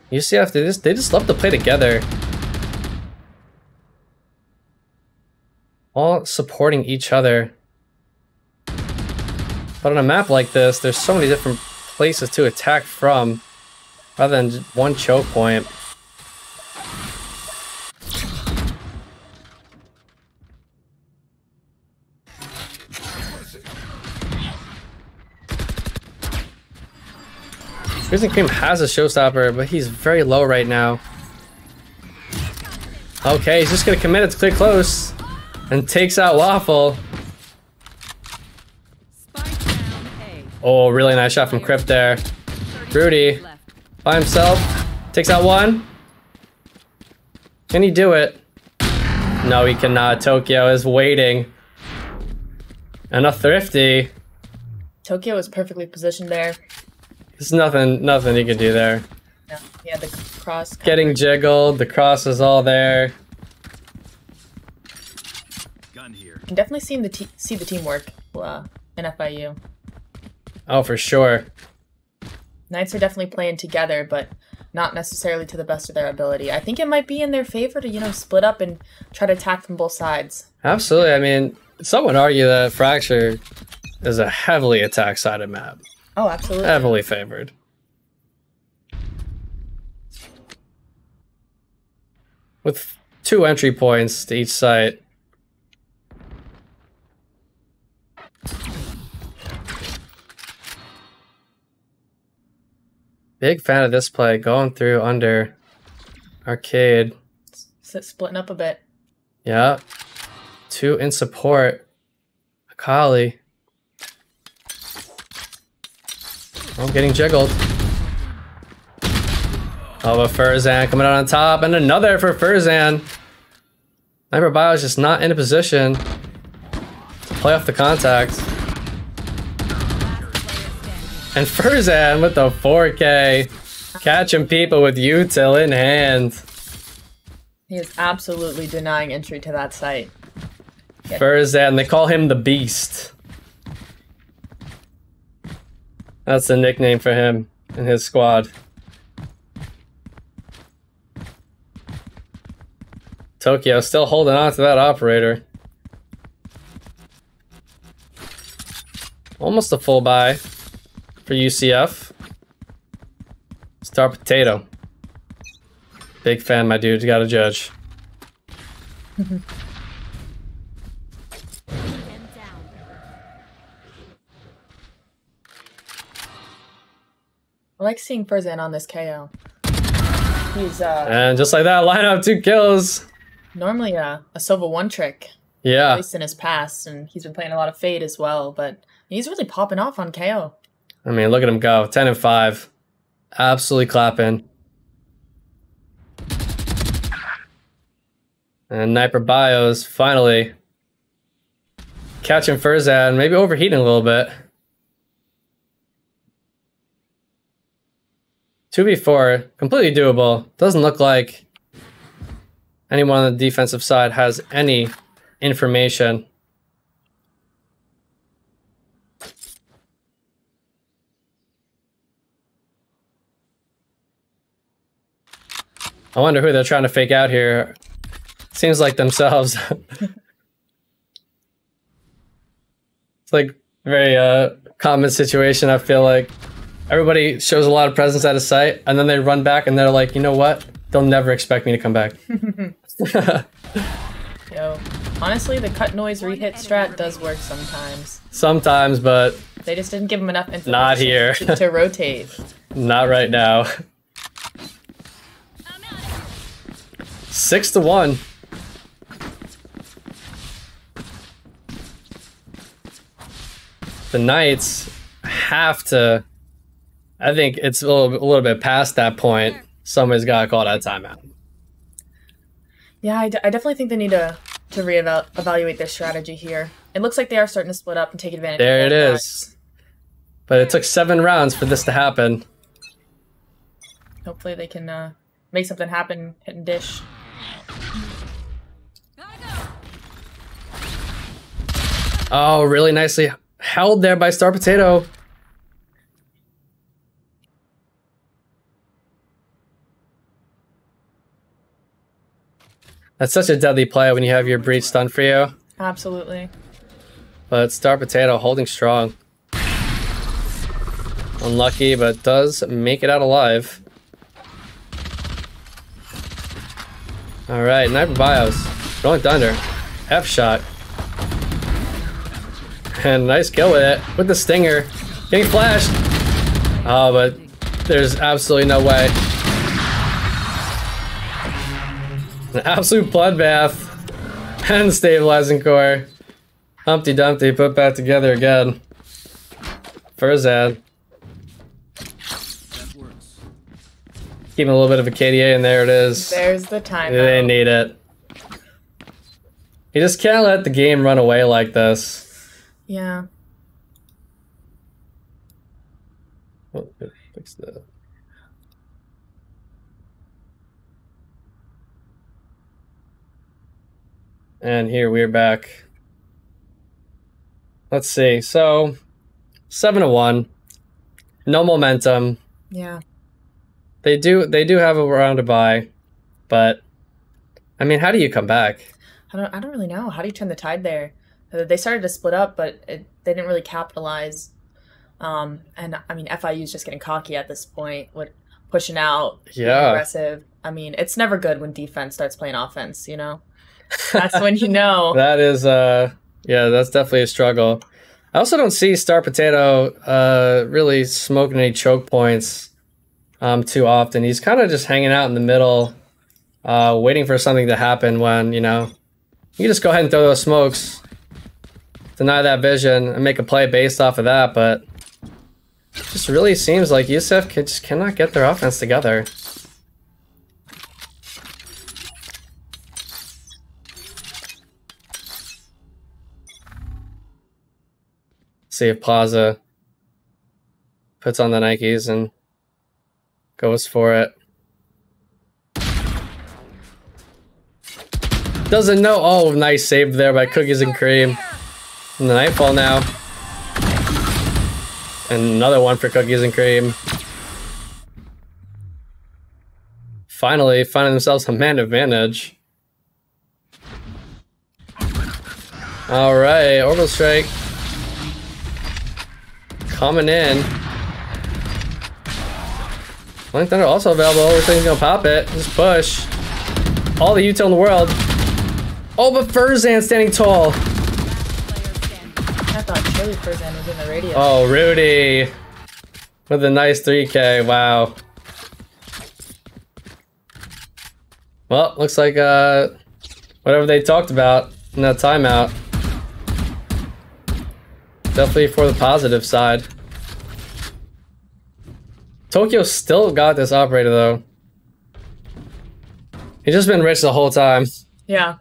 UCF, they just love to play together. All supporting each other. But on a map like this, there's so many different places to attack from, rather than just one choke point. Crimson Cream has a showstopper, but he's very low right now. Okay, he's just gonna commit it to clear close and takes out Waffle. Spike down A. Oh, really nice shot from Crypt there. Rudy Left. by himself takes out one. Can he do it? No, he cannot. Tokyo is waiting. And a Thrifty. Tokyo was perfectly positioned there. There's nothing he can do there. Yeah, he had the cross. Getting covered. jiggled, the cross is all there. Gun here. You can definitely see the teamwork in FIU. Oh, for sure. Knights are definitely playing together, but not necessarily to the best of their ability. I think it might be in their favor to, you know, split up and try to attack from both sides. Absolutely. I mean, some would argue that Fracture is a heavily attack-sided map. Oh, absolutely. Heavily favored. With 2 entry points to each site. Big fan of this play, going through under Arcade. Splitting up a bit. Yeah. 2 in support. Akali. Oh, getting jiggled. Oh, but Furzan coming out on top, and another for Furzan. Sniper Bio is just not in a position to play off the contact. And Furzan with the 4K, catching people with util in hand. He is absolutely denying entry to that site. Furzan, they call him the Beast. That's the nickname for him and his squad. Tokyo still holding on to that operator. Almost a full buy for UCF. Star Potato. Big fan, my dude. You gotta judge. I like seeing Furzan on this KO. He's And just like that, line up 2 kills. normally a Sova 1 trick. Yeah. At least in his past, and he's been playing a lot of Fade as well. But he's really popping off on KO. I mean, look at him go. 10 and 5. Absolutely clapping. And Sniper Bios finally catching Furzad, maybe overheating a little bit. 2v4, completely doable. Doesn't look like anyone on the defensive side has any information. I wonder who they're trying to fake out here. Seems like themselves. It's like a very common situation. I feel like everybody shows a lot of presence at a site, and then they run back and they're like, you know what? They'll never expect me to come back. Yo, honestly, the cut noise rehit strat does work sometimes. Sometimes, but They just didn't give him enough information not here. to rotate. Not right now. 6-1. The Knights have to. I think it's a little bit past that point. Somebody's got to call that timeout. Yeah, I definitely think they need to reevaluate their strategy here. It looks like they are starting to split up and take advantage. There of it both is. sides. But it took 7 rounds for this to happen. Hopefully they can make something happen, hit and dish. Oh, really nicely held there by Star Potato. That's such a deadly play when you have your breach stun for you. Absolutely. But Star Potato holding strong. Unlucky, but does make it out alive. Alright, Sniper Bios. Rolling Thunder. F-shot. And nice kill with it. With the Stinger. Getting flashed. Oh, but there's absolutely no way. An absolute bloodbath. And stabilizing core. Humpty Dumpty put back together again. Furzad. Keeping a little bit of a KDA, and there it is. There's the timeout. They need it. You just can't let the game run away like this. Yeah. Oh, fix that. And here we're back. Let's see. So 7-1. No momentum. Yeah. They do have a round to buy, but I mean, how do you come back? I don't really know. How do you turn the tide there? They started to split up, but they didn't really capitalize. And I mean, FIU's just getting cocky at this point with pushing out, being aggressive. I mean, it's never good when defense starts playing offense, you know? That's when you know. That is, yeah, that's definitely a struggle. I also don't see Star Potato really smoking any choke points too often. He's kind of just hanging out in the middle, waiting for something to happen when, you know, you can just go ahead and throw those smokes, deny that vision, and make a play based off of that, but it just really seems like Yusuf just cannot get their offense together. See if Plaza puts on the Nikes and goes for it. Doesn't know. Oh, nice save there by Cookies and Cream. And the Nightfall now. And another one for Cookies and Cream. Finally finding themselves a man advantage. Alright, Orbital Strike. Coming in. Flying Thunder also available. Looks like he's gonna pop it. Just push. All the util in the world. Oh, but Furzan standing tall. I thought Chili Furzan was in the radio. Oh, Rudy. With a nice 3K. Wow. Well, looks like whatever they talked about in that timeout. Definitely for the positive side. Tokyo still got this operator though. He's just been rich the whole time. Yeah.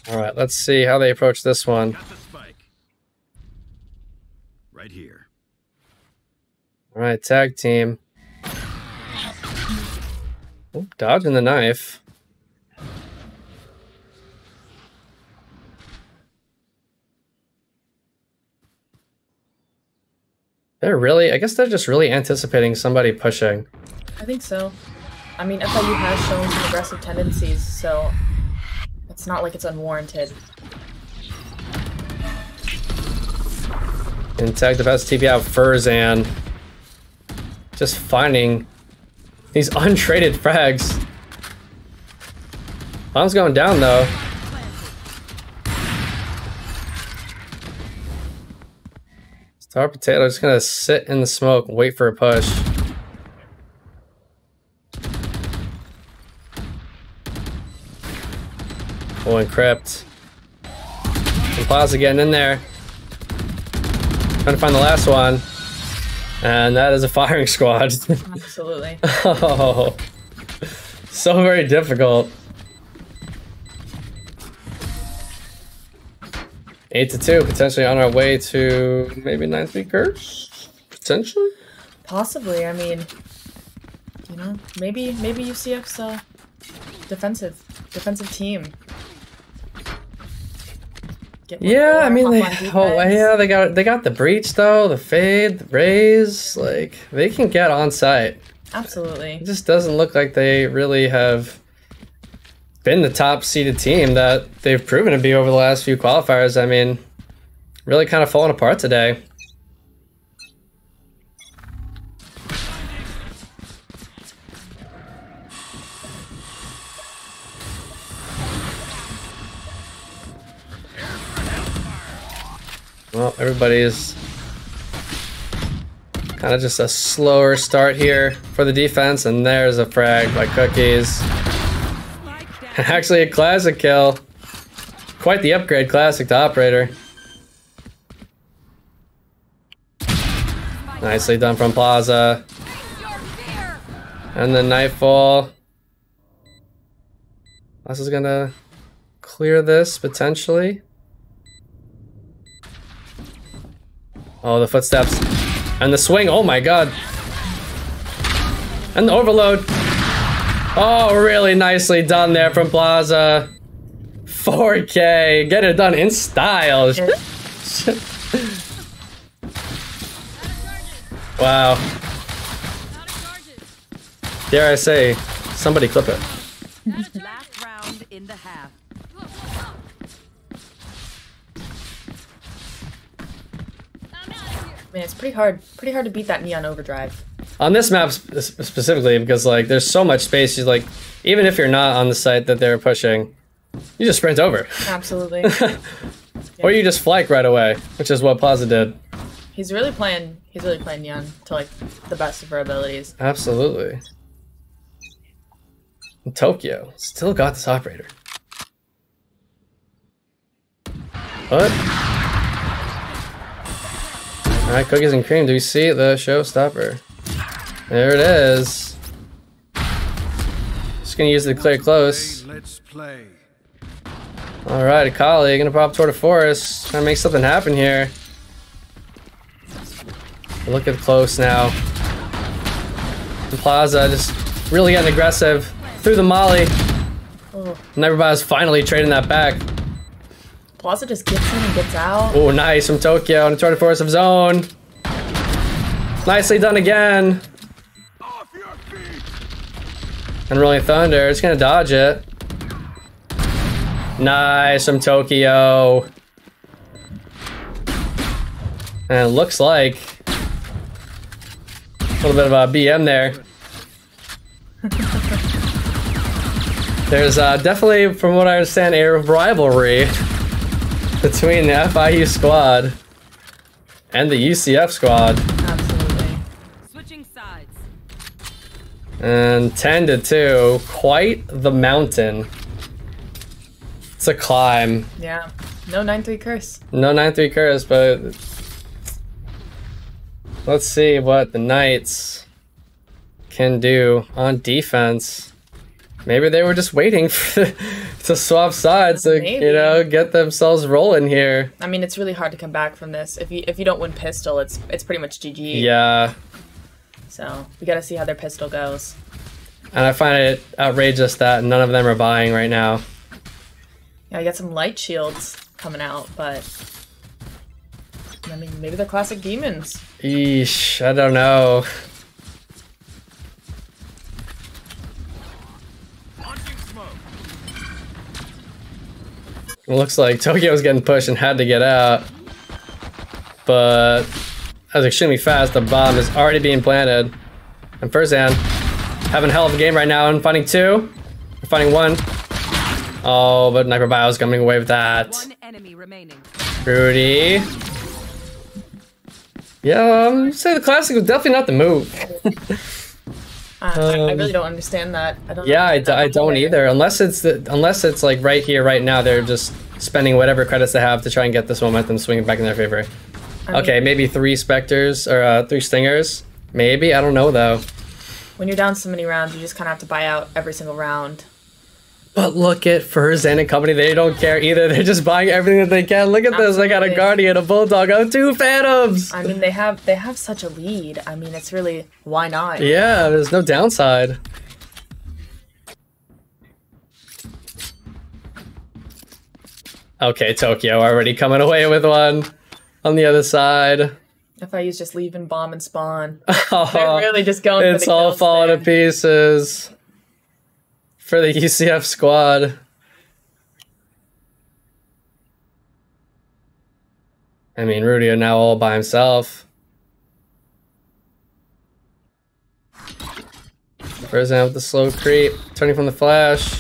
All right, let's see how they approach this one. Got the spike. Right here. All right, tag team. Oh, dodging the knife. They're really, I guess they're just really anticipating somebody pushing. I think so. I mean, FIU has shown some aggressive tendencies, so it's not like it's unwarranted. And tag the best TP out Furzan. Just finding these untraded frags. Bomb's going down though. Star Potato just gonna sit in the smoke, wait for a push. Oh, and Crypt. And Plaza getting in there. Trying to find the last one. And that is a firing squad. Absolutely. Oh, so very difficult. 8-2, potentially on our way to maybe 9-3 curse? Potentially? Possibly. I mean, you know, maybe UCF's a defensive team. Yeah, I mean, they got the breach though, the fade, the raise, like they can get on site. Absolutely. It just doesn't look like they really have been the top seeded team that they've proven to be over the last few qualifiers. I mean, really kind of falling apart today. Well, everybody's kind of just a slower start here for the defense, and there's a frag by Cookies. Actually a classic kill. Quite the upgrade, classic to operator. Nicely done from Plaza. And then Nightfall. Plaza's gonna clear this potentially. Oh, the footsteps. And the swing, oh my god. And the overload. Oh, really nicely done there from Plaza. 4K, get it done in style. Wow. Dare I say, somebody clip it. Last round in the half. I mean, it's pretty hard to beat that Neon Overdrive. On this map specifically, because like there's so much space, you like even if you're not on the site that they're pushing, you just sprint over. Absolutely. Or you just flake right away, which is what Plaza did. He's really playing Neon to like the best of her abilities. Absolutely. And Tokyo still got this operator. What? Alright, Cookies and Cream, do we see the showstopper? There it is. Just gonna use the clear close. Let's play. Alright, Akali gonna pop toward a forest. Trying to make something happen here. Look at close now. And Plaza just really getting aggressive through the molly. Oh. And everybody's finally trading that back. Plaza just gets in and gets out. Oh, nice from Tokyo and toward the forest of zone. Nicely done again. And Rolling Thunder, it's gonna dodge it. Nice from Tokyo. And it looks like a little bit of a BM there. There's definitely, from what I understand, a rivalry between the FIU squad And the UCF squad. Absolutely. Switching sides. And 10-2. Quite the mountain. It's a climb. Yeah. No 9-3 curse. No 9-3 curse, but let's see what the Knights can do on defense. Maybe they were just waiting to swap sides to, Maybe. you know, get themselves rolling here. I mean, it's really hard to come back from this. If you don't win pistol, it's pretty much GG. Yeah, So we gotta see how their pistol goes. and I find it outrageous that none of them are buying right now. Yeah, I got some light shields coming out, but I mean, maybe they're classic demons. Eesh, I don't know. Launching smoke. It looks like Tokyo was getting pushed and had to get out. But that was extremely fast. The bomb is already being planted. And Furzan having a hell of a game right now and finding two. Finding one. Oh, but Sniper Bio's coming away with that. One enemy remaining. Rudy. Yeah, say the classic was definitely not the move. I really don't understand that. I don't. Yeah, understand I that don't either. Unless it's like right here, right now, they're just spending whatever credits they have to try and get this momentum swinging back in their favor. I mean, Okay, maybe 3 Spectres or 3 Stingers. Maybe, I don't know though. when you're down so many rounds, you just kind of have to buy out every single round. But look at Furzan and company, they don't care either. They're just buying everything that they can. Look at this, they got a Absolutely. Guardian, a Bulldog, 2 Phantoms! I mean, they have such a lead. I mean, it's really, why not? Yeah, there's no downside. Okay, Tokyo already coming away with one on the other side. FIU's just leaving bomb and spawn. Oh, They're really just going for it's the all kills falling there. to pieces for the UCF squad. I mean, Rudy are now all by himself. Furzan with the slow creep, turning from the flash.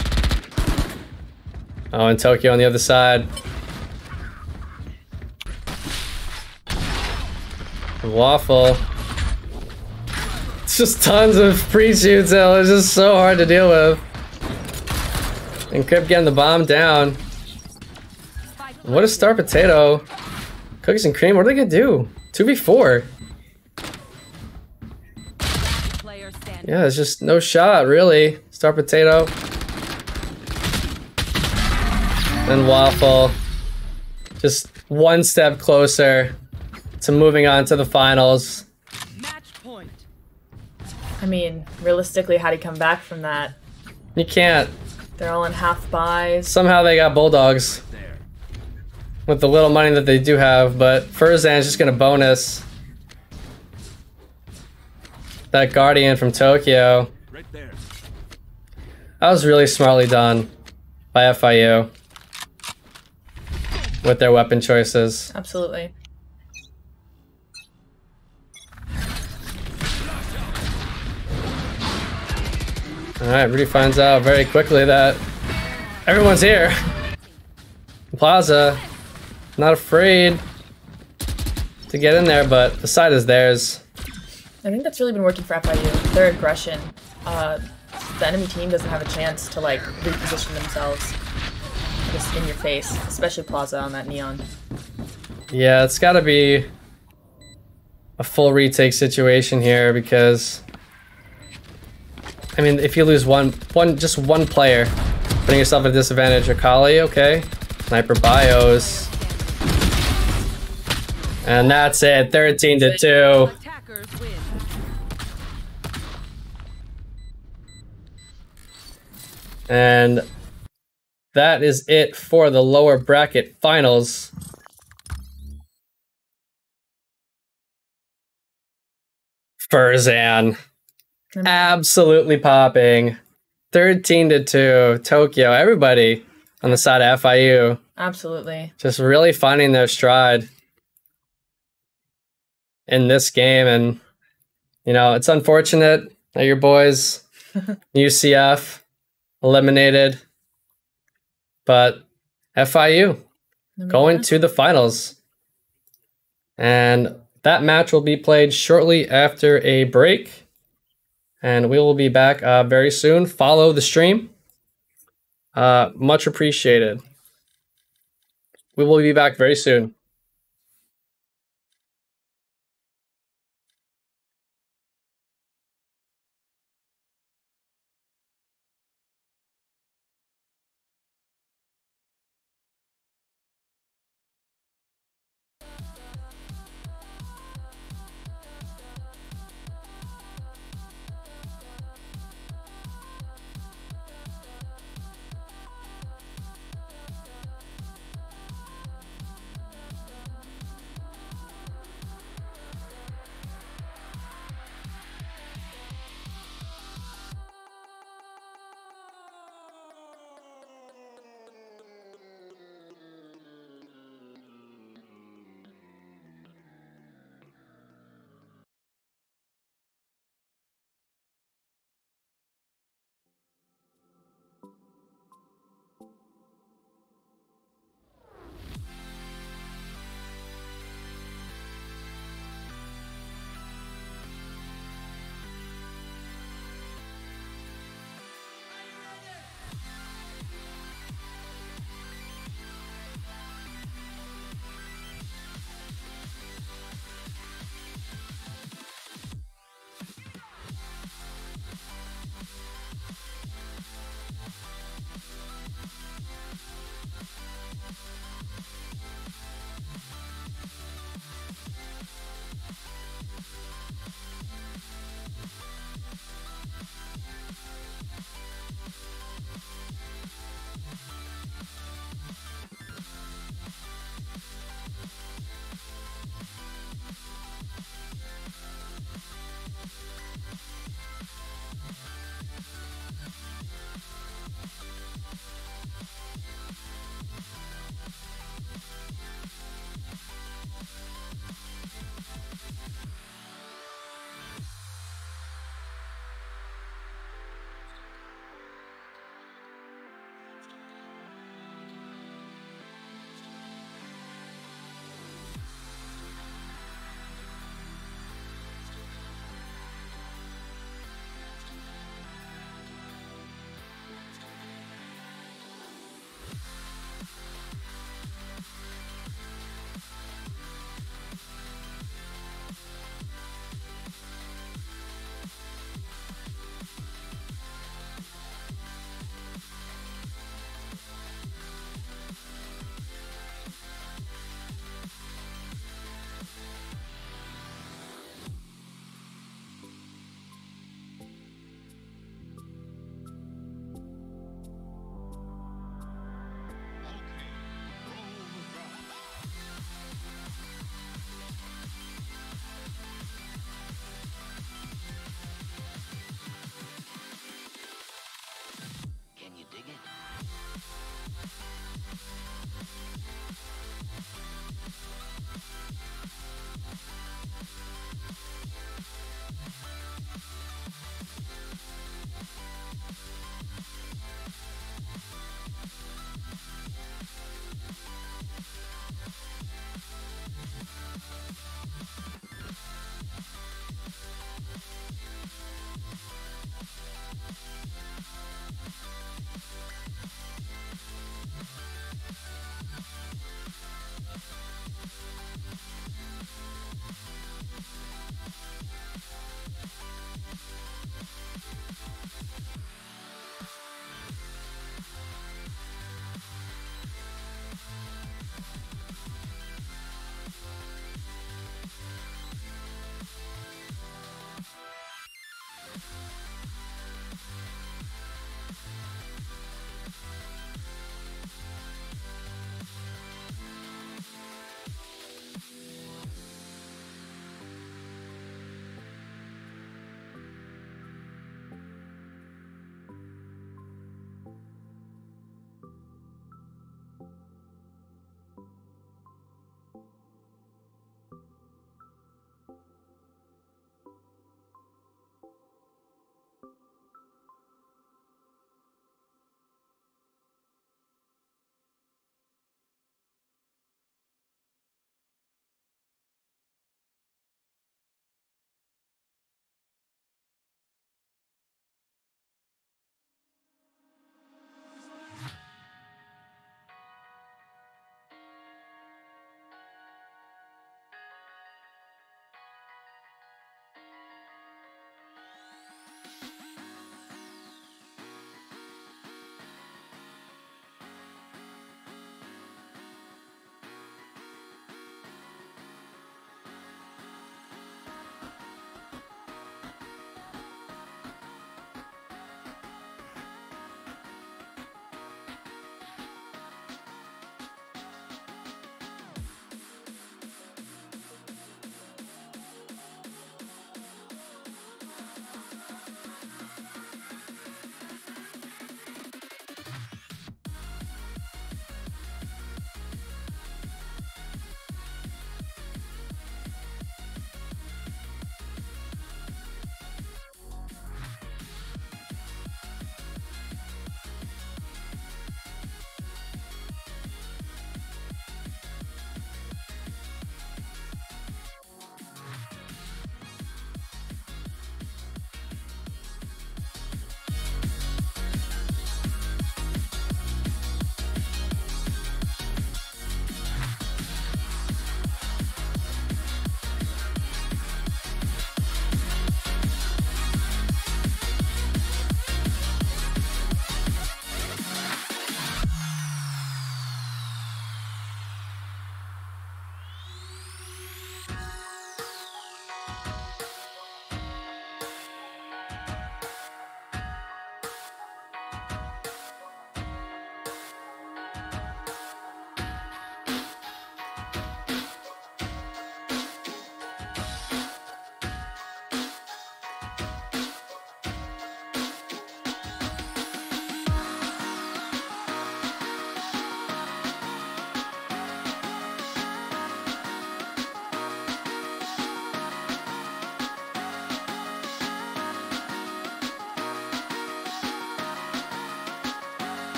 Oh, and Tokyo on the other side. Waffle. It's just tons of pre-shoots, it's just so hard to deal with. And Crip getting the bomb down. What is Star Potato? Cookies and cream, what are they gonna do? 2v4. Player standing. Yeah, it's just no shot, really. Star Potato. And Waffle. Just one step closer to moving on to the finals. Match point. I mean, realistically, how do you come back from that? You can't. They're all in half buys. Somehow they got Bulldogs There. with the little money that they do have, but Furzan's just gonna bonus that Guardian from Tokyo. Right there. That was really smartly done by FIU with their weapon choices. Absolutely. Alright, Rudy finds out very quickly that everyone's here. Plaza, not afraid to get in there, but the side is theirs. I think that's really been working for FIU. Their aggression. The enemy team doesn't have a chance to like reposition themselves just in your face, especially Plaza on that neon. Yeah, it's gotta be a full retake situation here because I mean, if you lose just one player, putting yourself at a disadvantage. Akali, okay. Sniper Bios. And that's it, 13-2. Attackers win. And that is it for the lower bracket finals. Furzan. Absolutely popping. 13-2. Tokyo. Everybody on the side of FIU. Absolutely. Just really finding their stride in this game. And, you know, it's unfortunate that your boys, UCF, eliminated. But FIU going to the finals. And that match will be played shortly after a break. And we will be back very soon. Follow the stream. Much appreciated. We will be back very soon.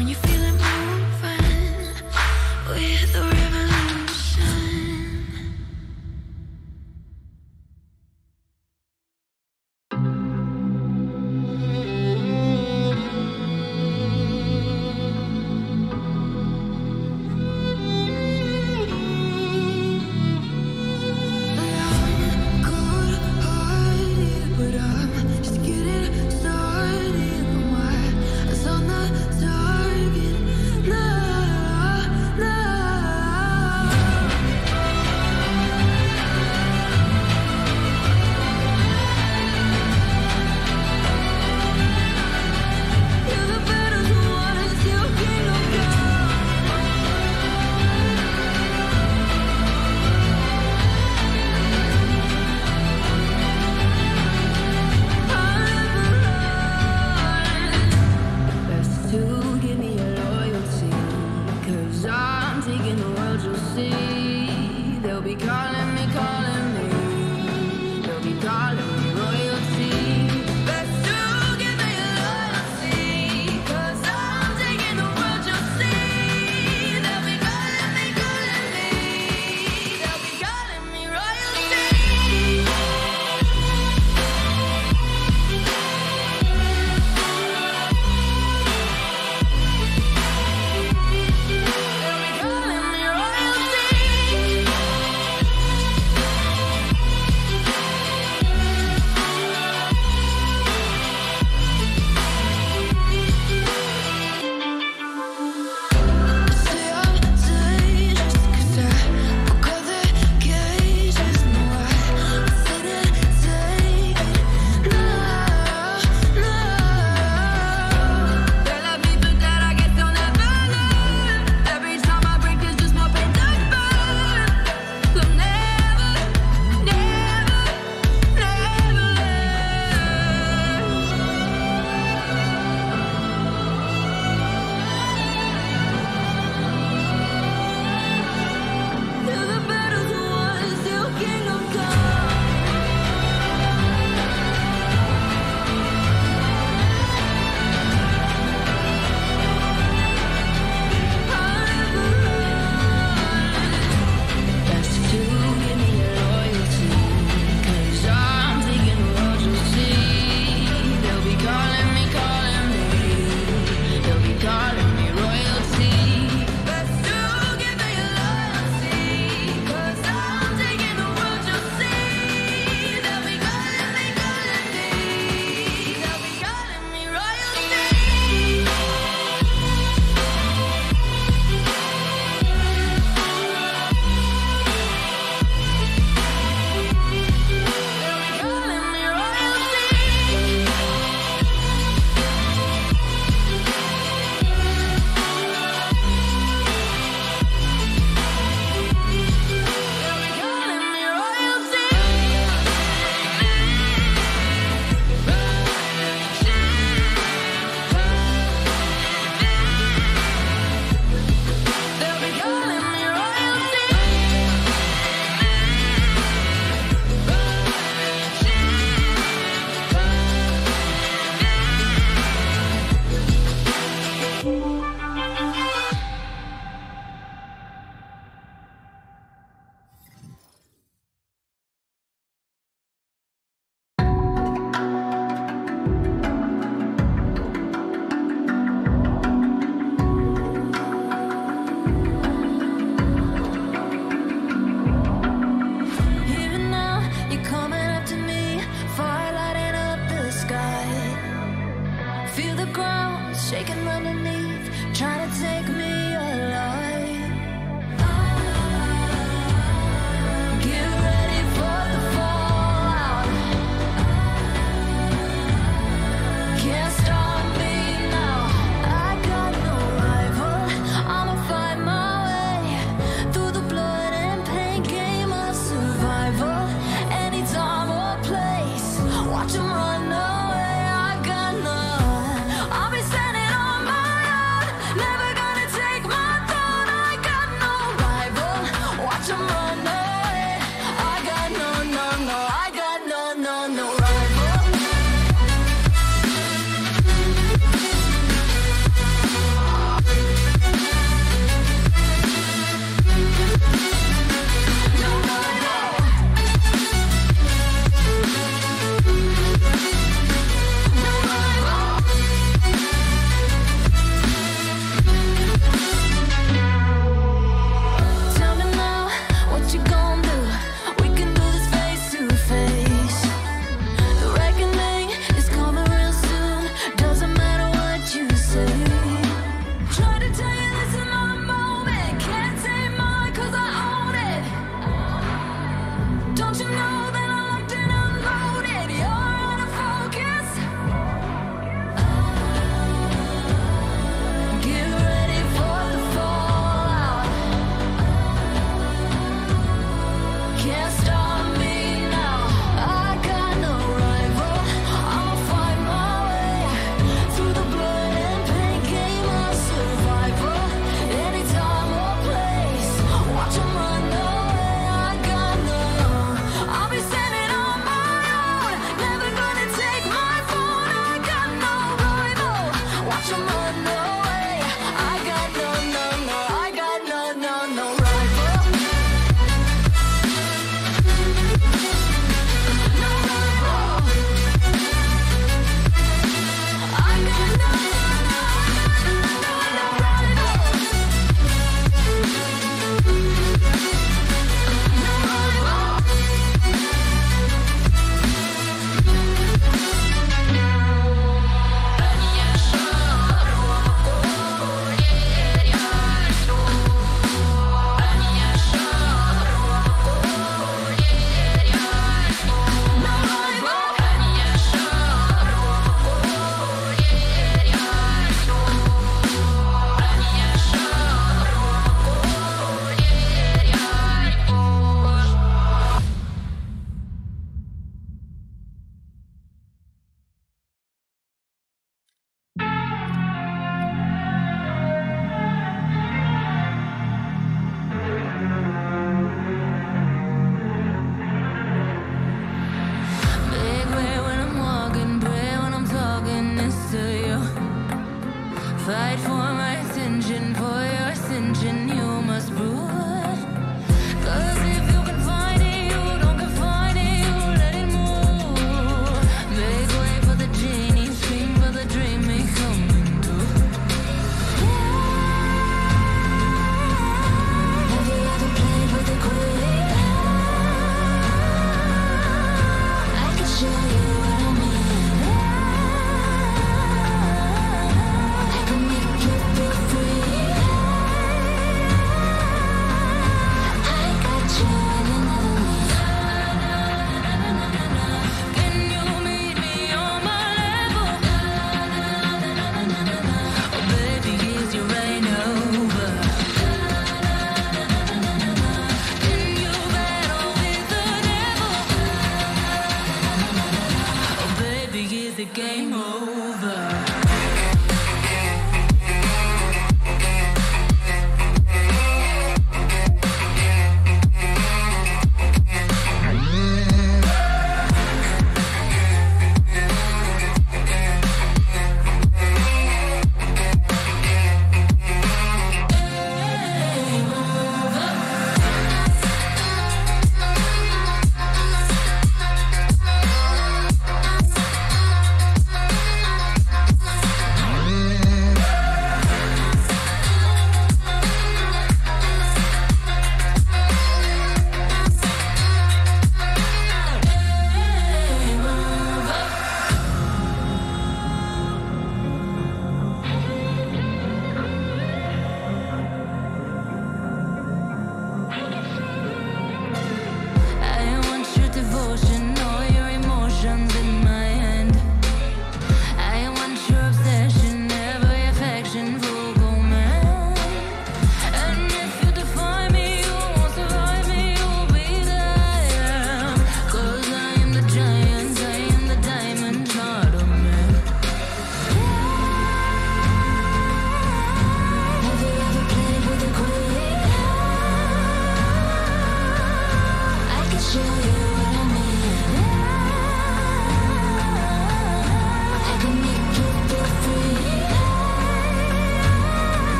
Aren't you feeling moving with the revolution? shaking underneath, trying to take me alive. Get ready for the fallout. Can't stop me now. I got no rival. I'ma fight my way through the blood and pain game of survival. Any time or place, watch 'em run away. I got none. I'll be standing on my own, never gonna take my throne. I got no rival. Watch 'em run away. I got no, I got no rival. the game over?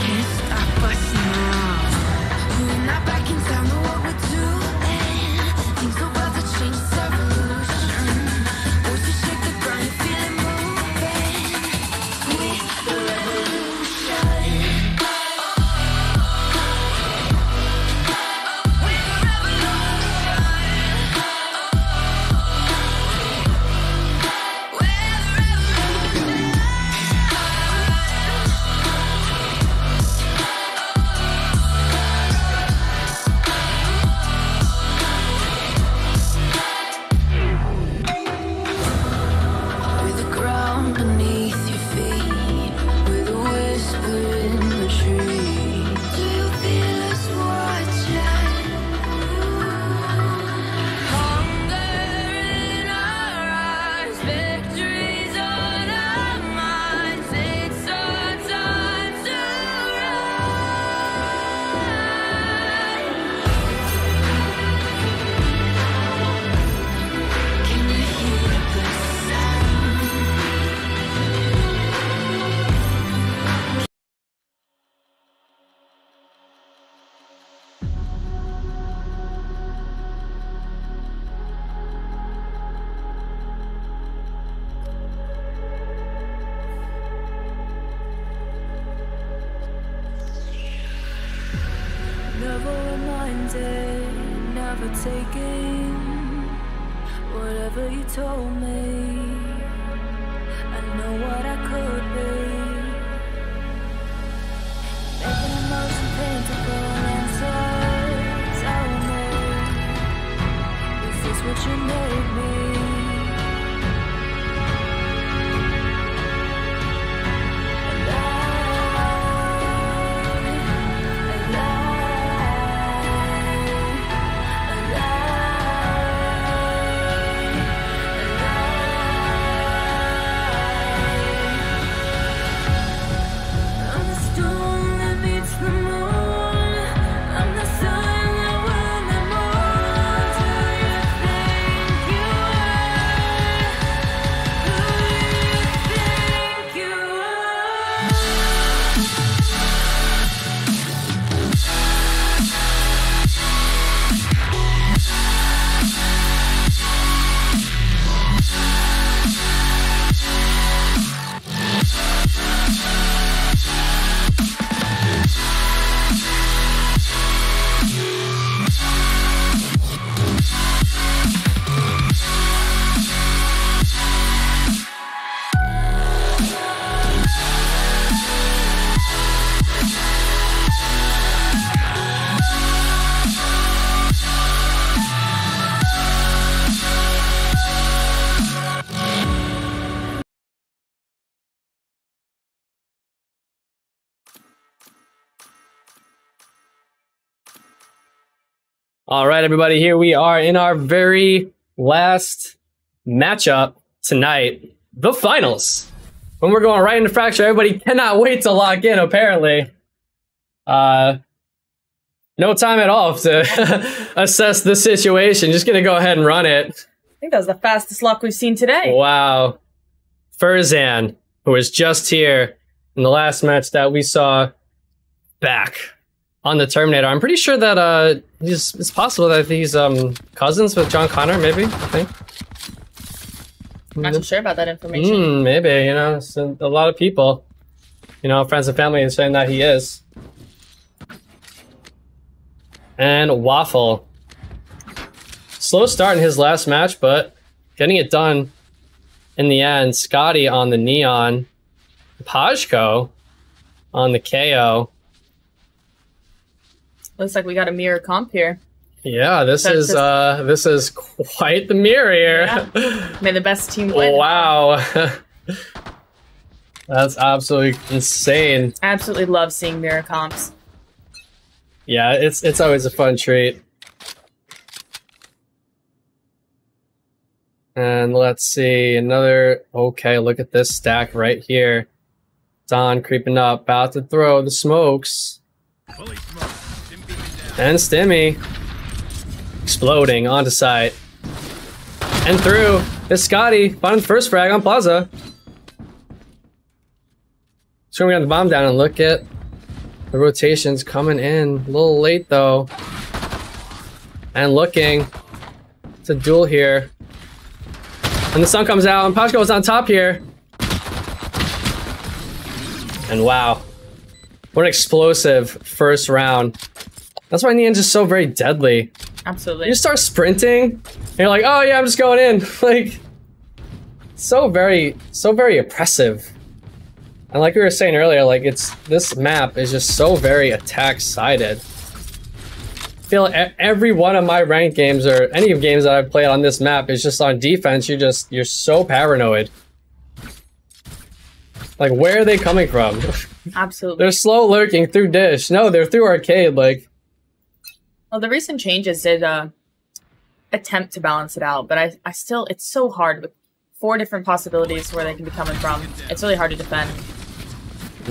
Can't stop. Never reminded, never taking whatever you told me. I know what I could be. Making emotion painful answers. Tell me, is this what you made me? All right, everybody, here we are in our very last matchup tonight, the finals. When we're going right into Fracture, everybody cannot wait to lock in, apparently. No time at all to assess the situation. Just gonna go ahead and run it. I think that was the fastest lock we've seen today. Wow. Furzan, who was just here in the last match that we saw, back on the Terminator. I'm pretty sure that it's possible that he's cousins with John Connor, maybe, I think. Not too sure about that information. Maybe, you know, so a lot of people, you know, friends and family are saying that he is. And Waffle. Slow start in his last match, but getting it done in the end. Scotty on the Neon. Pajko on the KO. Looks like we got a mirror comp here. Yeah, this is quite the mirror here. Yeah. May the best team win. Wow. That's absolutely insane. Absolutely love seeing mirror comps. Yeah, it's always a fun treat. And let's see, another, okay, look at this stack right here. Don creeping up, about to throw the smokes. Fully smoked. Stim beaming down. And Stimmy exploding onto site. And through. It's Scotty finding the first frag on Plaza. So we got the bomb down and look at the rotations coming in. A little late though. And looking. It's a duel here. And the sun comes out and Pajko is on top here. And wow. What an explosive first round. That's why Neon's just so very deadly. Absolutely. You start sprinting, and you're like, oh yeah, I'm just going in. Like, so very oppressive. And like we were saying earlier, like this map is just so very attack-sided. I feel like every one of my ranked games or any games that I've played on this map is just on defense. You're so paranoid. Like, where are they coming from? Absolutely. They're slow lurking through dish. No, they're through arcade. Like, well, the recent changes did attempt to balance it out, but I still, it's so hard with 4 different possibilities where they can be coming from. It's really hard to defend.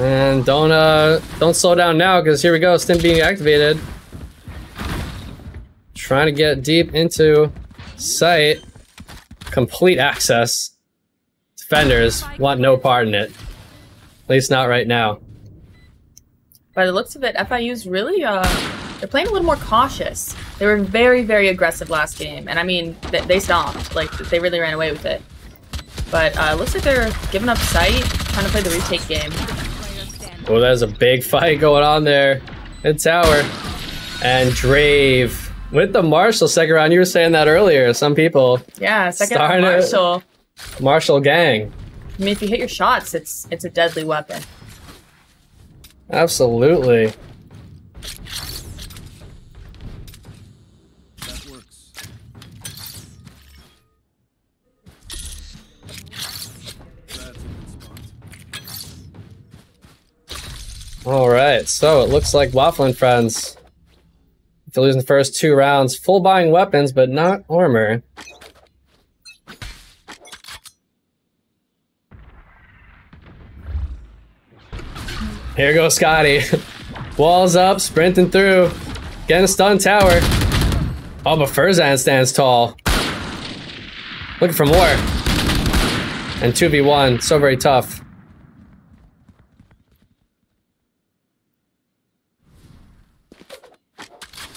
and don't slow down now, because here we go. Stim being activated. Trying to get deep into site. Complete access. Defenders want no part in it. At least not right now. By the looks of it, FIU's really, they're playing a little more cautious. They were very, very aggressive last game. And I mean, they stomped. Like, they really ran away with it. But looks like they're giving up sight, trying to play the retake game. Oh, there's a big fight going on there in tower. And Drave with the Marshall second round. You were saying that earlier. Some people. Yeah, second Starting round it. Marshall. Marshall gang. I mean, if you hit your shots, it's a deadly weapon. Absolutely. That works. That's a good spot. All right, so it looks like Waffle and Friends, after losing the first 2 rounds, full buying weapons, but not armor. Here goes Scotty. Walls up, sprinting through, getting a stun tower. Oh, but Furzan stands tall. Looking for more. And 2v1, so very tough.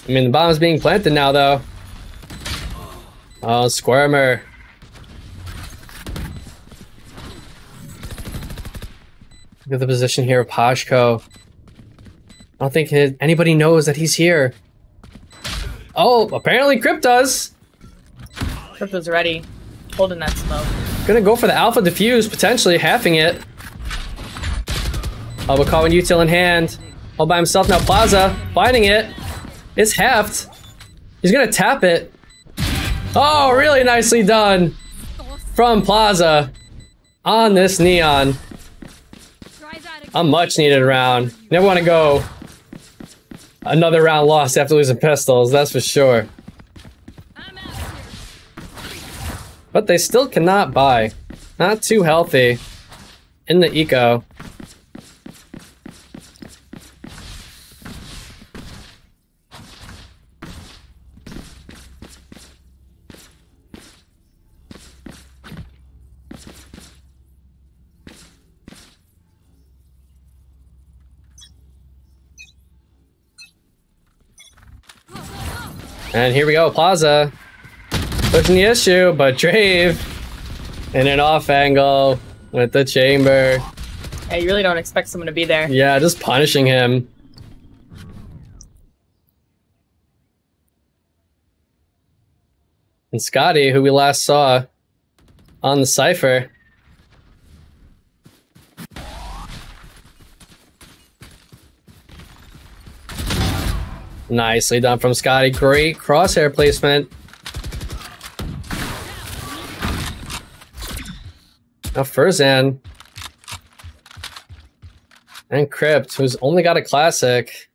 I mean, the bomb's being planted now, though. Oh, Squirmer. Look at the position here of Pashko. I don't think anybody knows that he's here. Oh, apparently Crypt does. Crypto's ready, holding that smoke. Gonna go for the Alpha Diffuse, potentially halving it. Oh, but Calling Util in hand. All by himself now. Plaza, finding it. It's halved. He's gonna tap it. Oh, really nicely done from Plaza on this Neon. A much needed round. Never want to go another round lost after losing pistols, that's for sure. But they still cannot buy. Not too healthy in the eco. And here we go, Plaza. Pushing the issue, but Drave in an off angle with the chamber. Yeah, you really don't expect someone to be there. Yeah, just punishing him. And Scotty, who we last saw on the Cypher. Nicely done from Scotty. Great crosshair placement. Now Furzan. And Crypt, who's only got a classic.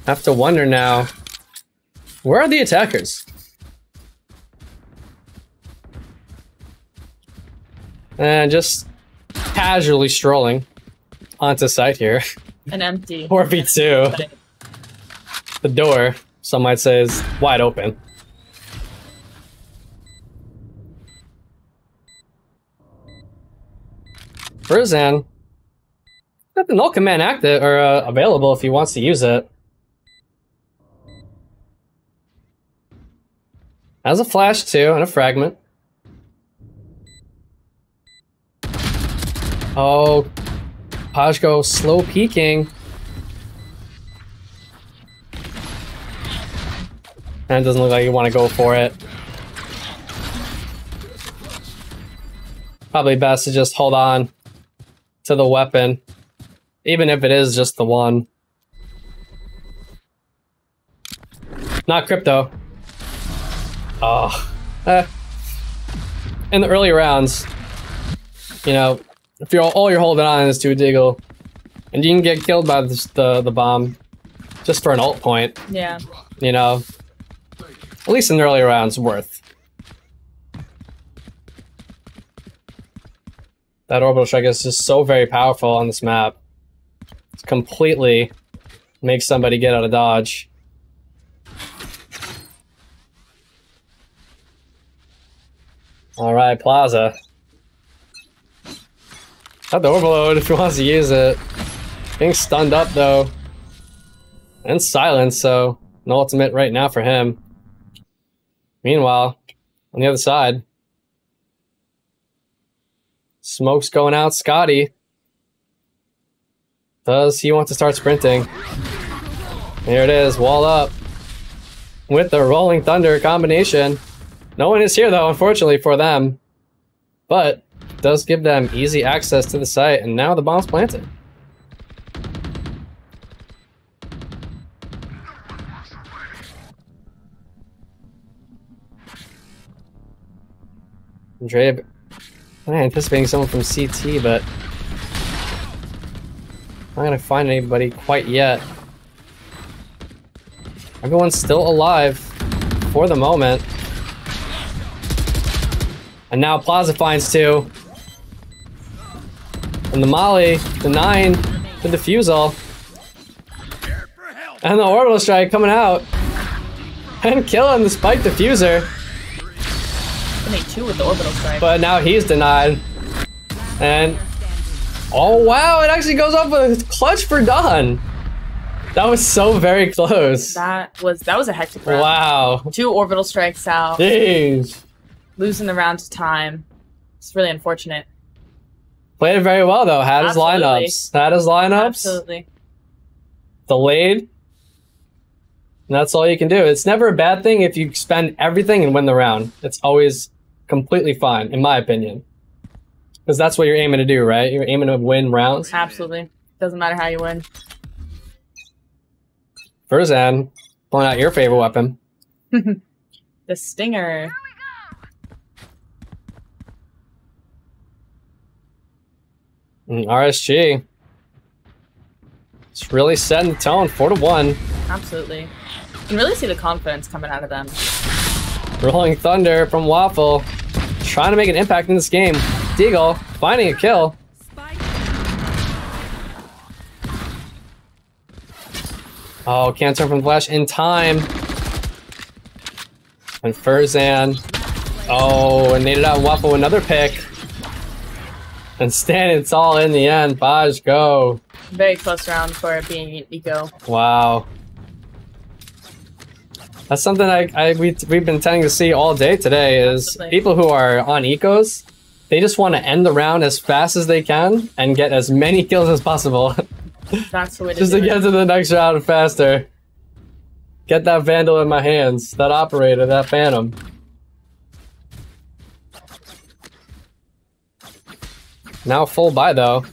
Have to wonder now, where are the attackers? And just casually strolling onto site here. An empty. 4v2. The door, some might say, is wide open. Furzan got the null command active or available if he wants to use it. Has a flash too and a fragment. Oh, Pashko slow peeking. And it doesn't look like you want to go for it. Probably best to just hold on to the weapon, even if it is just the one. Not Crypto. Oh. In the early rounds, you know, if you're all you're holding on is to a Deagle, and you can get killed by the bomb just for an ult point. Yeah. You know, at least in the early rounds, worth. That orbital strike is just so very powerful on this map. It's completely makes somebody get out of dodge. Alright, Plaza. Got the overload if he wants to use it. Being stunned up though. And silenced, so no ultimate right now for him. Meanwhile, on the other side, smoke's going out. Scotty. Does he want to start sprinting? Here it is, wall up. With the Rolling Thunder combination. No one is here though, unfortunately for them. But it does give them easy access to the site, and now the bomb's planted. Dre, I'm anticipating someone from CT, but I'm not gonna find anybody quite yet. Everyone's still alive for the moment. And now Plaza finds 2. And the Molly, the 9, the defusal. And the orbital strike coming out. And killing the spike diffuser. I made 2 with the orbital strike. But now he's denied. And oh wow, it actually goes off with a clutch for Dawn. That was so very close. That was a hectic round. Wow. 2 orbital strikes out. Jeez. Losing the round to time. It's really unfortunate. Played it very well though. Had his Absolutely. lineups. Had his lineups. Absolutely. Delayed. And that's all you can do. It's never a bad thing if you spend everything and win the round. It's always completely fine, in my opinion. Because that's what you're aiming to do, right? You're aiming to win rounds. Absolutely. Doesn't matter how you win. Furzan, pulling out your favorite weapon. The Stinger. And RSG. It's really setting the tone, 4-1. Absolutely. You can really see the confidence coming out of them. Rolling Thunder from Waffle. Trying to make an impact in this game. Deagle finding a kill. Oh, can't turn from the flash in time. And Furzan. Oh, and naded out Waffle with another pick. And standing tall in the end. Baj, go. Very close round for it being Eco. Wow. That's something we've been tending to see all day today is Absolutely. people who are on ecos, they just want to end the round as fast as they can and get as many kills as possible. That's the way to Just do to it. get to the next round faster. Get that Vandal in my hands. That Operator, that Phantom. Now full buy though.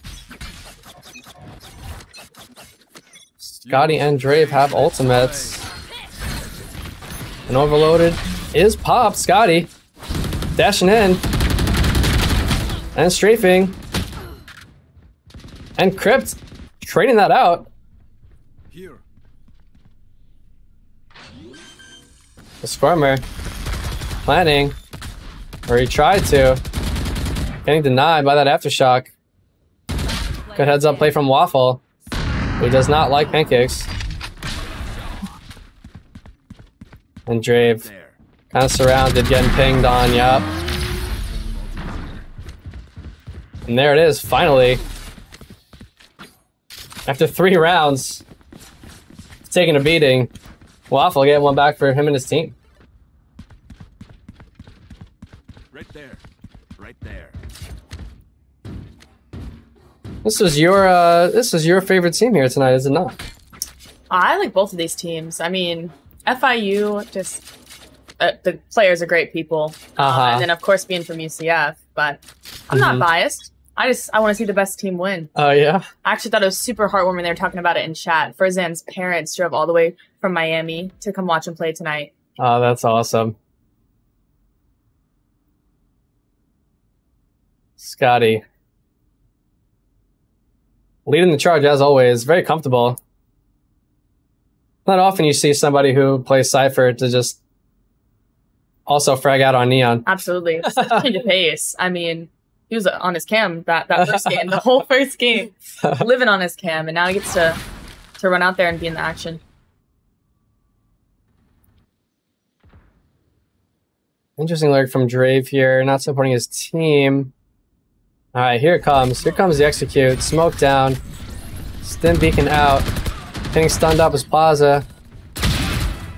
Scotty and Drave have ultimates. And Overloaded is popped. Scotty dashing in. And strafing. And Crypt trading that out. Here. The Squirmer planning, or he tried to, getting denied by that Aftershock. Good heads up play from Waffle, who does not like pancakes. And Drave kind of surrounded, getting pinged on, yup. And there it is, finally. After 3 rounds, taking a beating, Waffle getting one back for him and his team. Right there. Right there. This is your favorite team here tonight, is it not? I like both of these teams. I mean, FIU, just the players are great people. And then, of course, being from UCF. But I'm not biased. I want to see the best team win. Oh, yeah? I actually thought it was super heartwarming. They were talking about it in chat. Furzan's parents drove all the way from Miami to come watch him play tonight. Oh, that's awesome. Scotty. Leading the charge, as always. Very comfortable. Not often you see somebody who plays Cypher to just also frag out on Neon. Absolutely. Change of pace. I mean, he was on his cam that first game, the whole first game, living on his cam, and now he gets to run out there and be in the action. Interesting alert from Drave here, not supporting his team. Alright, here it comes. Here comes the execute. Smoke down. Stim beacon out. Getting stunned up is Plaza.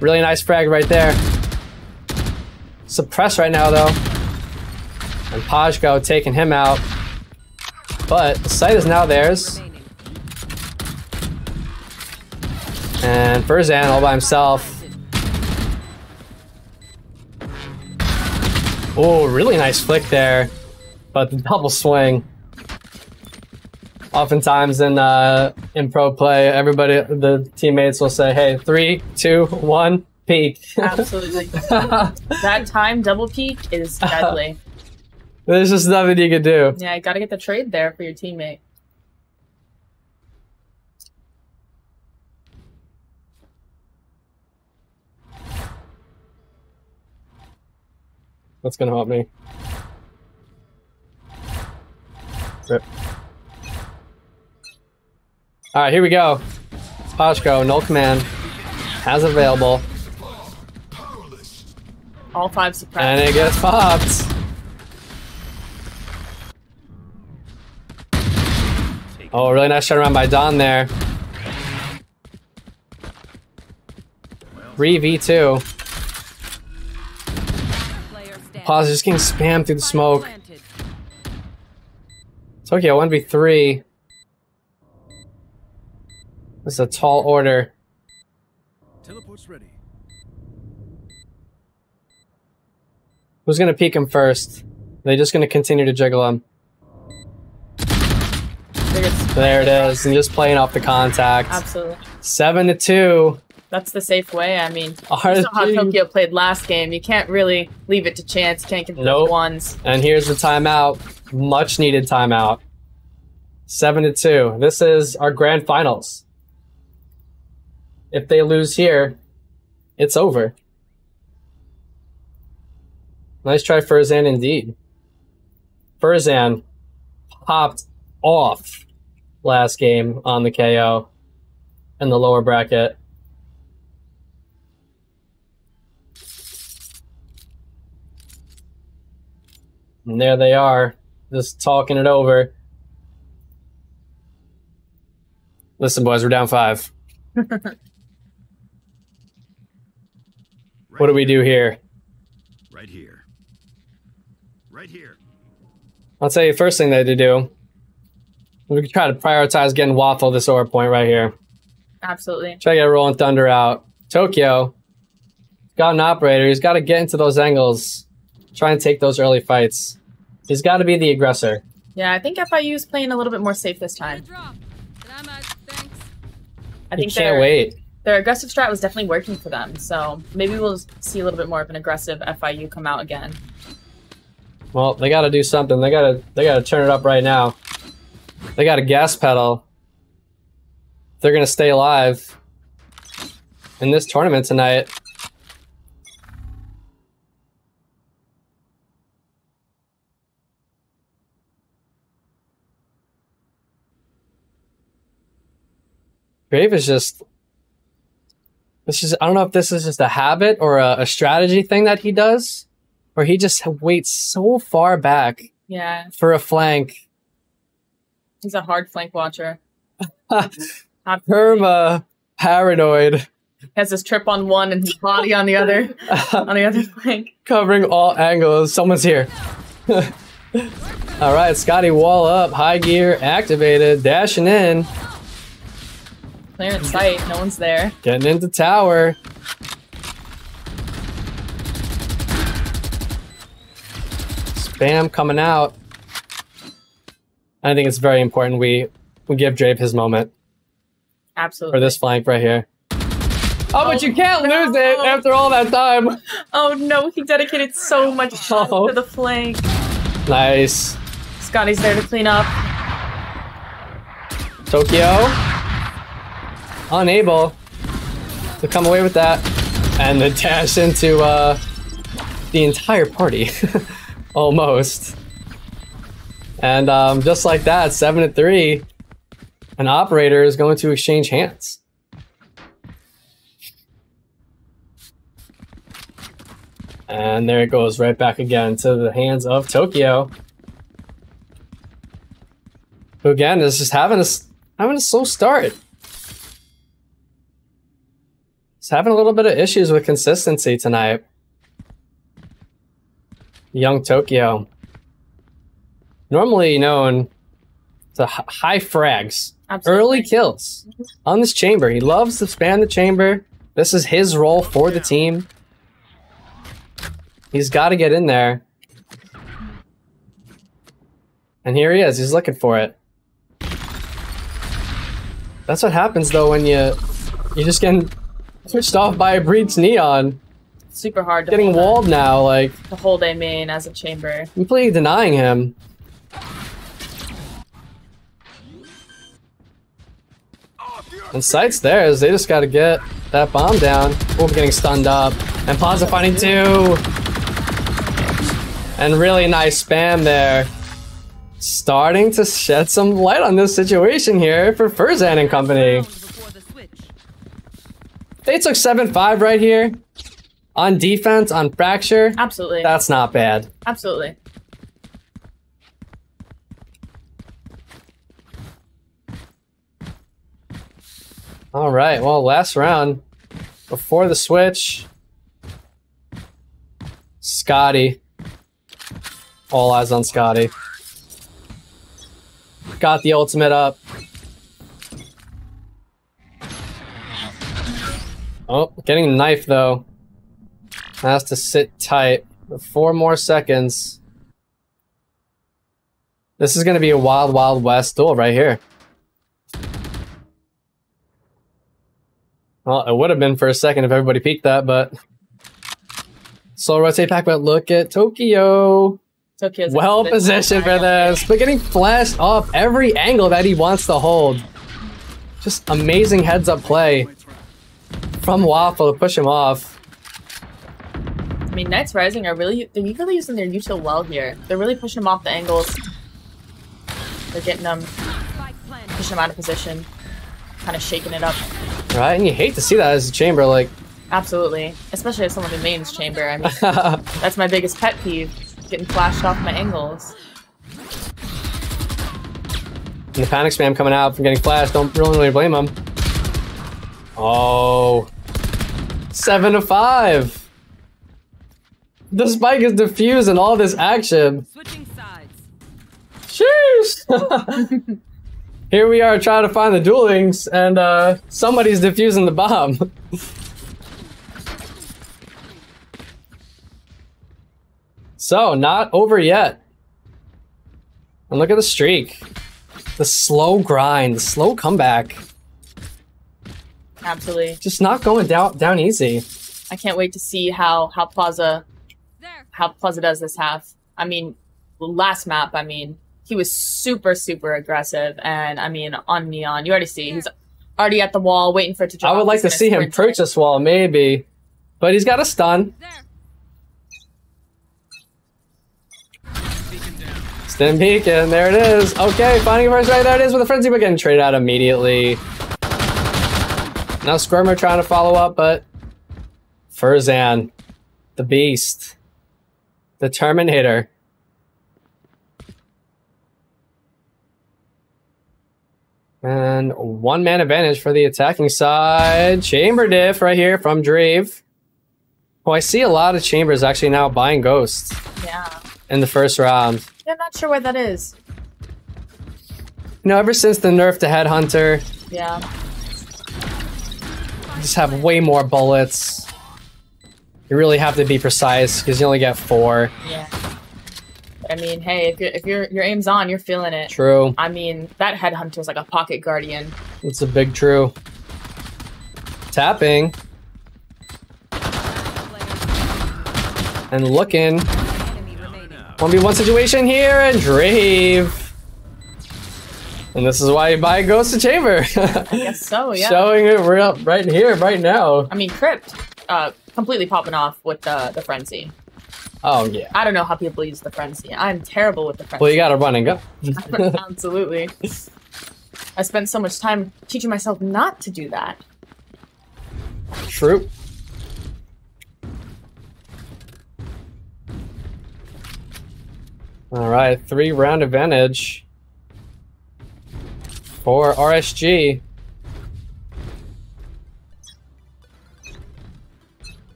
Really nice frag right there. Suppressed right now though. And Pajko taking him out. But the site is now theirs. And Furzan all by himself. Oh, really nice flick there. But the double swing. Oftentimes in pro play, everybody, the teammates will say, hey, 3, 2, 1, peek. Absolutely. That time double peek is deadly. There's just nothing you can do. Yeah, you gotta get the trade there for your teammate. That's gonna help me. Rip. Alright, here we go. Poshko, null command. Has available. All 5 suppressed. And it gets popped. Oh, really nice shot around by Don there. 3v2. Pause, just getting spammed through the smoke. Tokyo 1v3. This is a tall order. Teleport's ready. Who's gonna peek him first? They're just gonna continue to jiggle him. There it is, and just playing off the contact. Absolutely. 7-2. That's the safe way. I mean, you saw how Tokyo played last game. You can't really leave it to chance. You can't get those ones. And here's the timeout. Much needed timeout. 7-2. This is our grand finals. If they lose here, it's over. Nice try, Furzan, indeed. Furzan popped off last game on the KO in the lower bracket. And there they are, just talking it over. Listen, boys, we're down 5. What do we do here? Right here. Right here. I'll tell you, first thing they had to do, we could try to prioritize getting Waffle this aura point right here. Absolutely. Try to get Rolling Thunder out. Tokyo got an operator. He's got to get into those angles. Try and take those early fights. He's got to be the aggressor. Yeah, I think FIU is playing a little bit more safe this time. I think can't wait. Their aggressive strat was definitely working for them, so maybe we'll see a little bit more of an aggressive FIU come out again. Well, they got to do something. They got to turn it up right now. They got a gas pedal. They're gonna stay alive in this tournament tonight. Grave is just... I don't know if this is just a habit or a strategy thing that he does, or he just waits so far back for a flank. He's a hard flank watcher. Perma paranoid. He has his trip on one and his body on the other flank. Covering all angles. Someone's here. Alright, Scotty wall up, high gear activated, dashing in. Clear in sight, no one's there. Getting into tower. Spam coming out. I think it's very important we give Drape his moment. Absolutely. For this flank right here. Oh, but you can't lose it after all that time. Oh no, he dedicated so much time to the flank. Nice. Scotty's there to clean up. Tokyo. Unable to come away with that. And the dash into the entire party. Almost. And just like that, 7-3. An operator is going to exchange hands. And there it goes, right back again to the hands of Tokyo. Who again is just having a slow start. He's having a little bit of issues with consistency tonight. Young Tokyo. Normally known to high frags. Absolutely. Early kills on this chamber. He loves to spam the chamber. This is his role for the team. He's got to get in there. And here he is. He's looking for it. That's what happens though when you're just getting pushed off by a Breach Neon. Super hard to Getting hold walled now, like to hold a main as a chamber. completely denying him. And Sight's theirs. They just got to get that bomb down. Oh, getting stunned up. And Plaza finding 2. And really nice spam there. Starting to shed some light on this situation here for Furzan and company. Before the switch. They took 7-5 right here. On defense, on Fracture. Absolutely. That's not bad. Absolutely. All right, well, last round before the switch. Scotty. All eyes on Scotty. Got the ultimate up. Oh, getting knifed though. Has to sit tight for 4 more seconds. This is going to be a Wild Wild West duel right here. Well, it would have been for a second if everybody peeked that, but... Slow rotate back, but look at Tokyo. Tokyo's Well positioned for this, but getting flashed off every angle that he wants to hold. Just amazing heads-up play from Waffle to push him off. I mean, Knights Rising are really using their util well here. They're really pushing him off the angles. They're getting them, pushing him out of position, kind of shaking it up. Right, and you hate to see that as a chamber, like... Absolutely. Especially as someone who mains chamber. I mean, that's my biggest pet peeve. Getting flashed off my angles. And the panic spam coming out from getting flashed, don't really blame him. Oh. 7-5. The spike is diffused in all this action. Switching sides. Sheesh! Here we are trying to find the duel links, and somebody's defusing the bomb. So, not over yet. And look at the streak. The slow grind, the slow comeback. Absolutely. Just not going down easy. I can't wait to see how Plaza does this half. I mean, last map, I mean, he was super aggressive, and I mean, on Neon, you already see he's already at the wall waiting for it to drop. I would like to see him approach this wall, maybe, but he's got a stun. Stim beacon, there it is. Okay, finding a first right, there it is with a frenzy, but getting traded out immediately. Now Squirmer trying to follow up, but Furzan, the beast, the Terminator. And 1-man advantage for the attacking side. Chamber diff right here from Drave. Oh, I see a lot of chambers actually now buying Ghosts. Yeah. In the first round. I'm not sure where that is. You know, ever since the nerf to Headhunter, Yeah. you just have way more bullets. You really have to be precise because you only get 4. Yeah. I mean, hey, if your aim's on, you're feeling it. True. I mean, that Headhunter's like a pocket guardian. It's a big true. Tapping. And looking. 1v1 situation here, and Drave. And this is why you buy Ghost of Chamber. I guess so, yeah. Showing it right here, right now. I mean, Crypt, completely popping off with the Frenzy. Oh, yeah. I don't know how people use the Frenzy. I'm terrible with the Frenzy. Well, you gotta run and go. Absolutely. I spent so much time teaching myself not to do that. True. Alright, 3-round advantage for RSG.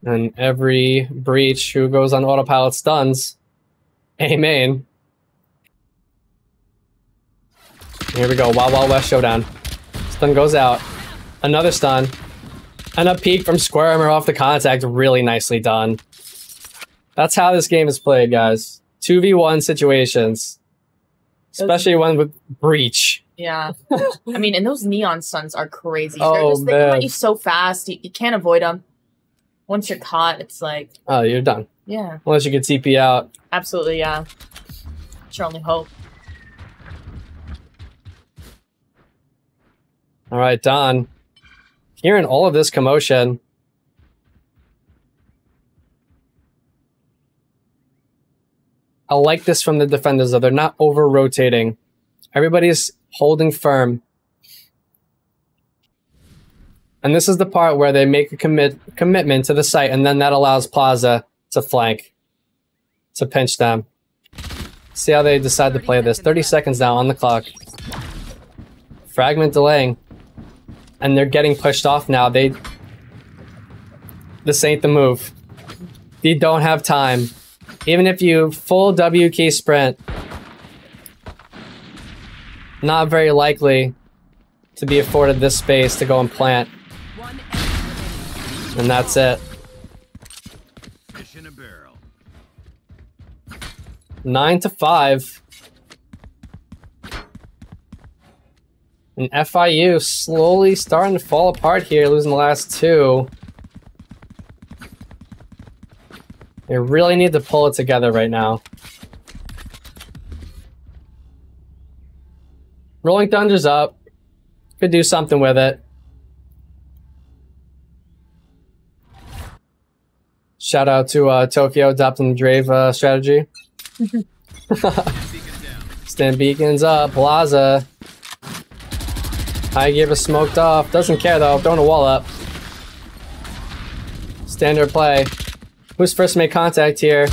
And every breach who goes on autopilot stuns. A main. Here we go. Wild Wild West showdown. Stun goes out. Another stun. And a peek from Squirmer off the contact. Really nicely done. That's how this game is played, guys. 2v1 situations. Especially one with Breach. Yeah. I mean, and those neon stuns are crazy. Oh, they come man. at you so fast. You can't avoid them. Once you're caught, it's like, Oh, you're done. yeah. Unless you get TP out. Absolutely, yeah. It's your only hope. Alright, Don. Hearing all of this commotion. I like this from the defenders, though. They're not over-rotating. Everybody's holding firm. And this is the part where they make a commitment to the site, and then that allows Plaza to flank. To pinch them. See how they decide to play this. 30 seconds now on the clock. Fragment delaying. And they're getting pushed off now. This ain't the move. You don't have time. Even if you full W key sprint, not very likely to be afforded this space to go and plant. One enemy remaining. And that's it. Fish in a barrel. 9-5. And FIU slowly starting to fall apart here, losing the last two. They really need to pull it together right now. Rolling Thunder's up. Could do something with it. Shout out to Tokyo adopting the Drave strategy. Stand beacons up. Plaza. High Giver smoked off. Doesn't care though. Throwing a wall up. Standard play. Who's first to make contact here?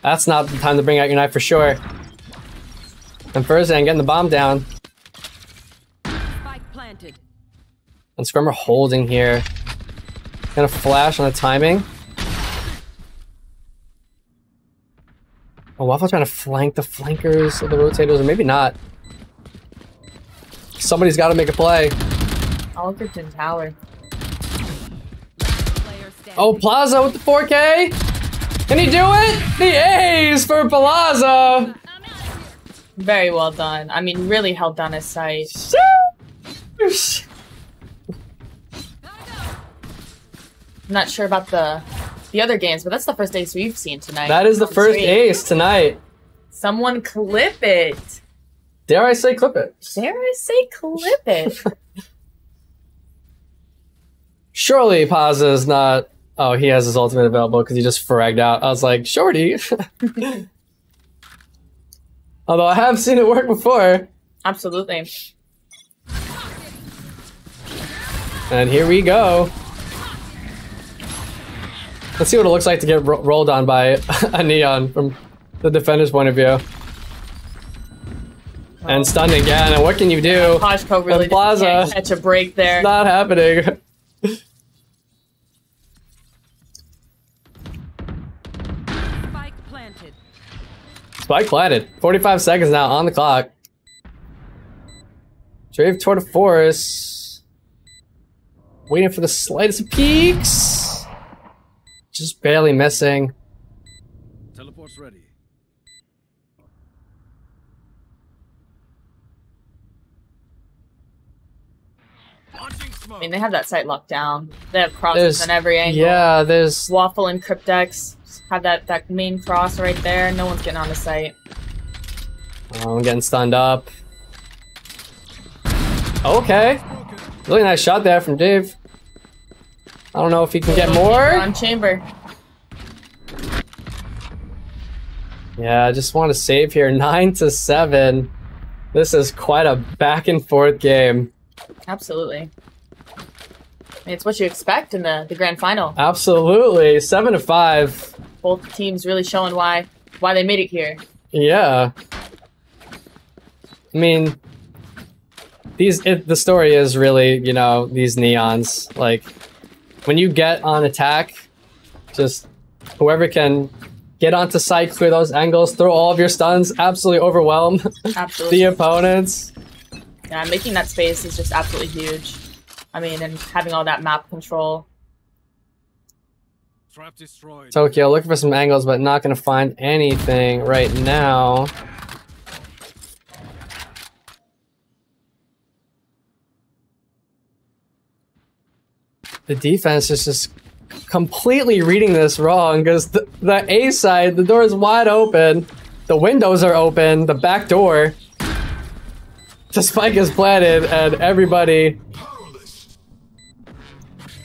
That's not the time to bring out your knife for sure. And Furzan getting the bomb down. Spike planted. And Scrummer holding here. Gonna flash on the timing. Oh, Waffle trying to flank the flankers or the rotators, or maybe not. Somebody's got to make a play. Algerton Tower. Player standing. Oh, Plaza with the 4K. Can he do it? The A's for Plaza. Very well done. I mean, really held down his sight. Sheesh. I'm not sure about the other games, but that's the first ace we've seen tonight. That is the On first stream. ace tonight. Someone clip it. Dare I say clip it? Dare I say clip it? Surely Plaza is not... Oh, he has his ultimate available because he just fragged out. I was like, shorty. Although I have seen it work before. Absolutely. And here we go. Let's see what it looks like to get rolled on by a Neon from the defender's point of view. And stunned again, and what can you do? Poshko really And Plaza. can't catch a break there. Not happening. Spike planted. Spike planted. 45 seconds now on the clock. Drave toward the forest. Waiting for the slightest of peaks. Just barely missing. Teleport's ready. Launching smoke. I mean, they have that site locked down. They have crosses on every angle. Yeah, there's... Waffle and Cryptex have that main cross right there. No one's getting on the site. Oh, I'm getting stunned up. Okay. Really nice shot there from Dave. I don't know if he can get more. On chamber. Yeah, I just want to save here. 9-7. This is quite a back and forth game. Absolutely. I mean, it's what you expect in the grand final. Absolutely. 7-5. Both teams really showing why they made it here. Yeah. I mean, the story is really, you know, these neons. Like, when you get on attack, just whoever can get onto site, clear those angles, throw all of your stuns, absolutely overwhelm Absolutely. the opponents. Yeah, making that space is just absolutely huge. I mean, and having all that map control. Trap destroyed. Tokyo looking for some angles, but not going to find anything right now. The defense is just completely reading this wrong because the A side, the door is wide open, the windows are open, the back door. The spike is planted, and everybody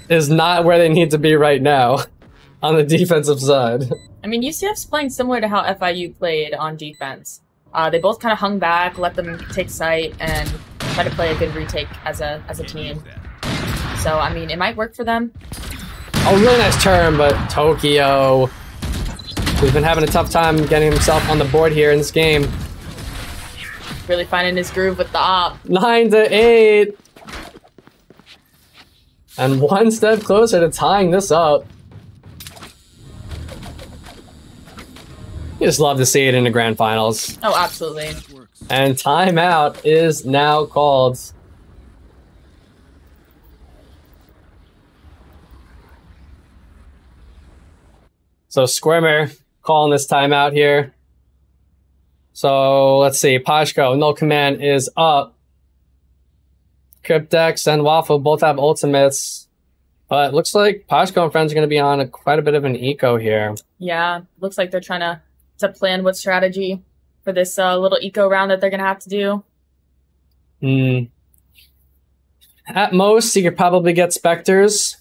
is not where they need to be right now on the defensive side. I mean, UCF's playing similar to how FIU played on defense. They both kind of hung back, let them take site, and try to play a good retake as a team. So, I mean, it might work for them. Oh, really nice turn, but Tokyo, who's been having a tough time getting himself on the board here in this game. Really finding his groove with the op. 9-8. And one step closer to tying this up. You just love to see it in the grand finals. Oh, absolutely. And timeout is now called. So Squirmer calling this timeout here. So let's see. Pashko, Null Command is up. Cryptex and Waffle both have ultimates. But it looks like Pashko and friends are going to be on quite a bit of an eco here. Yeah, looks like they're trying to plan what strategy for this little eco round that they're going to have to do. At most, you could probably get Spectres.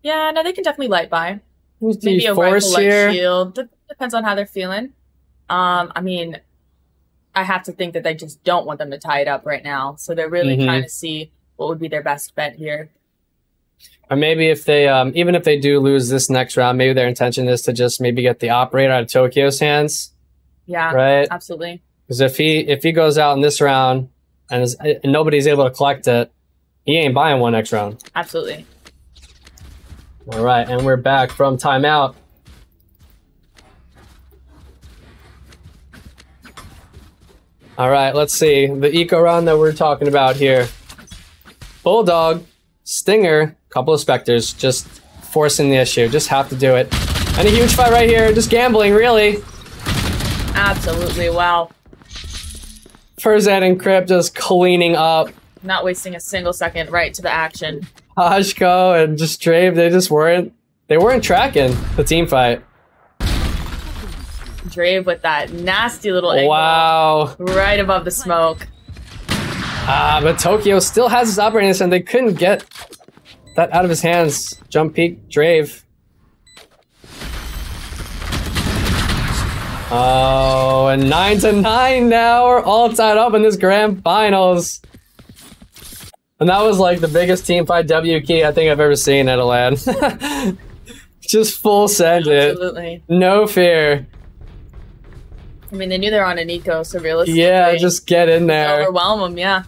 Yeah, no, they can definitely light by. Who's Maybe the a force rifle light here? shield. Depends on how they're feeling. I mean, I have to think that they just don't want them to tie it up right now. So they're really trying to see what would be their best bet here. Or maybe if they, even if they do lose this next round, maybe their intention is to just maybe get the operator out of Tokyo's hands. Yeah, right? Absolutely. Because if he goes out in this round and nobody's able to collect it, he ain't buying one next round. Absolutely. All right, and we're back from timeout. All right, let's see. The eco round that we're talking about here. Bulldog, Stinger, couple of Spectres, just forcing the issue. Just have to do it. And a huge fight right here. Just gambling, really. Absolutely. Wow. Furzad and Crypt just cleaning up. Not wasting a single second, right to the action. Hashko and just Drave, they weren't tracking the team fight. Drave with that nasty little angle. Wow. Right above the smoke. But Tokyo still has his operating and they couldn't get that out of his hands. Jump peek, Drave. Oh, and 9-9 now. We're all tied up in this grand finals. And that was like the biggest team fight W key I think I've ever seen at a LAN. Just full send it. Absolutely. No fear. I mean, they knew they were on an eco, so realistically. Yeah, just get in there. Overwhelm them, yeah.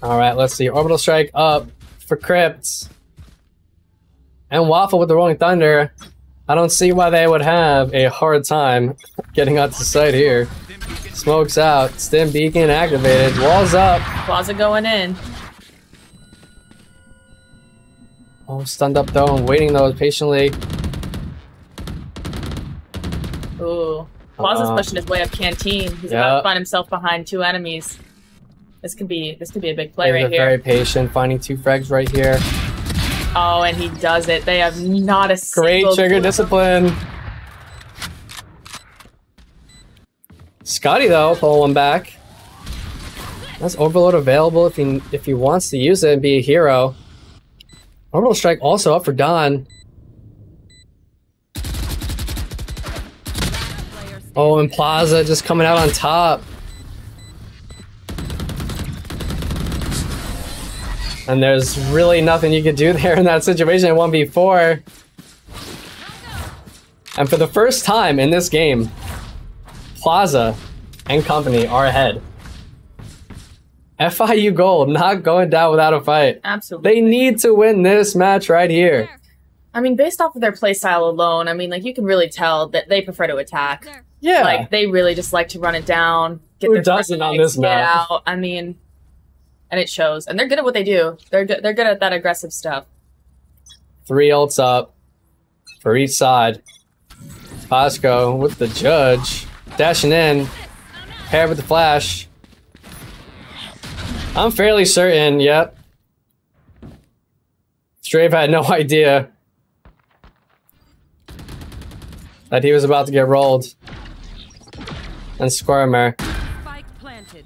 Alright, let's see. Orbital Strike up for Crypt. And Waffle with the Rolling Thunder. I don't see why they would have a hard time getting onto site here. Smokes out. Stim Beacon activated. Walls up. Plaza going in. Oh, stunned up though and waiting though patiently. Ooh. Plaza's pushing his way up Canteen. He's about to find himself behind two enemies. This could be a big play right here. Very patient, finding two frags right here. Oh, and he does it. They have not a Great single trigger clue. discipline. Scotty though, pull one back. That's Overload available if he wants to use it and be a hero. Orbital Strike also up for Don. Oh, and Plaza just coming out on top. And there's really nothing you could do there in that situation in 1v4. And for the first time in this game, Plaza and company are ahead. FIU Gold not going down without a fight. Absolutely. They need to win this match right here. I mean, based off of their playstyle alone, I mean, like, you can really tell that they prefer to attack. Yeah. Like, they really just like to run it down, get Who their doesn't on legs, this get map? out. I mean, and it shows. And they're good at what they do. They're good at that aggressive stuff. 3 ults up for each side. Pasco with the judge. Dashing in. Paired with the flash. I'm fairly certain, yep. Strafe had no idea that he was about to get rolled. And Squirmer Spike planted.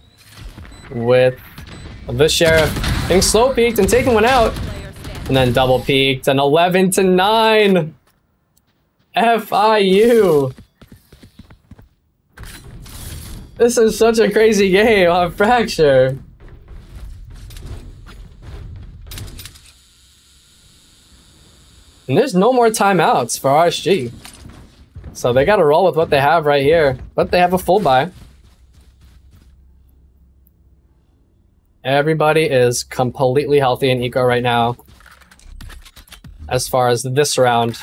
with the Sheriff getting slow peeked and taking one out. Player standing. And then double peeked and 11-9. FIU. This is such a crazy game on Fracture. And there's no more timeouts for RSG. So they gotta roll with what they have right here. But they have a full buy. Everybody is completely healthy in eco right now. As far as this round.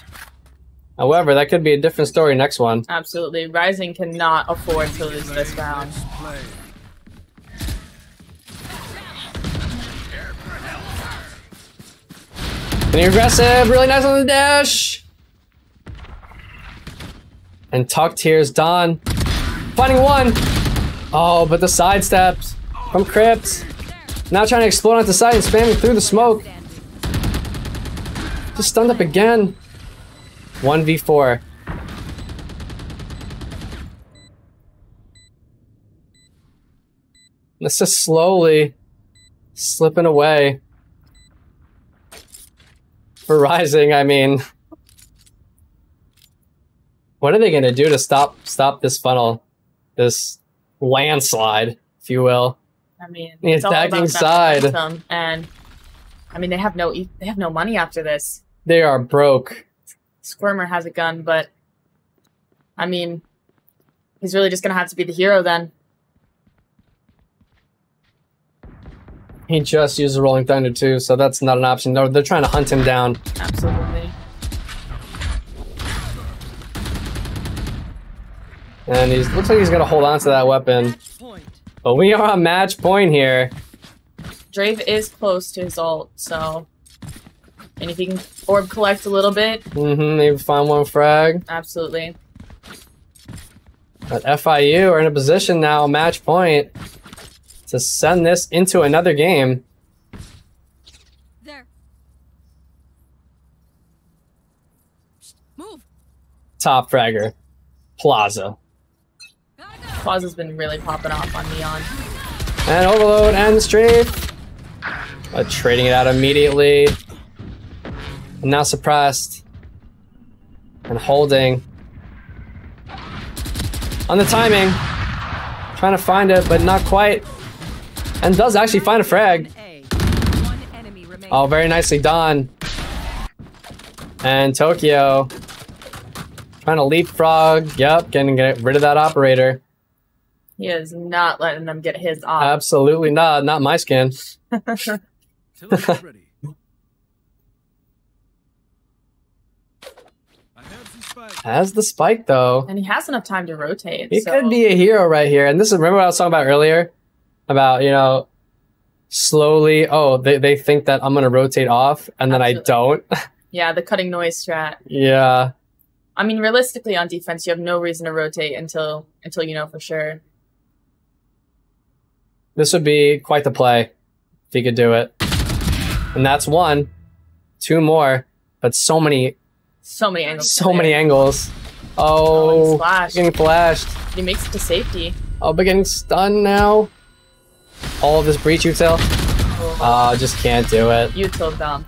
However, that could be a different story next one. Absolutely. Rising cannot afford to lose this round. Play. Getting aggressive, really nice on the dash. And tucked here's Don. Finding one. Oh, but the side steps from Crypt. Now trying to explode onto the side and spamming through the smoke. Just stunned up again. 1v4. This is slowly slipping away. For Rising, I mean, what are they gonna do to stop this funnel, this landslide, if you will? I mean, The it's all about attacking that side. momentum, and I mean, they have no money after this. They are broke. Squirmer has a gun, but I mean, he's really just gonna have to be the hero then. He just used the Rolling Thunder too, so that's not an option. They're trying to hunt him down. Absolutely. And he looks like he's gonna hold on to that weapon. Match point. But we are on match point here. Drave is close to his ult, so and if he can orb collect a little bit, Maybe find one frag. absolutely. But FIU are in a position now, match point, to send this into another game. There. Move. Top fragger. Plaza. Plaza's been really popping off on Neon. And Overload and the Strafe. Trading it out immediately. And now suppressed. And holding. On the timing. Trying to find it, but not quite. And does actually find a frag. A. One enemy remaining. Oh, very nicely done. And Tokyo. Trying to leapfrog. Yep, get rid of that operator. He is not letting them get his off. Absolutely not. Not my skin. Teleport's ready. I have the spike. Has the spike though. And he has enough time to rotate. He so. could be a hero right here. And this is, remember what I was talking about earlier? About, you know, slowly, oh, they think that I'm going to rotate off and then Absolutely. I don't. Yeah, the cutting noise strat. Yeah. I mean, realistically, on defense, you have no reason to rotate until you know for sure. This would be quite the play if he could do it. And that's one. 2 more. But so many Angles. so many angles. Oh, Oh, he's flashed. getting flashed. He makes it to safety. Oh, but getting stunned now. All of this breach util. Oh, just can't do it. Util dump.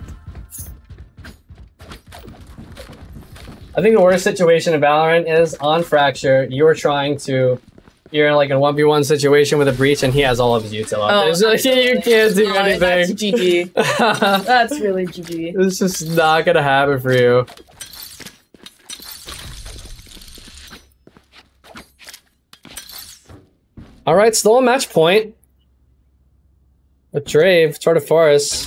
I think the worst situation in Valorant is on Fracture. You're in like a 1v1 situation with a breach and he has all of his util up. Oh, It's like, you can't do That's anything. GG. That's really GG. It's just not gonna happen for you. Alright, still a match point. But Drave, Tour de Force,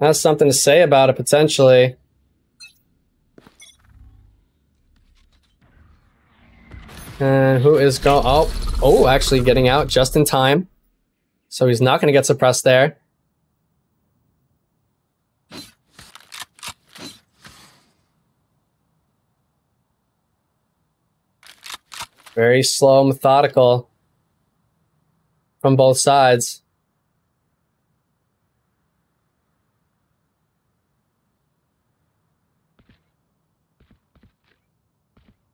has something to say about it potentially. And who is going? Oh, actually getting out just in time. So he's not going to get suppressed there. Very slow, methodical from both sides.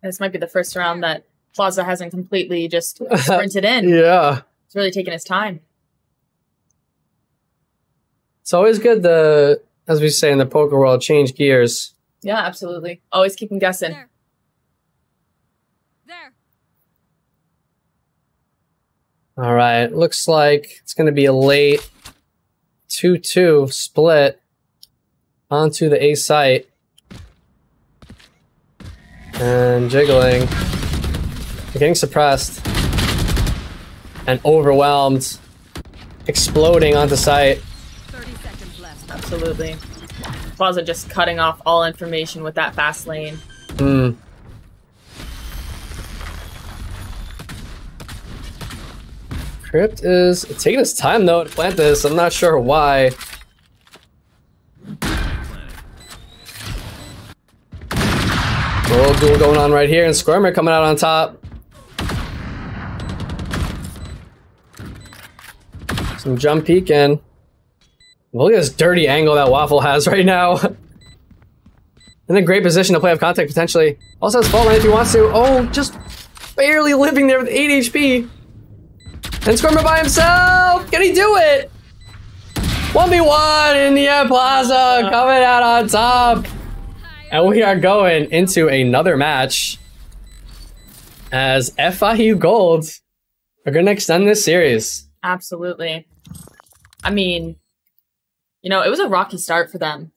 This might be the first round that Plaza hasn't completely just sprinted in. Yeah. He's really taking his time. It's always good to, as we say in the poker world, change gears. Yeah, absolutely. Always keep him guessing. There. All right. Looks like it's going to be a late 2-2 split onto the A site. And jiggling. Getting suppressed. And overwhelmed. Exploding onto site. 30 seconds left. Absolutely. Plaza just cutting off all information with that fast lane. Crypt is taking his time though to plant this. I'm not sure why. A little duel going on right here, and Squirmer coming out on top. Some jump peeking. Look at this dirty angle that Waffle has right now. In a great position to play off contact potentially. Also has fault line if he wants to. Oh, just barely living there with 8 HP. And Squirmer by himself! Can he do it? 1v1 in the air, Plaza coming out on top. And we are going into another match as FIU Gold are going to extend this series. Absolutely. I mean, you know, it was a rocky start for them.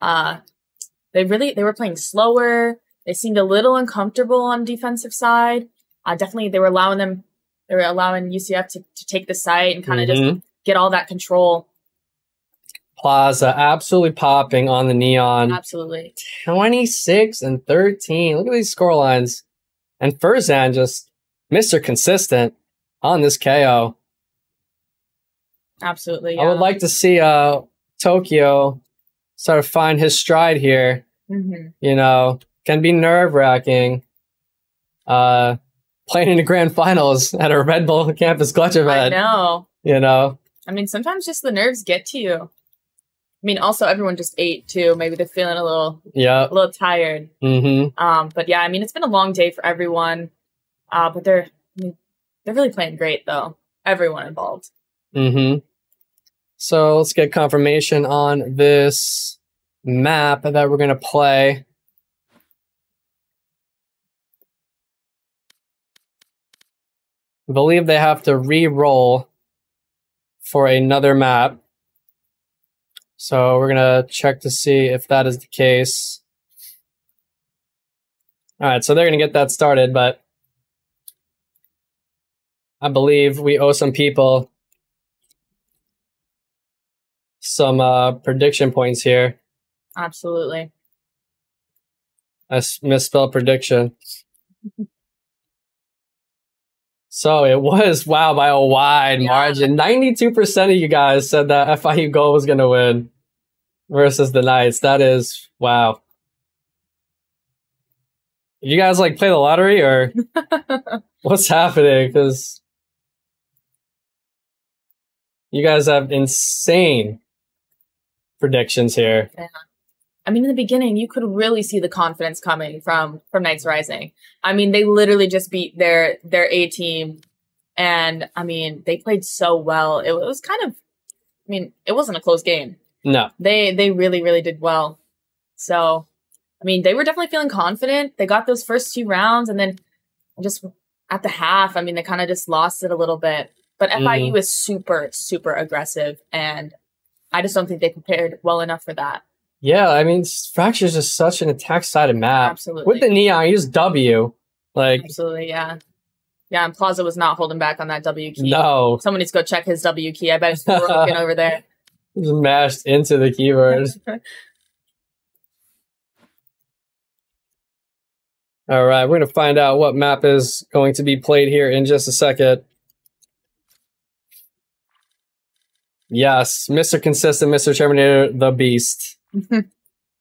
They were playing slower. They seemed a little uncomfortable on defensive side. Definitely they were allowing UCF to take the site and kind of just get all that control. Plaza absolutely popping on the neon. Absolutely. 26 and 13. Look at these score lines. And Furzan just Mr. Consistent on this KO. Absolutely. Yeah. I would like to see Tokyo sort of find his stride here. You know, can be nerve-wracking. Playing in the grand finals at a Red Bull campus clutch event. I know. You know? I mean, sometimes just the nerves get to you. I mean, also everyone just ate too. Maybe they're feeling a little tired. But yeah, I mean, it's been a long day for everyone. But they're really playing great though. Everyone involved. So let's get confirmation on this map that we're gonna play. I believe they have to re-roll for another map. So we're going to check to see if that is the case. All right, so they're going to get that started, but I believe we owe some people some prediction points here. Absolutely. I misspelled prediction. So it was, wow, by a wide margin. 92% of you guys said that FIU Gold was going to win versus the Knights. That is, wow. You guys like play the lottery or what's happening? Because you guys have insane predictions here. Yeah. I mean, in the beginning, you could really see the confidence coming from Knights Rising. I mean, they literally just beat their A team, and I mean, they played so well. It was kind of, I mean, it wasn't a close game. No, they really, really did well. So, I mean, they were definitely feeling confident. They got those first 2 rounds, and then just at the half, I mean, they kind of just lost it a little bit. But FIU is super, super aggressive, and I just don't think they prepared well enough for that. Yeah, I mean, Fracture is just such an attack-sided map. Absolutely. With the neon, you just W. Like, absolutely, yeah. Yeah, and Plaza was not holding back on that W key. No. Someone needs to go check his W key. I bet it's broken over there. Just mashed into the keyboard. All right, we're going to find out what map is going to be played here in just a second. Yes, Mr. Consistent, Mr. Terminator, the Beast.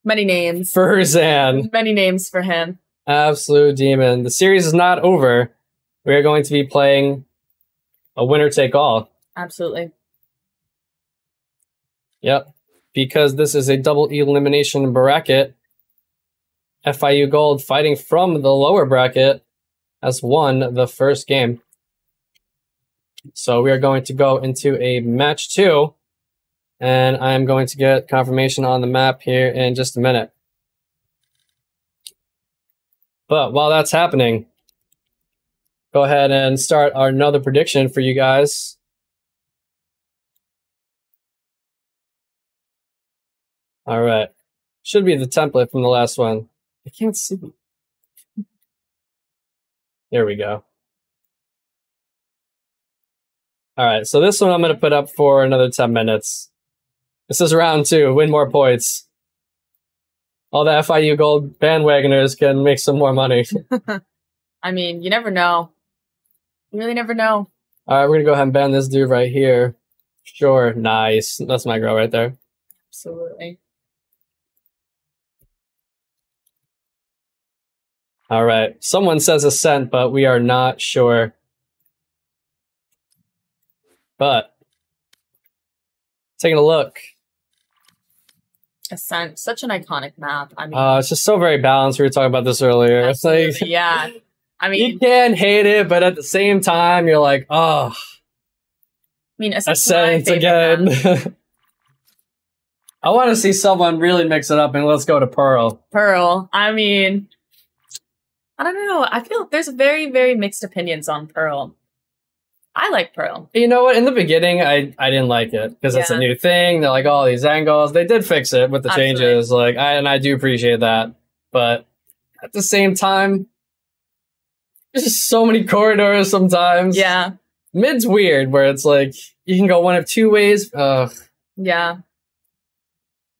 Many names. Furzan. Many names for him. Absolute demon. The series is not over. We are going to be playing a winner take all. Absolutely. Yep. Because this is a double elimination bracket. FIU Gold, fighting from the lower bracket, has won the first game. So we are going to go into a match 2. And I'm going to get confirmation on the map here in just a minute. But while that's happening, go ahead and start another prediction for you guys. All right. Should be the template from the last one. I can't see. There we go. All right. So this one I'm going to put up for another 10 minutes. This is round 2. Win more points. All the FIU Gold bandwagoners can make some more money. I mean, you never know. You really never know. All right, we're going to go ahead and ban this dude right here. Sure, nice. That's my girl right there. Absolutely. All right, someone says Ascent, but we are not sure. But, taking a look. Ascent, such an iconic map. I mean, It's just so very balanced. We were talking about this earlier. It's like, yeah. I mean, you can hate it, but at the same time, you're like, oh, I mean, Ascent again. I want to see someone really mix it up, and let's go to Pearl. Pearl. I mean, I don't know. I feel there's very, very mixed opinions on Pearl. I like Pearl. You know what? In the beginning, I didn't like it because it's a Yeah. new thing. They're like, all these angles. They did fix it with the Absolutely. changes. Like, I do appreciate that. But at the same time, there's just so many corridors sometimes. Yeah. Mid's weird, where it's like you can go one of 2 ways. Yeah.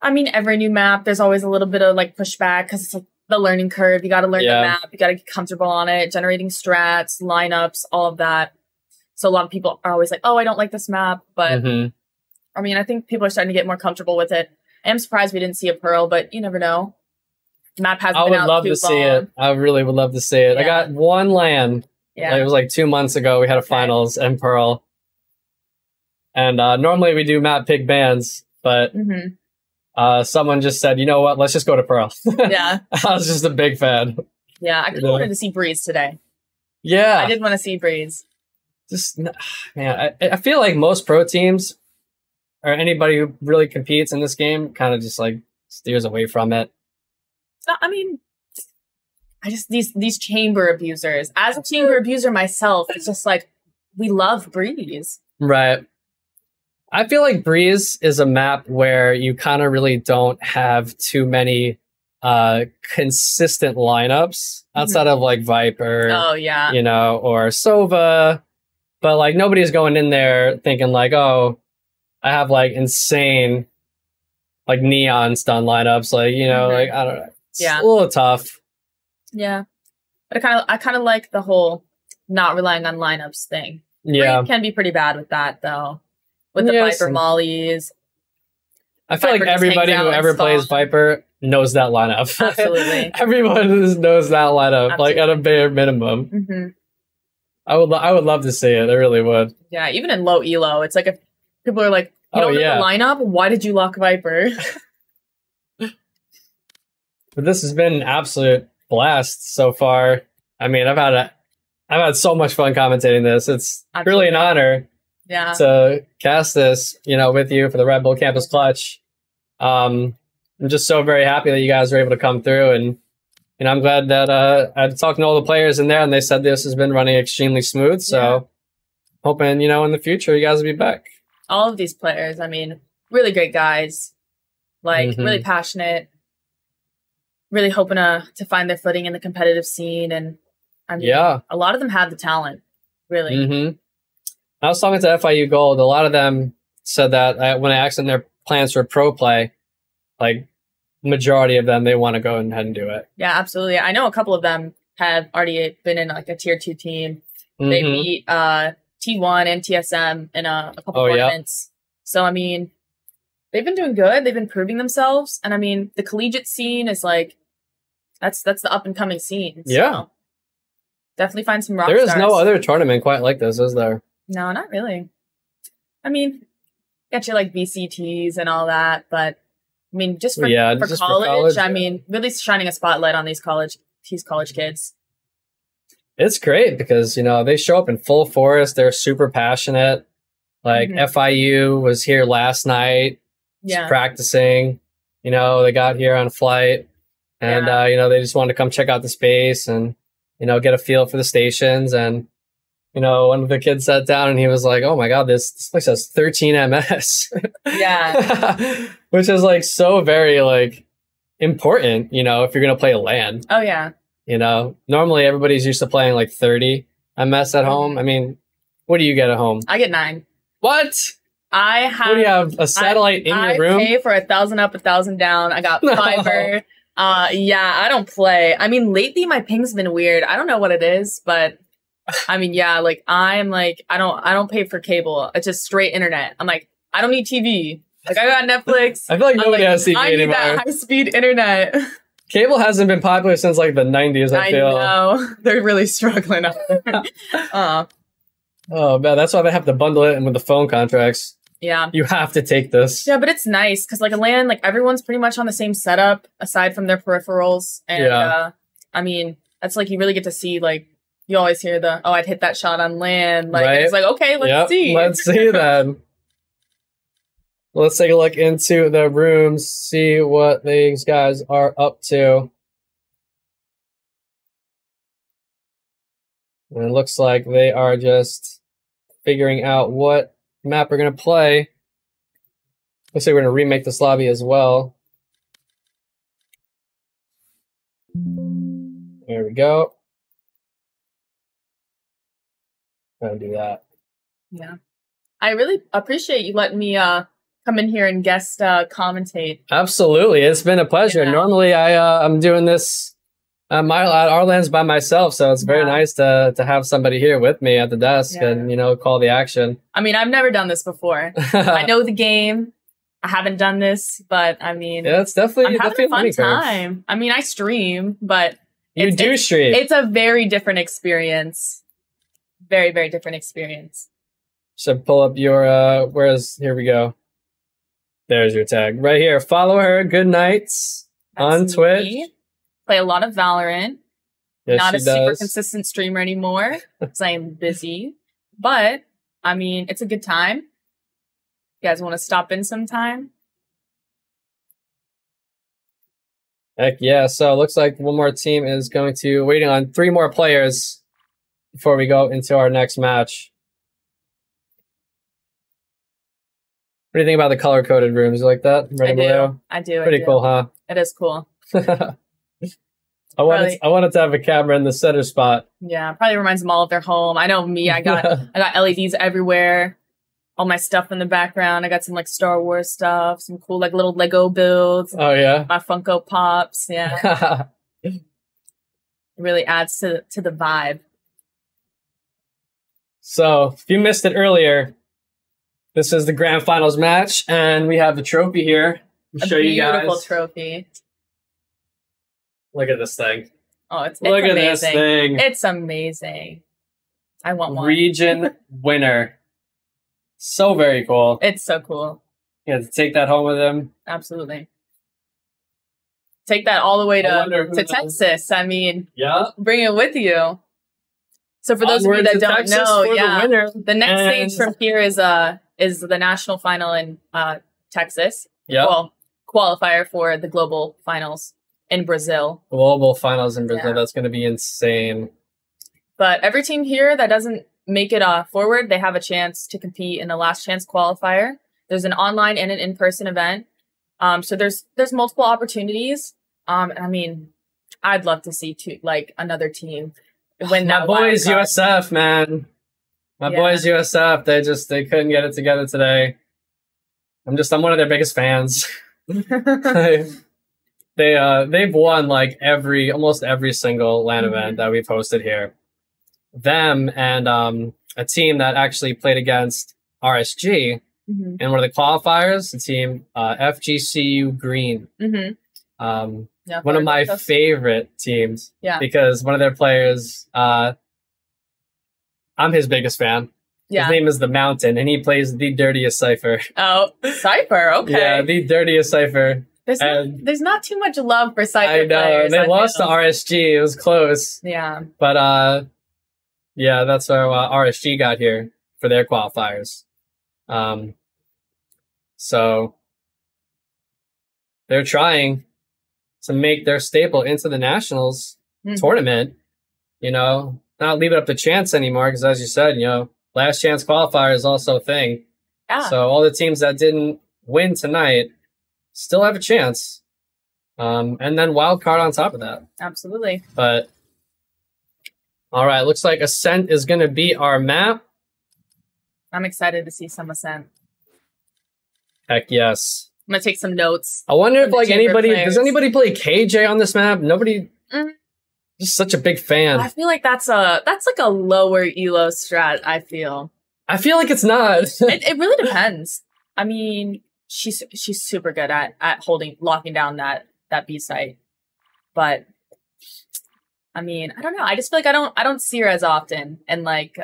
I mean, every new map, there's always a little bit of like pushback because it's like the learning curve. You got to learn Yeah. the map. You got to get comfortable on it, generating strats, lineups, all of that. So a lot of people are always like, oh, I don't like this map. But Mhm. I mean, I think people are starting to get more comfortable with it. I am surprised we didn't see a Pearl, but you never know. The map hasn't I been would out love too to see long. it. I really would love to see it. I Yeah. got one LAN. Yeah. Like, it was like 2 months ago. We had a finals in Pearl. And normally we do map pick bands, but someone just said, you know what? Let's just go to Pearl. Yeah. I was just a big fan. Yeah. I kind of wanted to see Breeze today. Yeah. I did want to see Breeze. Just, man, I feel like most pro teams or anybody who really competes in this game kind of just like steers away from it. It's not, I mean, I just, these chamber abusers. As a chamber abuser myself, it's just like, we love Breeze. Right. I feel like Breeze is a map where you kind of really don't have too many consistent lineups outside of like Viper, Oh, yeah. you know, or Sova. But like nobody's going in there thinking like, oh, I have like insane like neon stun lineups. Like, you know, like I don't know. It's Yeah. a little tough. Yeah. But I kind of like the whole not relying on lineups thing. Yeah. Breeze can be pretty bad with that, though. With the Yes. Viper mollies. I feel Viper like just everybody hangs who out ever and plays spawn. Viper knows that lineup. Absolutely. Everyone just knows that lineup, like at a bare minimum. hmm I would love to see it. I really would. Yeah, even in low elo, it's like if people are like, you Oh, don't know yeah. the lineup, why did you lock Viper? But this has been an absolute blast so far. I mean, I've had so much fun commentating this. It's really an honor Yeah. to cast this, you know, with you for the Red Bull Campus Clutch. I'm just so very happy that you guys were able to come through, and I'm glad that I've talked to all the players in there, and they said this has been running extremely smooth. So hoping, you know, in the future you guys will be back. All of these players, I mean, really great guys. Like, Mhm. really passionate. Really hoping to find their footing in the competitive scene. And I mean, Yeah. a lot of them had the talent. Really. Mm-hmm. I was talking to FIU Gold. A lot of them said that when I asked them their plans for pro play, like majority of them, they want to go ahead and do it. Yeah, absolutely. I know a couple of them have already been in like a tier 2 team. They beat T1 and TSM in a couple tournaments. So, I mean, they've been doing good. They've been proving themselves. And I mean, the collegiate scene is like, that's the up and coming scene. So Yeah. definitely find some rock There is stars. no other tournament quite like this, is there? No, not really. I mean, get your like VCTs and all that, but I mean, just for college, I mean, really shining a spotlight on these college kids. It's great because, you know, they show up in full force. They're super passionate. Like FIU was here last night, just practicing. You know, they got here on flight and, you know, they just wanted to come check out the space and, you know, get a feel for the stations. And, you know, one of the kids sat down and he was like, oh my God, this place has 13 MS. Yeah. Which is like so very like important, you know, if you're going to play a LAN. Oh, yeah. You know, normally everybody's used to playing like 30 MS at home. I mean, what do you get at home? I get 9. What? I have. What do you have? A satellite in your room? I pay for 1,000 up, 1,000 down. I got fiber. Yeah, I don't play. I mean, lately my ping's been weird. I don't know what it is, but I mean, yeah, like I'm like I don't pay for cable. It's just straight internet. I'm like, I don't need TV. Like I got Netflix. I feel like nobody has TV I need anymore. that high speed internet. Cable hasn't been popular since like the 90s, I feel. I know. They're really struggling out there. Oh, man, that's why they have to bundle it in with the phone contracts. Yeah. You have to take this. Yeah, but it's nice because like a LAN, like everyone's pretty much on the same setup aside from their peripherals. And I mean, that's like you really get to see like you always hear the I'd hit that shot on LAN. Like it's like, okay, let's see. Let's see then. Let's take a look into the rooms, see what these guys are up to. And it looks like they are just figuring out what map we're going to play. Looks like we're going to remake this lobby as well. There we go. Gonna do that. Yeah. I really appreciate you letting me come in here and guest commentate. Absolutely. It's been a pleasure. Yeah. Normally I'm doing this our LANs by myself, so it's very nice to have somebody here with me at the desk and, you know, call the action. I mean, I've never done this before. I know the game. I haven't done this, but I mean, yeah, it's definitely I'm having a fun learning curve. time. I mean, I stream, but You do stream. It's a very different experience. Very, very different experience. Should pull up your here we go. There's your tag right here. Follow her. Good nights on That's Twitch. me. Play a lot of Valorant. Yes, Not she a super does. consistent streamer anymore because I am busy. But I mean, it's a good time. You guys want to stop in sometime? Heck yeah. So it looks like one more team is waiting on 3 more players before we go into our next match. What do you think about the color-coded rooms? You like that? Red and blue? I do. Pretty cool, huh? It is cool. I wanted to have a camera in the center spot. Yeah, probably reminds them all of their home. I know me. I got LEDs everywhere. All my stuff in the background. I got some like Star Wars stuff, some cool like little Lego builds. Oh yeah, my Funko Pops. Yeah, it really adds to the vibe. So if you missed it earlier, this is the grand finals match, and we have the trophy here. I'll show you guys. Beautiful trophy. Look at this thing. Oh, it's Look amazing. at this thing. It's amazing. I want one. Region winner. So very cool. It's so cool. Yeah, to take that home with him. Absolutely. Take that all the way to Texas. I mean, bring it with you. So for those of you that don't know, the next stage from here is the national final in Texas. Yeah. Well, qualifier for the global finals in Brazil. Global finals in Brazil. That's going to be insane. But every team here that doesn't make it forward, they have a chance to compete in the last chance qualifier. There's an online and an in-person event. So there's multiple opportunities. And I mean, I'd love to see another team win that. My boys, USF, man. My Yeah. boys USF, they couldn't get it together today. I'm one of their biggest fans. They've won like almost every single LAN event that we've hosted here. Them and a team that actually played against RSG in one of the qualifiers, the team FGCU Green. Yeah, One of my favorite teams. Yeah. Because one of their players, I'm his biggest fan. Yeah. His name is The Mountain, and he plays the dirtiest Cypher. Oh, Cypher. Okay. Yeah, the dirtiest Cypher. There's not too much love for Cypher I know. players. They lost to RSG. It was close. Yeah. But yeah, that's how RSG got here for their qualifiers. So they're trying to make their staple into the Nationals tournament. You know, not leave it up to chance anymore, because as you said, you know, last chance qualifier is also a thing. Yeah. So all the teams that didn't win tonight still have a chance. And then wild card on top of that. Absolutely. But all right, looks like Ascent is going to be our map. I'm excited to see some Ascent. Heck yes. I'm gonna take some notes. I wonder if from the like Chamber anybody players. does anybody play KJ on this map? Nobody. Mm. Just such a big fan. I feel like that's like a lower elo strat. I feel like it's not. it really depends. I mean, she's super good at locking down that B site, but I mean, I don't know. I just feel like I don't see her as often in like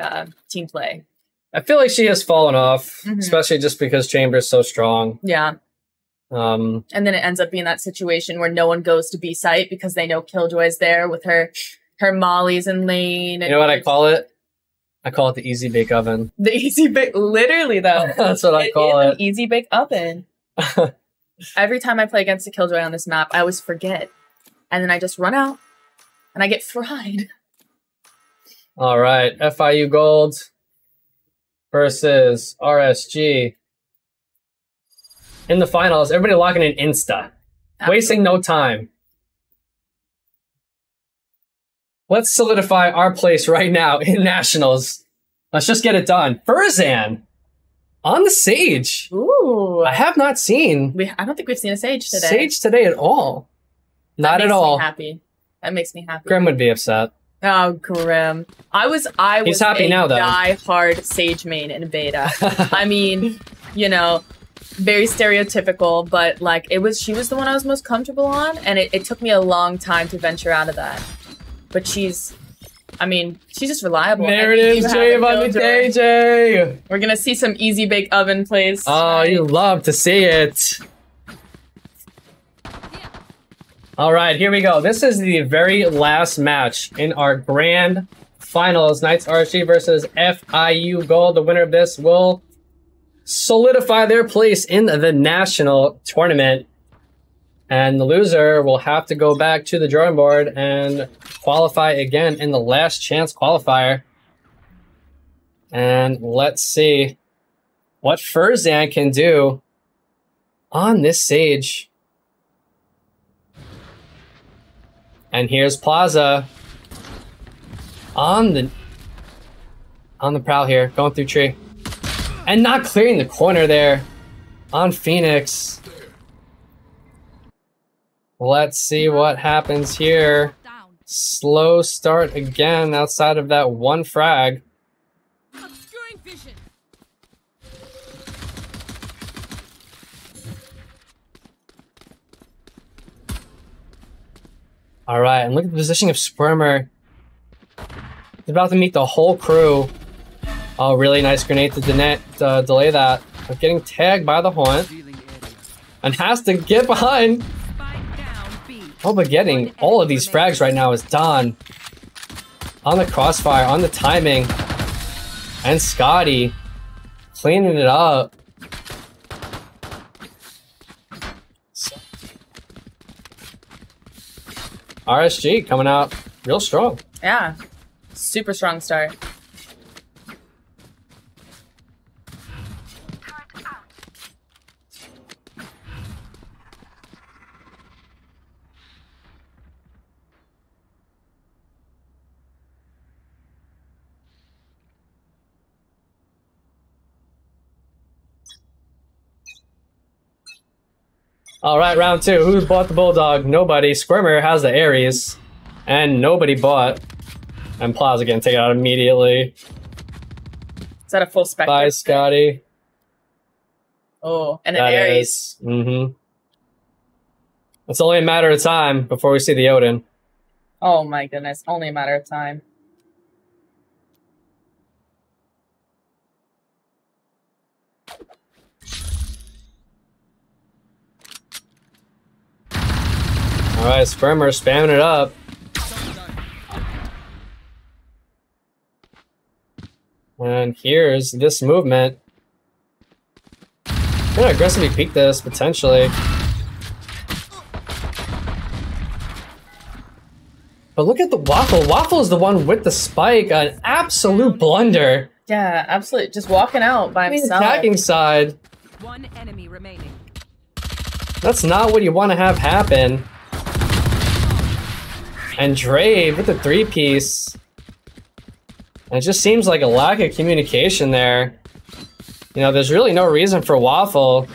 team play. I feel like she has fallen off, especially just because Chamber's so strong. Yeah. And then it ends up being that situation where no one goes to B site because they know Killjoy's there with her mollies in lane. You know what I call it? I call it the easy bake oven. The easy bake, literally though. That's what I call is it. An easy bake oven. Every time I play against a Killjoy on this map, I always forget, and then I just run out, and I get fried. All right, FIU Gold versus RSG. In the finals, everybody locking in Insta. Wasting no time. Let's solidify our place right now in Nationals. Let's just get it done. Furzan on the Sage. Ooh. I have not seen I don't think we've seen a Sage today. Sage today at all. Not at all. That makes me happy. Grim would be upset. Oh, Grim. I was He's happy now, though. die-hard Sage main in beta. I mean, you know, very stereotypical, but like she was the one I was most comfortable on, and it took me a long time to venture out of that. But she's just reliable. There it is, Jay on the DJ. We're gonna see some easy bake oven plays. Oh, you love to see it. All right, here we go. This is the very last match in our grand finals. Knights RSG versus FIU Gold. The winner of this will solidify their place in the national tournament. And the loser will have to go back to the drawing board and qualify again in the last chance qualifier. And let's see what Furzan can do on this Sage. And here's Plaza on the prowl here, going through tree. And not clearing the corner there on Phoenix. Let's see what happens here. Slow start again outside of that one frag. Obscuring vision. All right, and look at the positioning of Spermer. He's about to meet the whole crew. Oh, really nice grenade to delay that. But getting tagged by the Haunt. And has to get behind. Oh, but getting all of these frags right now is Don. On the crossfire, on the timing. And Scotty cleaning it up. RSG coming out real strong. Yeah. Super strong start. All right, round 2. Who bought the Bulldog? Nobody. Squirmer has the Ares, and nobody bought. And Plaza getting taken out immediately. Is that a full spectre? Bye, Scotty. Oh, and an That Ares. is. It's only a matter of time before we see the Odin. Oh my goodness, only a matter of time. All right, Spermer spamming it up. And here's this movement. I'm gonna aggressively peek this, potentially. But look at the Waffle. Waffle is the one with the spike. An absolute blunder. Yeah, absolutely. Just walking out by The himself. attacking side. One enemy remaining. That's not what you want to have happen. And Drave with the 3-piece. And it just seems like a lack of communication there. You know, there's really no reason for Waffle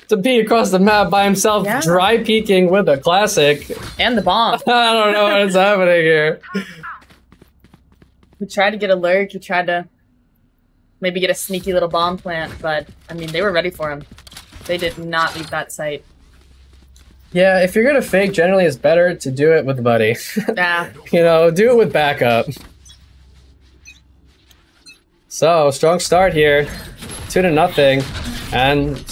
to be across the map by himself, Yeah. dry peeking with a classic. And the bomb. I don't know what's happening here. He tried to get a lurk. He tried to maybe get a sneaky little bomb plant, but I mean, they were ready for him. They did not leave that site. Yeah, if you're gonna fake, generally it's better to do it with a buddy. Yeah. You know, do it with backup. So, strong start here. 2-0. And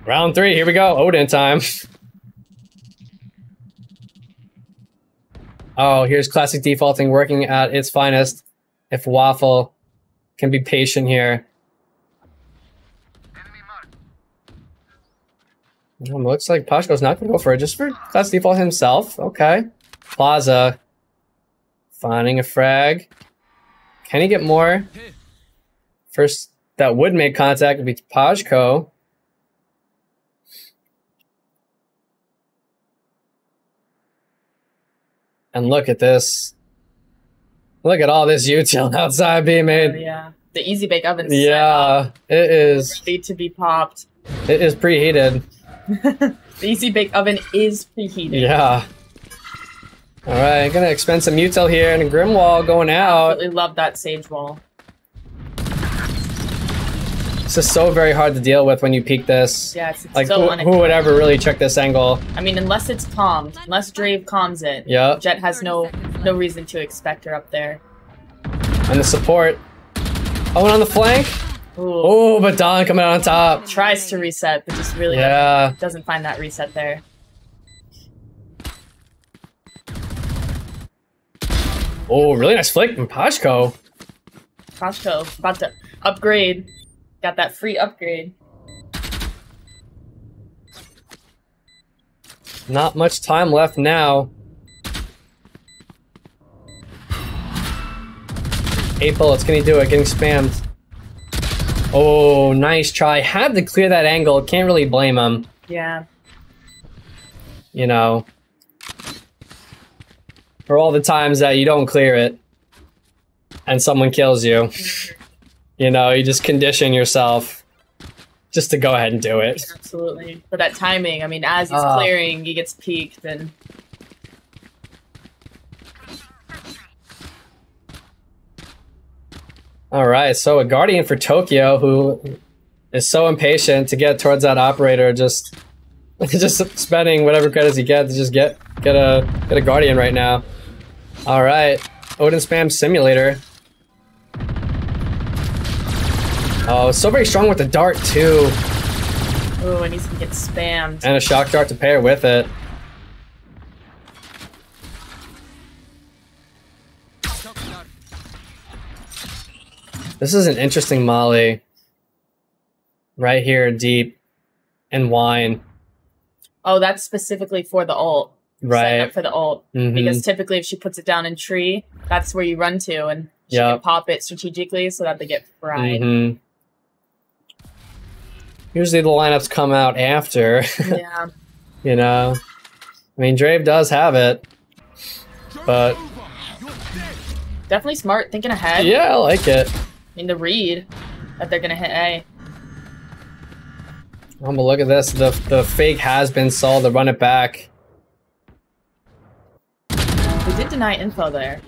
round 3, here we go. Odin time. Oh, here's classic defaulting working at its finest. If Waffle can be patient here. Looks like Pashko's not going to go for it, just for class default himself. Okay. Plaza. Finding a frag. Can he get more? First, that would make contact would be Pashko. And look at this. Look at all this util outside being made. Yeah. The easy bake oven's Yeah, it is. ready to be popped. It is preheated. The easy bake oven is preheated. Yeah. All right, gonna expend some util here, and a Grimwall going out. Absolutely love that sage wall. This is so very hard to deal with when you peek this. Yeah, it's Like, so who would ever really check this angle? I mean, unless it's calmed, unless Drave calms it. Yep. Jet has no reason to expect her up there. And the support. Oh, and on the flank. Ooh. Oh, but Dawn coming out on top. Tries to reset, but just really Yeah. doesn't find that reset there. Oh, really nice flick from Pashko. Pashko about to upgrade. Got that free upgrade. Not much time left now. 8 bullets. Can he do it? Getting spammed. Oh, nice try. Had to clear that angle. Can't really blame him. Yeah. You know. For all the times that you don't clear it and someone kills you. You know, you just condition yourself just to go ahead and do it. Absolutely. But that timing, I mean, as he's clearing, he gets peeked and Alright, so a Guardian for Tokyo who is so impatient to get towards that operator, just spending whatever credits he gets to just get a Guardian right now. Alright, Odin Spam Simulator. Oh, so very strong with the dart too. ooh, and he's gonna get spammed. And a shock dart to pair with it. This is an interesting molly. Right here, deep. And wine. Oh, that's specifically for the ult. Setting Right. up for the ult. Mhm. Because typically if she puts it down in tree, that's where you run to and she Yep. can pop it strategically so that they get fried. Mhm. Usually the lineups come out after, Yeah. you know. I mean, Drave does have it, but Definitely smart, thinking ahead. yeah, I like it. I mean, the read that they're gonna hit A. Oh, but look at this. The fake has been sold to run it back. We did deny info there.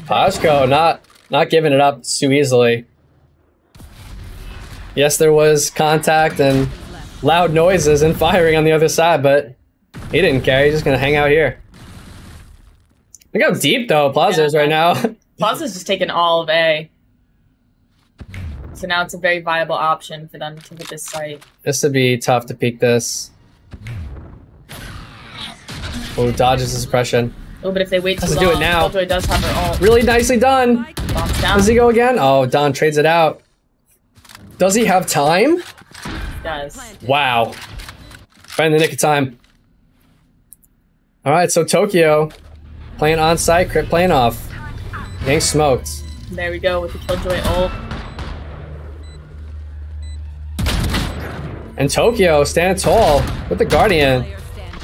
Pashko not giving it up too easily. Yes, there was contact and loud noises and firing on the other side, but he didn't care. He's just gonna hang out here. Look how deep though Plaza is right now. Plaza's just taking all of A. So now it's a very viable option for them to hit this site. This would be tough to peek this. Oh, dodges the suppression. Oh, but if they wait too Doesn't long, do it now. Killjoy does have her ult. Really nicely done. Bombs down. Does he go again? Oh, Don trades it out. Does he have time? Does. Wow. Right in the nick of time. Alright, so Tokyo playing on site, Crypt playing off. Getting smoked. There we go with the Killjoy ult. And Tokyo standing tall with the Guardian. Player standing.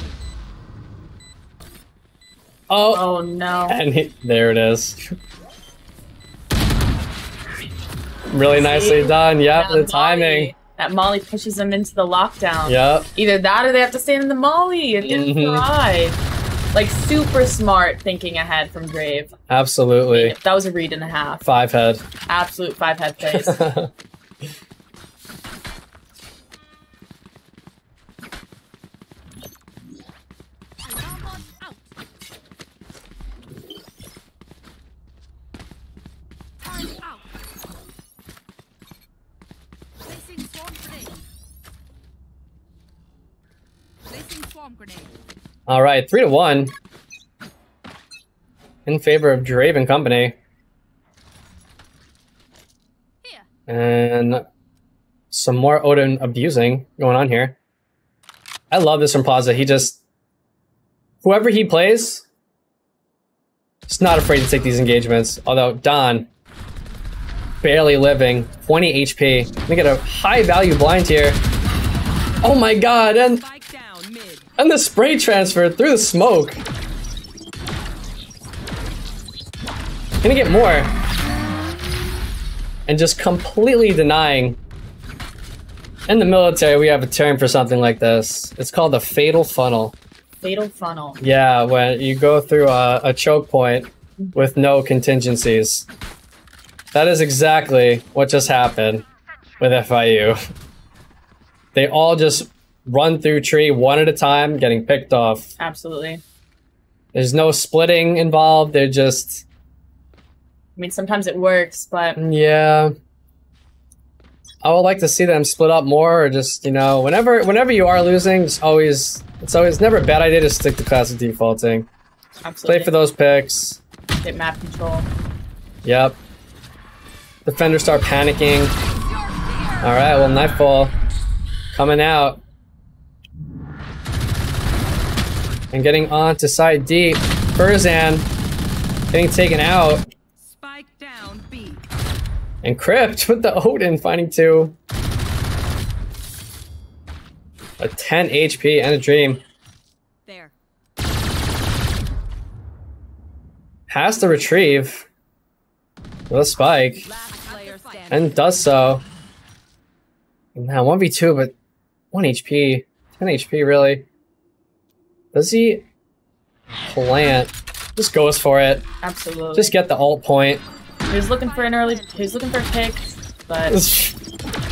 Oh, Oh no. and there it is. Really nicely done. Yep, That the timing. That Molly pushes them into the lockdown. Yep. Either that or they have to stand in the Molly. It didn't fly. Like super smart thinking ahead from Grave. Absolutely. That was a read and a half. 5 head. Absolute 5-head plays. Placing swarm grenade. Placing swarm grenade. All right, 3-1 in favor of Draven Company. Here. And some more Odin abusing going on here. I love this from Plaza. He just, whoever he plays, he's not afraid to take these engagements. Although Don, barely living, 20 HP. Let me get a high value blind here. Oh my god, and Spike down mid. the spray transfer through the smoke. Gonna get more. And just completely denying. In the military, we have a term for something like this. It's called a fatal funnel. Fatal funnel. Yeah, when you go through a choke point with no contingencies. That is exactly what just happened with FIU. They all just run through tree one at a time, getting picked off. Absolutely. There's no splitting involved. They're just, I mean, sometimes it works, but yeah. I would like to see them split up more, or just, you know, whenever you are losing, it's always never a bad idea to stick to classic defaulting. absolutely. Play for those picks. Get map control. Yep. Defenders start panicking. All right, well, Nightfall coming out and getting on to side D. Furzan getting taken out, Spike down B. and Crypt with the Odin finding 2. A 10 HP and a Dream. There. Has to retrieve with a spike Last player standing. and does so. Now 1v2, but 1 HP, 10 HP really. Does he plant? Just goes for it. Absolutely. Just get the ult point. He was looking for a pick, but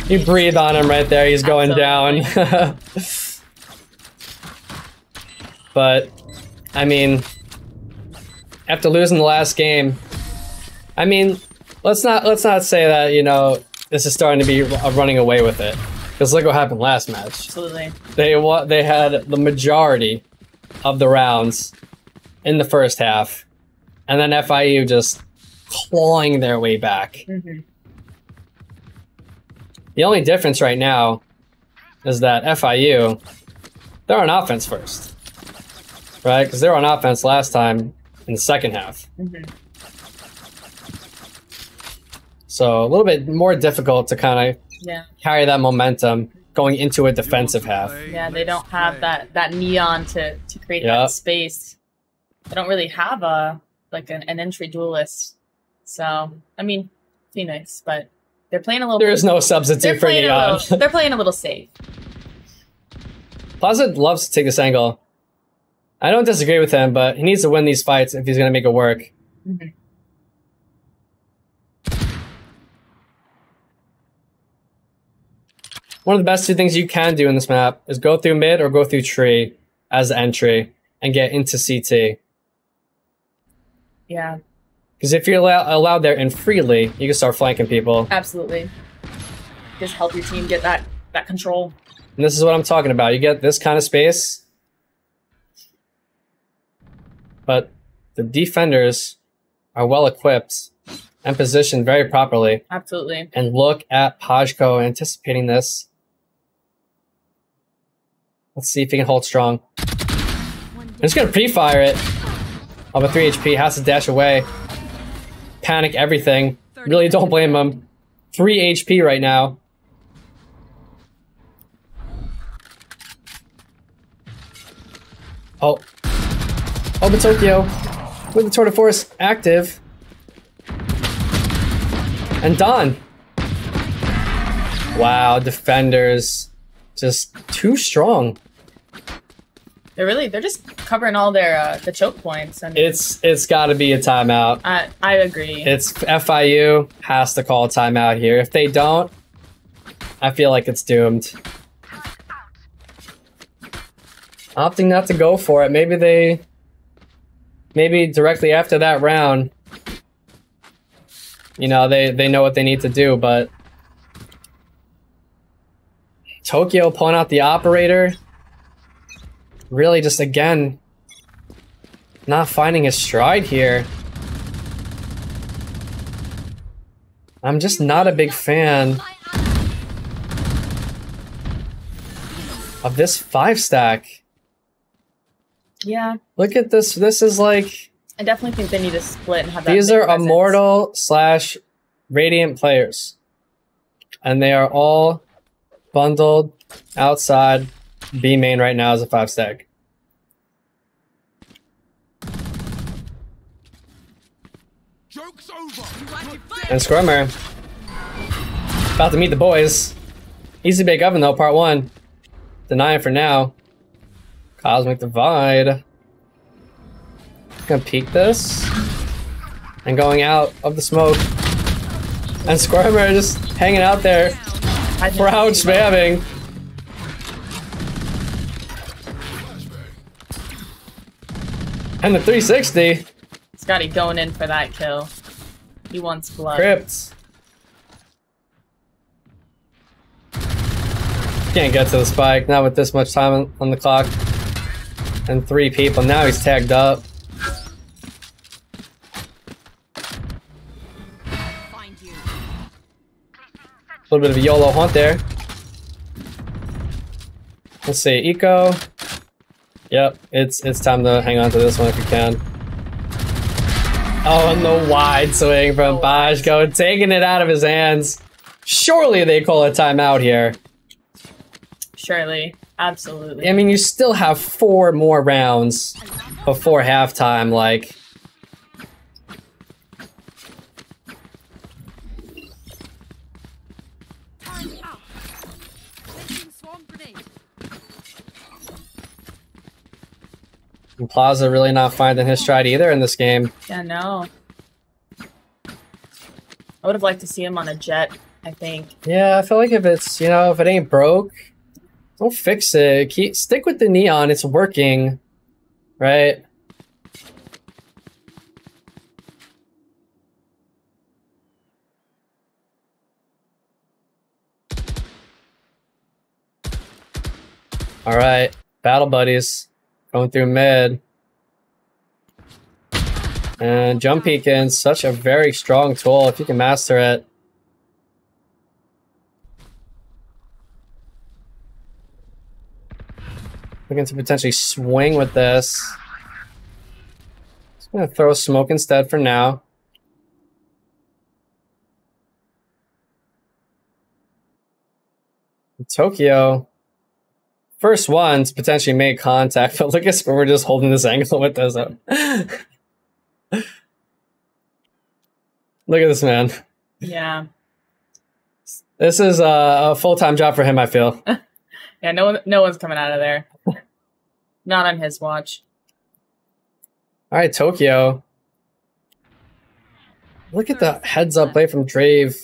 You breathe on him right there. He's going down. But I mean, after losing the last game, I mean, let's not say that, you know, this is starting to be running away with it. Because look what happened last match. absolutely. They had the majority of the rounds in the first half, and then FIU just clawing their way back. Mhm. The only difference right now is that FIU, they're on offense first, right? Because they were on offense last time in the second half. Mhm. So a little bit more difficult to kind of Yeah. carry that momentum going into a defensive half. Yeah, they don't have that neon to create Yeah. that space. They don't really have an entry duelist. So I mean, Phoenix, but they're playing a little. There is no substitute They're for playing Neon. they're playing a little safe. Plaza loves to take this angle. I don't disagree with him, but he needs to win these fights if he's going to make it work. Mhm. One of the best two things you can do in this map is go through mid or go through tree as the entry and get into CT. Yeah, Because if you're allowed there in freely, you can start flanking people. absolutely. Just help your team get that control. And this is what I'm talking about. You get this kind of space, but the defenders are well equipped and positioned very properly. Absolutely. And look at Pajko anticipating this. Let's see if he can hold strong. I'm just gonna pre-fire it. Of a 3 HP, has to dash away. Panic everything. Really don't blame him. 3 HP right now. Oh. Oh, but Tokyo with the Tour de Force active. And Don. Wow, defenders just too strong. They're just covering all their the choke points, and It's got to be a timeout. I agree. It's FIU has to call a timeout here. If they don't, I feel like it's doomed. Opting not to go for it. Maybe directly after that round, you know, they know what they need to do, but Tokyo pulling out the operator, really just again not finding his stride here. I'm just not a big fan of this 5-stack. Yeah, Look at this. This is like, I definitely think they need to split and have that. these big are presence. Immortal / Radiant players. And they are all bundled outside B main right now as a 5-stack. Joke's over. And Squirmer about to meet the boys. Easy Bake Oven though, part 1. Denying for now. Cosmic Divide. Gonna peek this. And going out of the smoke. And Squirmer just hanging out there. Proud spamming. And the 360. Scotty going in for that kill. He wants blood. Crypts. Can't get to the spike, not with this much time on the clock. And 3 people. Now he's tagged up. Find you. A little bit of a YOLO hunt there. Let's see, Eco. Yep, it's time to hang on to this one if you can. Oh, and the wide swing from Pajko, taking it out of his hands. Surely they call a timeout here. Surely, absolutely. I mean, you still have 4 more rounds before halftime, like. Time out. Placing swarm grenade. And Plaza really not finding his stride either in this game. Yeah, no. I would have liked to see him on a jet, I think. Yeah, I feel like if it's, you know, if it ain't broke, don't fix it. Stick with the neon, it's working, right? All right, battle buddies going through mid. And jump peeking, such a very strong tool if you can master it. Looking to potentially swing with this. Just gonna throw smoke instead for now. Tokyo, first one to potentially make contact, but look at we're just holding this angle with this up. Look at this man. Yeah. This is a full-time job for him, I feel. Yeah, no one's coming out of there. Not on his watch. All right, Tokyo. Look at the heads-up play from Drave.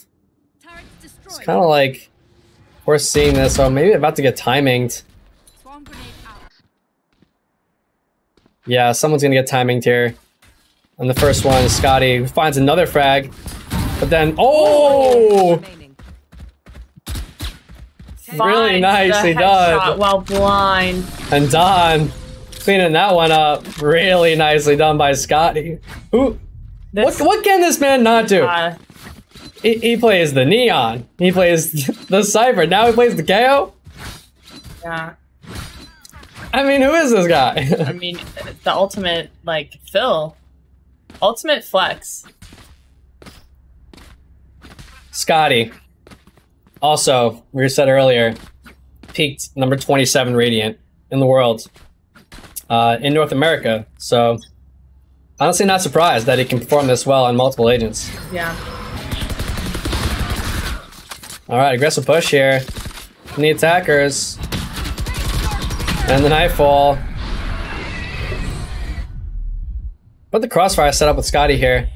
Turrets It's destroyed. kind of like we're seeing this, so maybe about to get timinged. Swarm grenade out. Yeah, someone's gonna get timinged here. And the first one, Scotty finds another frag, but then Remaining. really Finds nicely the done. headshot while blind. And Don cleaning that one up, really nicely done by Scotty. Who? What can this man not do? He plays the Neon. He plays the Cypher. Now he plays the KO. Yeah. I mean, who is this guy? I mean, the ultimate, like, Phil. Ultimate flex. Scotty. Also, we said earlier, peaked number 27 Radiant in the world, in North America. So, honestly, not surprised that he can perform this well on multiple agents. Yeah. All right, aggressive push here from the attackers. And the Nightfall. Put the crossfire set up with Scotty here.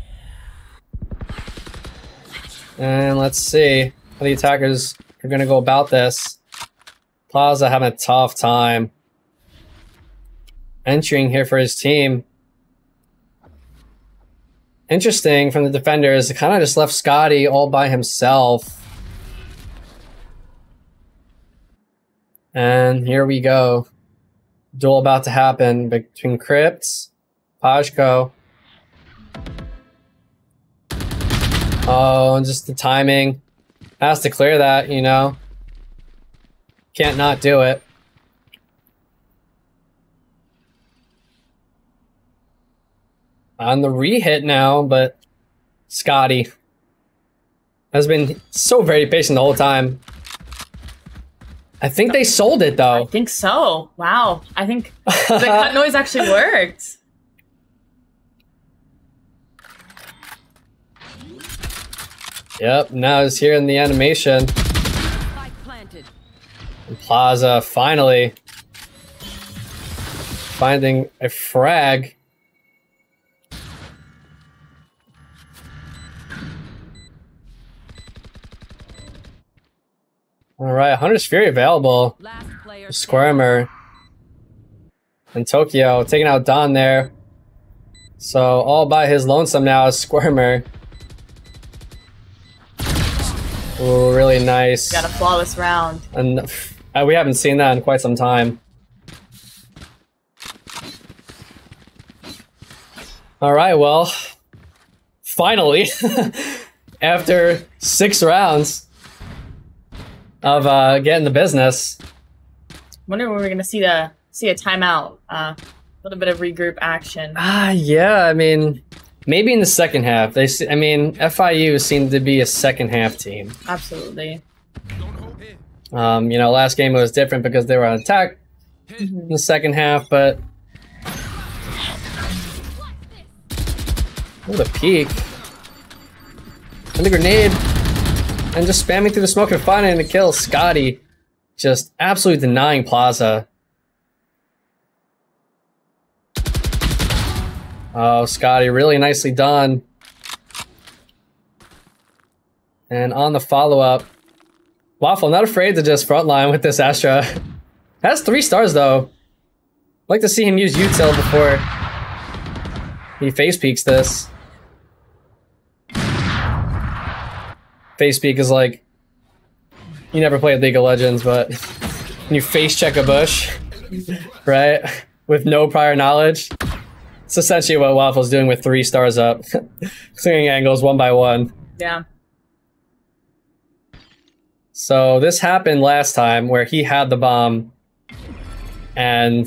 And let's see how the attackers are going to go about this. Plaza having a tough time entering here for his team. Interesting from the defenders. It kind of just left Scotty all by himself. And here we go. Duel about to happen between Crypts, Pajko. Oh, and just the timing. Has to clear that, you know. Can't not do it. On the re-hit now, but Scotty has been so very patient the whole time. I think they sold it though. I think so. Wow. I think the cut noise actually worked. Yep, now it's here in the animation. Spike planted. And Plaza finally finding a frag. Alright, Hunter's Fury available. Last player. Squirmer. And Tokyo taking out Don there. So all by his lonesome now is Squirmer. Ooh, really nice. Got a flawless round. And we haven't seen that in quite some time. Alright, well, finally, after 6 rounds of getting the business. Wonder when we're gonna see a timeout. A little bit of regroup action. Yeah, I mean, maybe in the second half. I mean, FIU seemed to be a second half team. Absolutely. You know, last game was different because they were on attack in the second half, but oh, the peak. And the grenade. And just spamming through the smoke and finding to kill Scotty. Just absolutely denying Plaza. Oh, Scotty, really nicely done. And on the follow-up, Waffle, not afraid to just frontline with this Astra. Has 3 stars, though. I'd like to see him use util before he face peeks this. Face peek is like, you never played League of Legends, but you face check a bush, right? With no prior knowledge. It's essentially what Waffle's doing with 3 stars up. Clearing angles one by one. Yeah. So this happened last time where he had the bomb and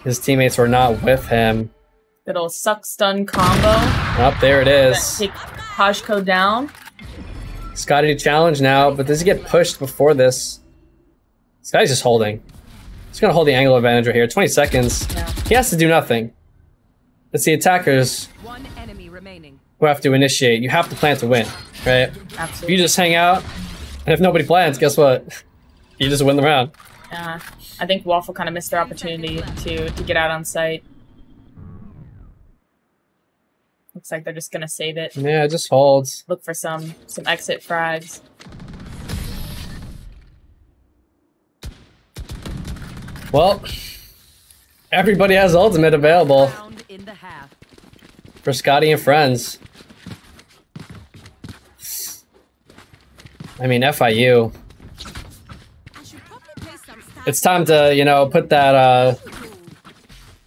his teammates were not with him. Good old suck stun combo. Oh, there it is. Take Pajko down. Scotty to challenge now, but does he get pushed before this? Scotty's just holding. He's gonna hold the angle advantage right here. 20 seconds. Yeah. He has to do nothing. It's the attackers One enemy remaining. who have to initiate. You have to plan to win, right? If Absolutely. you just hang out, and if nobody plans, guess what? You just win the round. Yeah. I think Waffle kind of missed their opportunity to get out on site. Looks like they're just gonna save it. Yeah, it just holds. Look for some exit frags. Well, everybody has ultimate available Round in the half. for Scotty and friends. I mean, FIU. I should probably play some stats. It's time to, you know, put that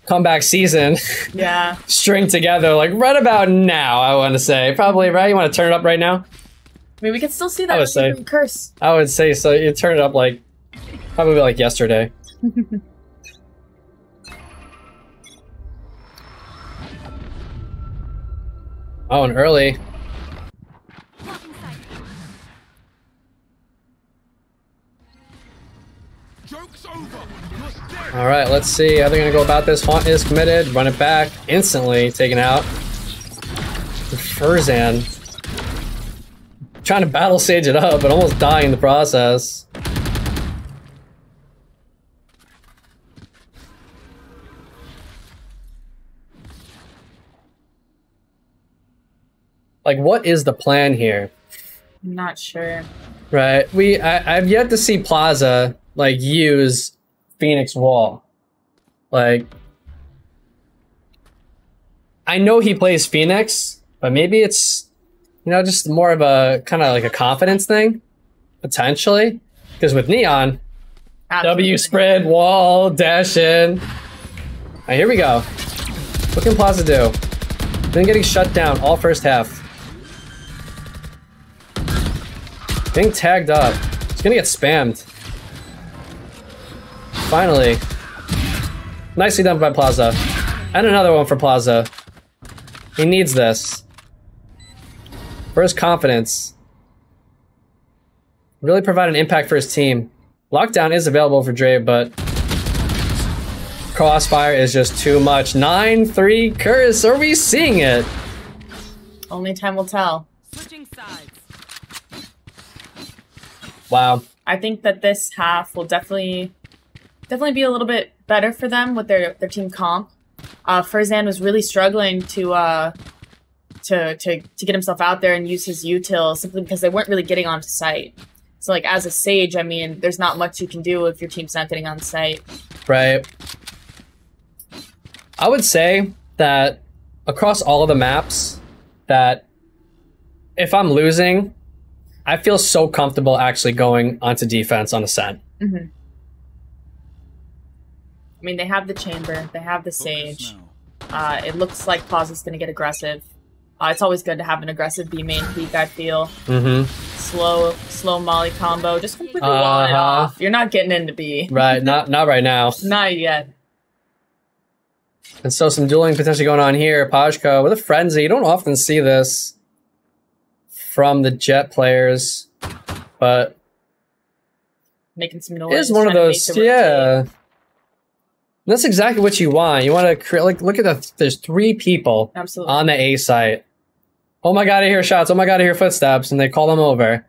comeback season Yeah. string together, like right about now, I want to say. Probably, right? You want to turn it up right now? I mean, we can still see I that would say. curse. I would say so. You turn it up like, probably like yesterday. Oh, and early. Joke's over. You're dead. All right, let's see how they're going to go about this. Haunt is committed. Run it back. Instantly taken out. Furzan. Trying to battle sage it up, but almost dying in the process. Like, what is the plan here? I'm not sure. Right. I've yet to see Plaza like use Phoenix Wall. Like, I know he plays Phoenix, but maybe it's, you know, just more of a kind of like a confidence thing, potentially. Because with Neon, Absolutely. W spread, wall, dash in. Alright, here we go. What can Plaza do? Then getting shut down all first half. Getting tagged up. He's gonna get spammed. Finally. Nicely done by Plaza. And another one for Plaza. He needs this. For his confidence. Really provide an impact for his team. Lockdown is available for Dre, but Crossfire is just too much. 9-3 curse. Are we seeing it? Only time will tell. Switching sides. Wow. I think that this half will definitely be a little bit better for them with their team comp. Furzan was really struggling to get himself out there and use his util simply because they weren't really getting onto site. So like as a Sage, I mean, there's not much you can do if your team's not getting on site. Right. I would say that across all of the maps, that if I'm losing, I feel so comfortable actually going onto defense on Ascent. Mm-hmm. I mean, they have the Chamber, they have the Sage. It looks like Plaza's going to get aggressive. It's always good to have an aggressive B main peek, I feel. Mm-hmm. Slow Molly combo, just completely walling it off. You're not getting into B. Right, not right now. Not yet. And so some dueling potentially going on here. Pajko with a frenzy. You don't often see this from the Jet players, but Making some noise. it is one of trying to those, make the yeah. rotate. That's exactly what you want. You want to create, like, look at the, there's 3 people Absolutely. on the A site. Oh my god, I hear shots. Oh my god, I hear footsteps. And they call them over.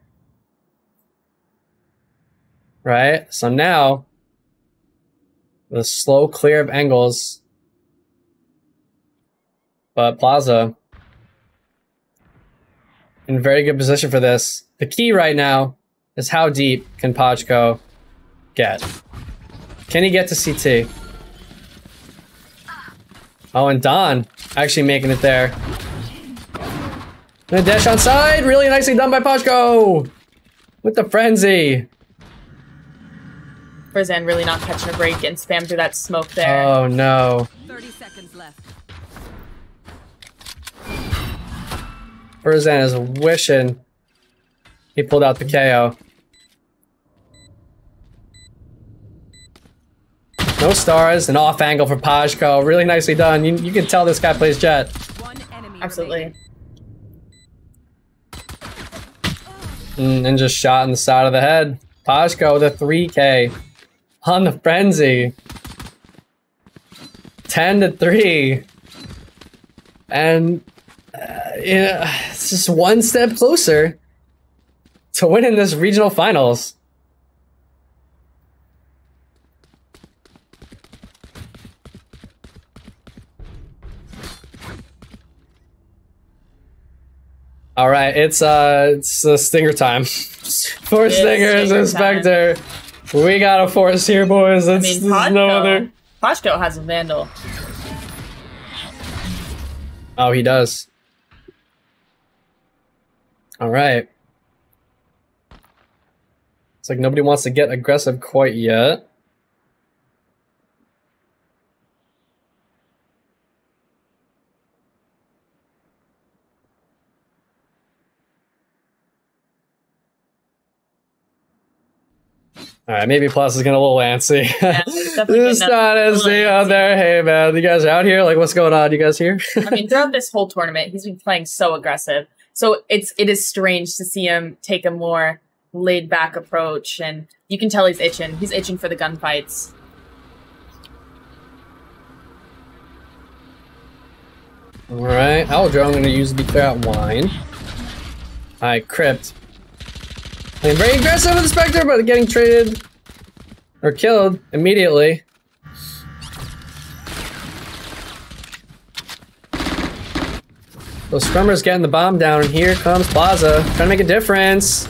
Right? So now, the slow clear of angles. But Plaza, in very good position for this. The key right now is how deep can Pajko get? Can he get to CT? Oh, and Don actually making it there. And a dash on side, really nicely done by Pajko with the frenzy. Furzan really not catching a break and spam through that smoke there. Oh no. 30 seconds left. Furzan is wishing he pulled out the KO. No stars, an off angle for Pajko. Really nicely done. You can tell this guy plays Jet. One enemy Absolutely. remaining. And just shot in the side of the head. Pajko with a 3K on the frenzy. 10-3. And yeah, it's just one step closer to winning this regional finals. All right, it's stinger time. Four It's stingers stinger and Spectre. We got a force here, boys. I It's mean, no other. Poshko has a Vandal. Oh, he does. All right. It's like nobody wants to get aggressive quite yet. All right, maybe Plus is getting a little antsy. Yeah, it's definitely Just getting trying to a little see out antsy. there. Hey, man, you guys are out here? Like, what's going on? You guys here? I mean, throughout this whole tournament, he's been playing so aggressive. So it is strange to see him take a more laid back approach, and you can tell he's itching. He's itching for the gunfights. All right, Aldro, I'm going to use the Clear-Out Wine. All right, Crypt. Playing very aggressive with the Spectre, but getting traded or killed immediately. So Scrummer's getting the bomb down, and here comes Plaza, trying to make a difference.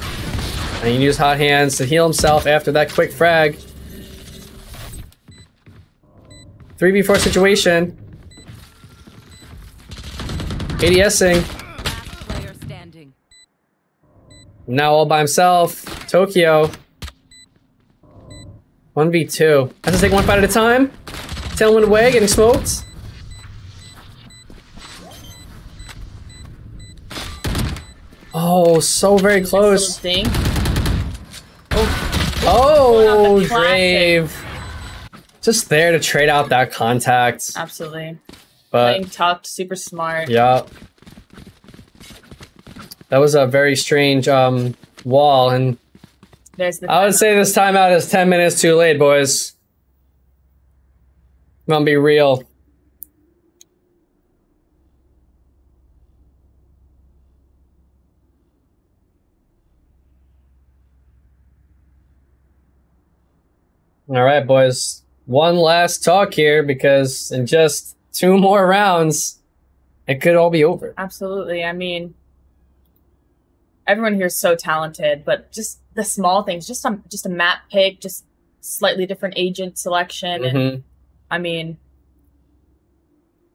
And he used Hot Hands to heal himself after that quick frag. 3v4 situation. ADSing. Last player standing. Now all by himself. Tokyo. 1v2. Has to take one fight at a time. Tailwind away, getting smoked. Oh, so very close. Sting. Oh, the classic. Drave. Just there to trade out that contact. Absolutely. But Playing tucked, super smart. yeah. That was a very strange wall, and There's the I would say this timeout is 10 minutes too late, boys. I'm gonna be real. All right, boys. One last talk here, because in just 2 more rounds, it could all be over. Absolutely. I mean, everyone here is so talented, but just the small things, just a map pick, just slightly different agent selection, and I mean,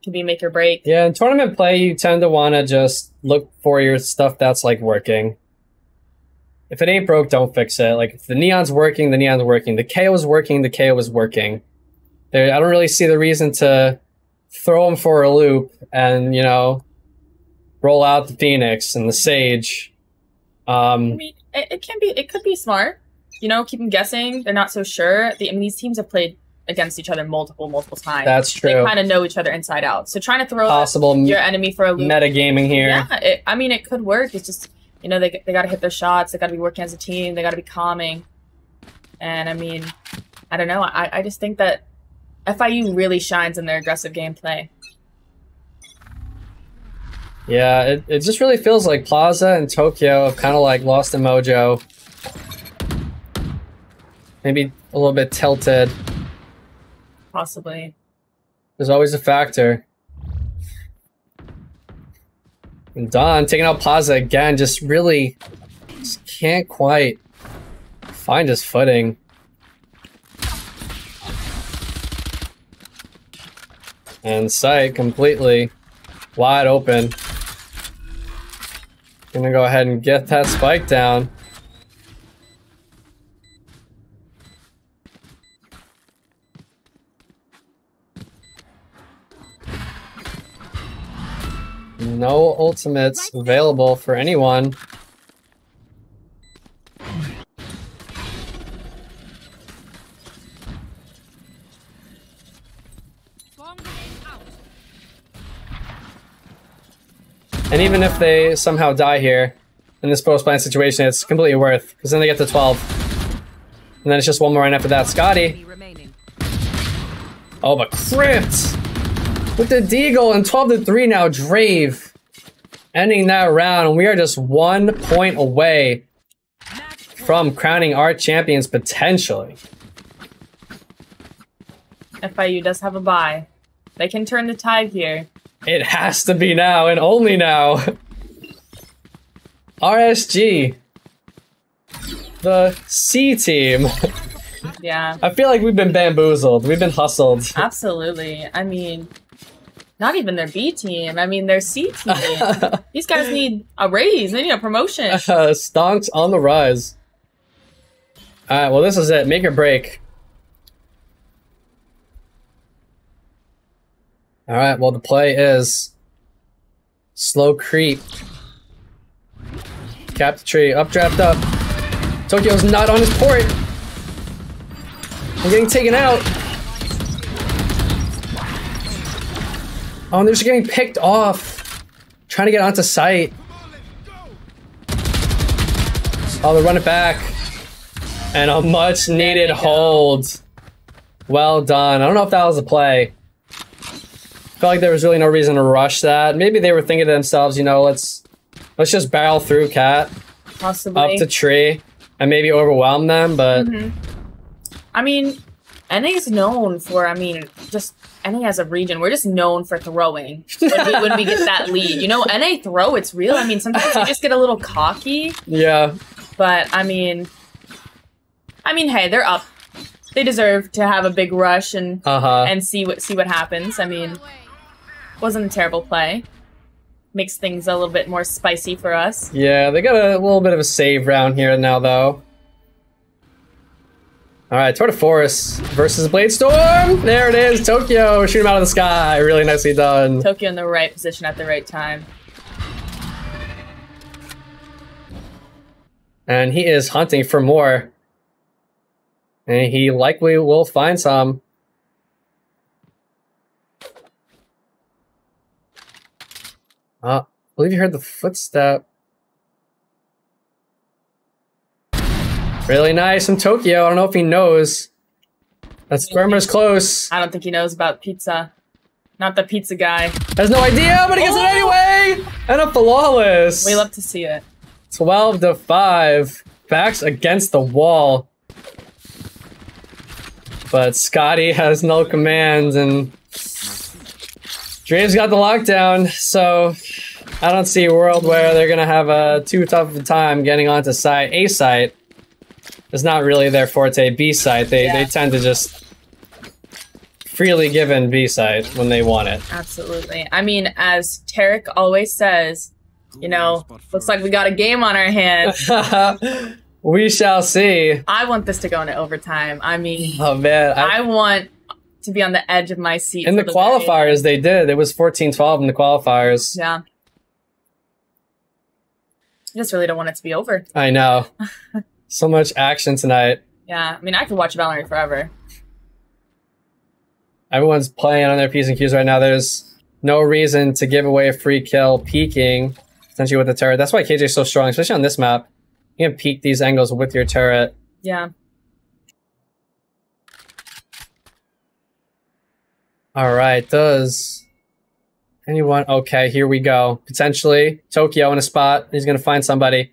can be make or break. Yeah, in tournament play, you tend to want to just look for your stuff that's like working. If it ain't broke, don't fix it. Like, if the neon's working, the neon's working. The KO is working, the KO is working. There, I don't really see the reason to throw him for a loop and, you know, roll out the Phoenix and the Sage. I mean, it could be smart. You know, keep them guessing. They're not so sure. I mean, these teams have played against each other multiple times. That's true. They kind of know each other inside out. So trying to throw Possible your enemy for a loop. metagaming here. Yeah, I mean, it could work. It's just, you know, they got to hit their shots. They got to be working as a team. They got to be calming. And I mean, I don't know. I just think that FIU really shines in their aggressive gameplay. Yeah, it just really feels like Plaza and Tokyo have kind of like lost the mojo. Maybe a little bit tilted. Possibly. There's always a factor. And Don taking out Plaza again, just really just can't quite find his footing. And Sight completely wide open. Gonna go ahead and get that spike down. No ultimates available for anyone. And even if they somehow die here in this post-plant situation, it's completely worth, because then they get to 12. And then it's just one more right after that. Scotty. Oh, but Crypt with the Deagle, and 12-3 now. Drave ending that round, and we are just 1 point away from crowning our champions potentially. FIU does have a bye. They can turn the tide here. It has to be now, and only now. RSG, the C team. Yeah. I feel like we've been bamboozled. We've been hustled. Absolutely. I mean, not even their B team. I mean, their C team. These guys need a raise. They need a promotion. Stonks on the rise. Alright, well, this is it. Make or break. Alright, well, the play is slow creep. Cap the tree. Updraft up. Tokyo's not on his port. I'm getting taken out. Oh, and they're just getting picked off. Trying to get onto site. Oh, they run it back. And a much needed hold. Well done. I don't know if that was a play. Felt like there was really no reason to rush that. Maybe they were thinking to themselves, you know, let's just barrel through Cat. Possibly. Up to tree. And maybe overwhelm them, but... I mean, NA is known for, just NA as a region, we're just known for throwing when we get that lead. You know, NA throw, it's real. I mean, sometimes we just get a little cocky. Yeah. But, I mean, hey, they're up. They deserve to have a big rush and see what happens. I mean, wasn't a terrible play. Makes things a little bit more spicy for us. Yeah, they got a little bit of a save round here now, though. Alright, Tour de Force versus Blade Storm! There it is, Tokyo! Shoot him out of the sky! Really nicely done. Tokyo in the right position at the right time. And he is hunting for more. And he likely will find some. I believe you heard the footstep. Really nice from Tokyo. I don't know if he knows. That Squirmer's close. I don't think he knows about pizza. Not the pizza guy. Has no idea, but he gets it anyway! And a flawless. We love to see it. 12-5. Backs against the wall. But Scotty has no commands, and Drave's got the lockdown, so I don't see a world where they're gonna have too tough of a time getting onto site. A site is not really their forte. B site, they tend to just freely give in B site when they want it. Absolutely. I mean, as Tarek always says, you know, looks like we got a game on our hands. We shall see. I want this to go into overtime. I mean, oh man, I want to be on the edge of my seat. In the qualifiers, they did. It was 14-12 in the qualifiers. Yeah. I just really don't want it to be over. I know. So much action tonight. Yeah, I mean, I could watch Valorant forever. Everyone's playing on their P's and Q's right now. There's no reason to give away a free kill peeking, essentially with the turret. That's why KJ's so strong, especially on this map. You can peek these angles with your turret. Yeah. Alright, does anyone... Okay, here we go. Potentially, Tokyo in a spot. He's gonna find somebody.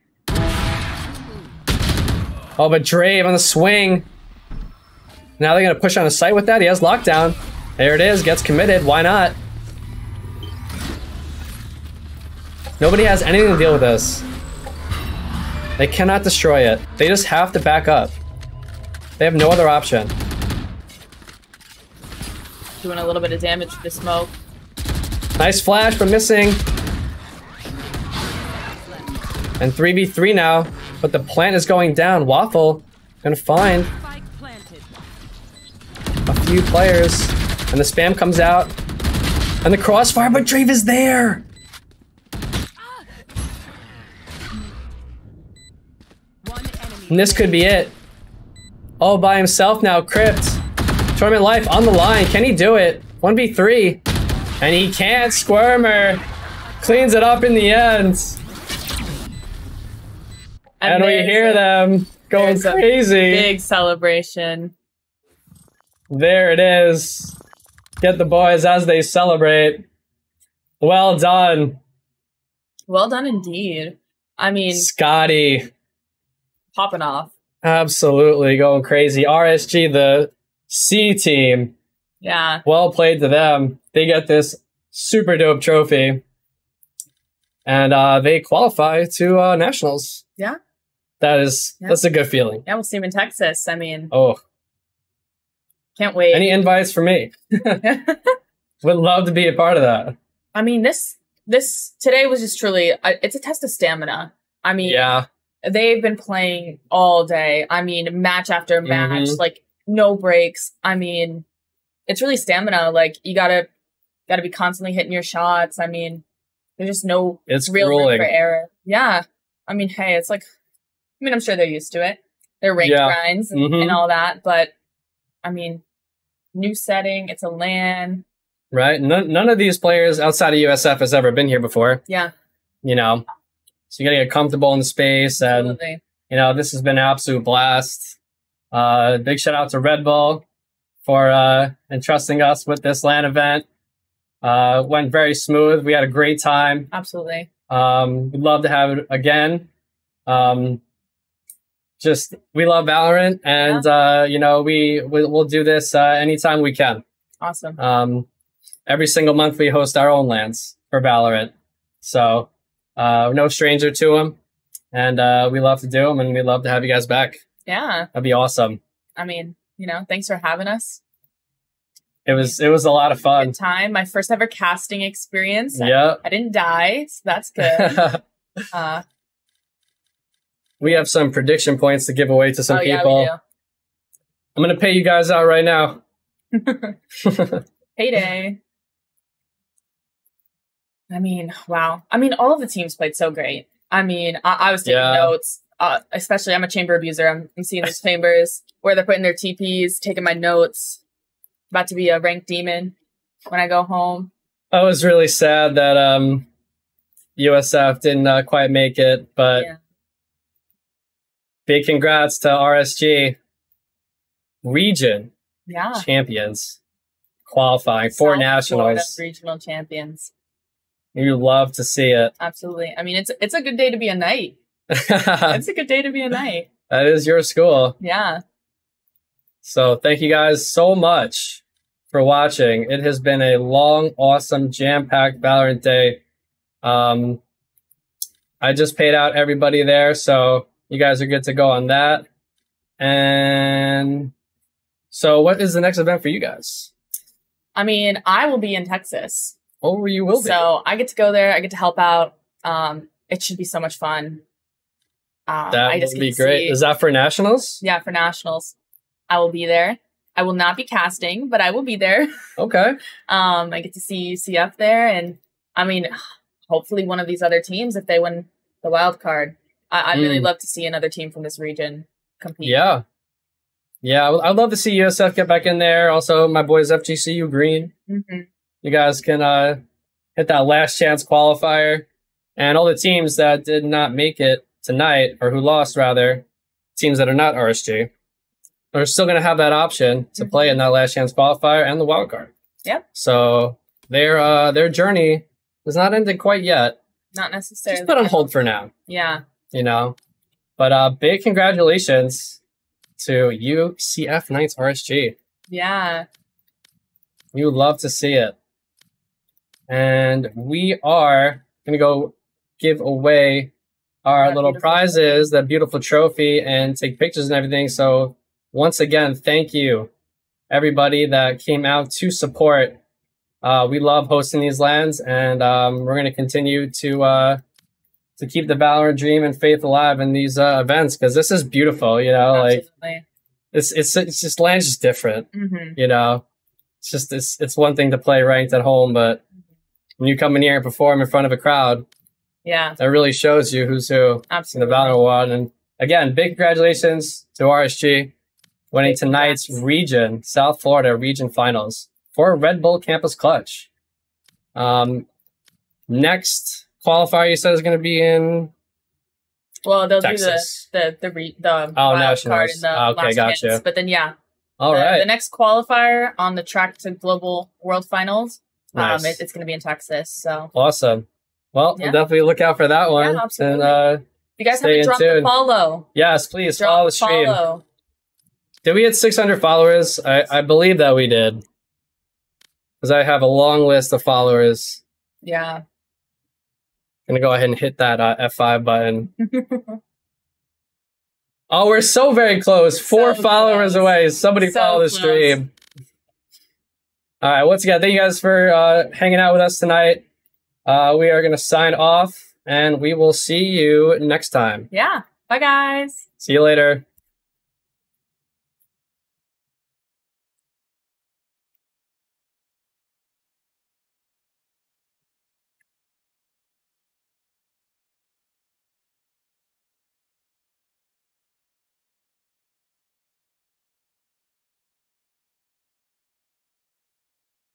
Oh, but Drave on the swing. Now they're gonna push on a site with that. He has lockdown. There it is, gets committed. Why not? Nobody has anything to deal with this. They cannot destroy it. They just have to back up. They have no other option. Doing a little bit of damage to the smoke. Nice flash, but missing. And 3v3 now, but the plant is going down. Waffle gonna find a few players, and the spam comes out, and the crossfire, but Drave is there. And this could be it. All by himself now, Crypt. Tournament life on the line. Can he do it? 1v3. And he can't. Squirmer cleans it up in the end. And we hear them going crazy. Big celebration. There it is. Get the boys as they celebrate. Well done. Well done indeed. I mean, Scotty. Popping off. Absolutely going crazy. RSG, the C team. Yeah. Well played to them. They get this super dope trophy. and they qualify to nationals. Yeah. That's a good feeling. Yeah, we'll see him in Texas. I mean, Oh, can't wait. any invites for me? Would love to be a part of that. I mean, this today was just truly, it's a test of stamina. I mean, Yeah. they've been playing all day. I mean, match after match, like no breaks. I mean, it's really stamina. Like you gotta be constantly hitting your shots. I mean, there's just no It's real room grueling. for error. Yeah. I mean, hey, it's like, I mean, I'm sure they're used to it. They're ranked Yeah. grinds and all that, but I mean, new setting. It's a LAN. Right? None of these players outside of USF has ever been here before. Yeah. You know, so you gotta get comfortable in the space, and Absolutely. you know, this has been an absolute blast. Big shout out to Red Bull for entrusting us with this LAN event. Went very smooth. We had a great time. Absolutely. We'd love to have it again. Just we love Valorant, and you know, we'll do this anytime we can. Awesome. Every single month we host our own LANs for Valorant, so no stranger to them, and we love to do them, and we'd love to have you guys back. Yeah. That'd be awesome. I mean, you know, thanks for having us. It was a lot of fun. Good time. My first ever casting experience. Yeah. I didn't die, so that's good. We have some prediction points to give away to some yeah, people. we do. I'm gonna pay you guys out right now. Payday. I mean, wow. I mean, all of the teams played so great. I mean, I was taking notes. Especially, I'm a chamber abuser. I'm seeing these chambers where they're putting their TPs, taking my notes. About to be a ranked demon when I go home. I was really sad that USF didn't quite make it, but big congrats to RSG region champions qualifying for South Florida nationals. regional champions. You love to see it. Absolutely. I mean, it's a good day to be a knight. It's a good day to be a knight. That is your school. Yeah. So thank you guys so much for watching. It has been a long, awesome, jam-packed Valorant day. I just paid out everybody there, so you guys are good to go on that. And so what is the next event for you guys? I mean, I will be in Texas. Oh, you will be. So I get to go there. I get to help out. It should be so much fun. That would be great. Is that for nationals? Yeah, for nationals. I will be there. I will not be casting, but I will be there. Okay. I get to see UCF there, and I mean, hopefully one of these other teams, if they win the wild card. I'd really love to see another team from this region compete. Yeah. Yeah, I'd love to see USF get back in there. Also, my boys FGCU Green. You guys can hit that last chance qualifier. And all the teams that did not make it tonight, or who lost rather, teams that are not RSG, are still going to have that option to play in that last chance qualifier and the wild card. Yep. So their journey is not ended quite yet. Not necessarily. Just put on hold for now. Yeah. You know, but big congratulations to UCF Knights RSG. Yeah. You would love to see it. And we are going to go give away our little prizes, that beautiful trophy, and take pictures and everything. So once again, thank you, everybody that came out to support. We love hosting these LANs, and we're going to continue to keep the Valorant dream and faith alive in these events, because this is beautiful. You know, Absolutely. like it's just LAN's just different. You know, it's just it's one thing to play ranked at home, but when you come in here and perform in front of a crowd, that really shows you who's who in the Valorant world. And again, big congratulations to RSG winning tonight's region, South Florida region finals for Red Bull Campus Clutch. Next qualifier you said is going to be in Well, they'll Texas. do the wild nationals. card in the Okay, last gotcha. chance. But then All right. the next qualifier on the track to global world finals, Nice. it's going to be in Texas. So Awesome. Well, Yeah. we'll definitely look out for that one. Yeah, absolutely. And if you guys stay haven't in dropped tune. the follow, yes, please drop follow the the stream. follow. Did we hit 600 followers? I believe that we did, because I have a long list of followers. Yeah. Gonna go ahead and hit that F5 button. Oh, we're so very close. 4 followers away. Somebody follow the stream. All right, once again, thank you guys for hanging out with us tonight. We are going to sign off, and we will see you next time. Yeah. Bye, guys. See you later.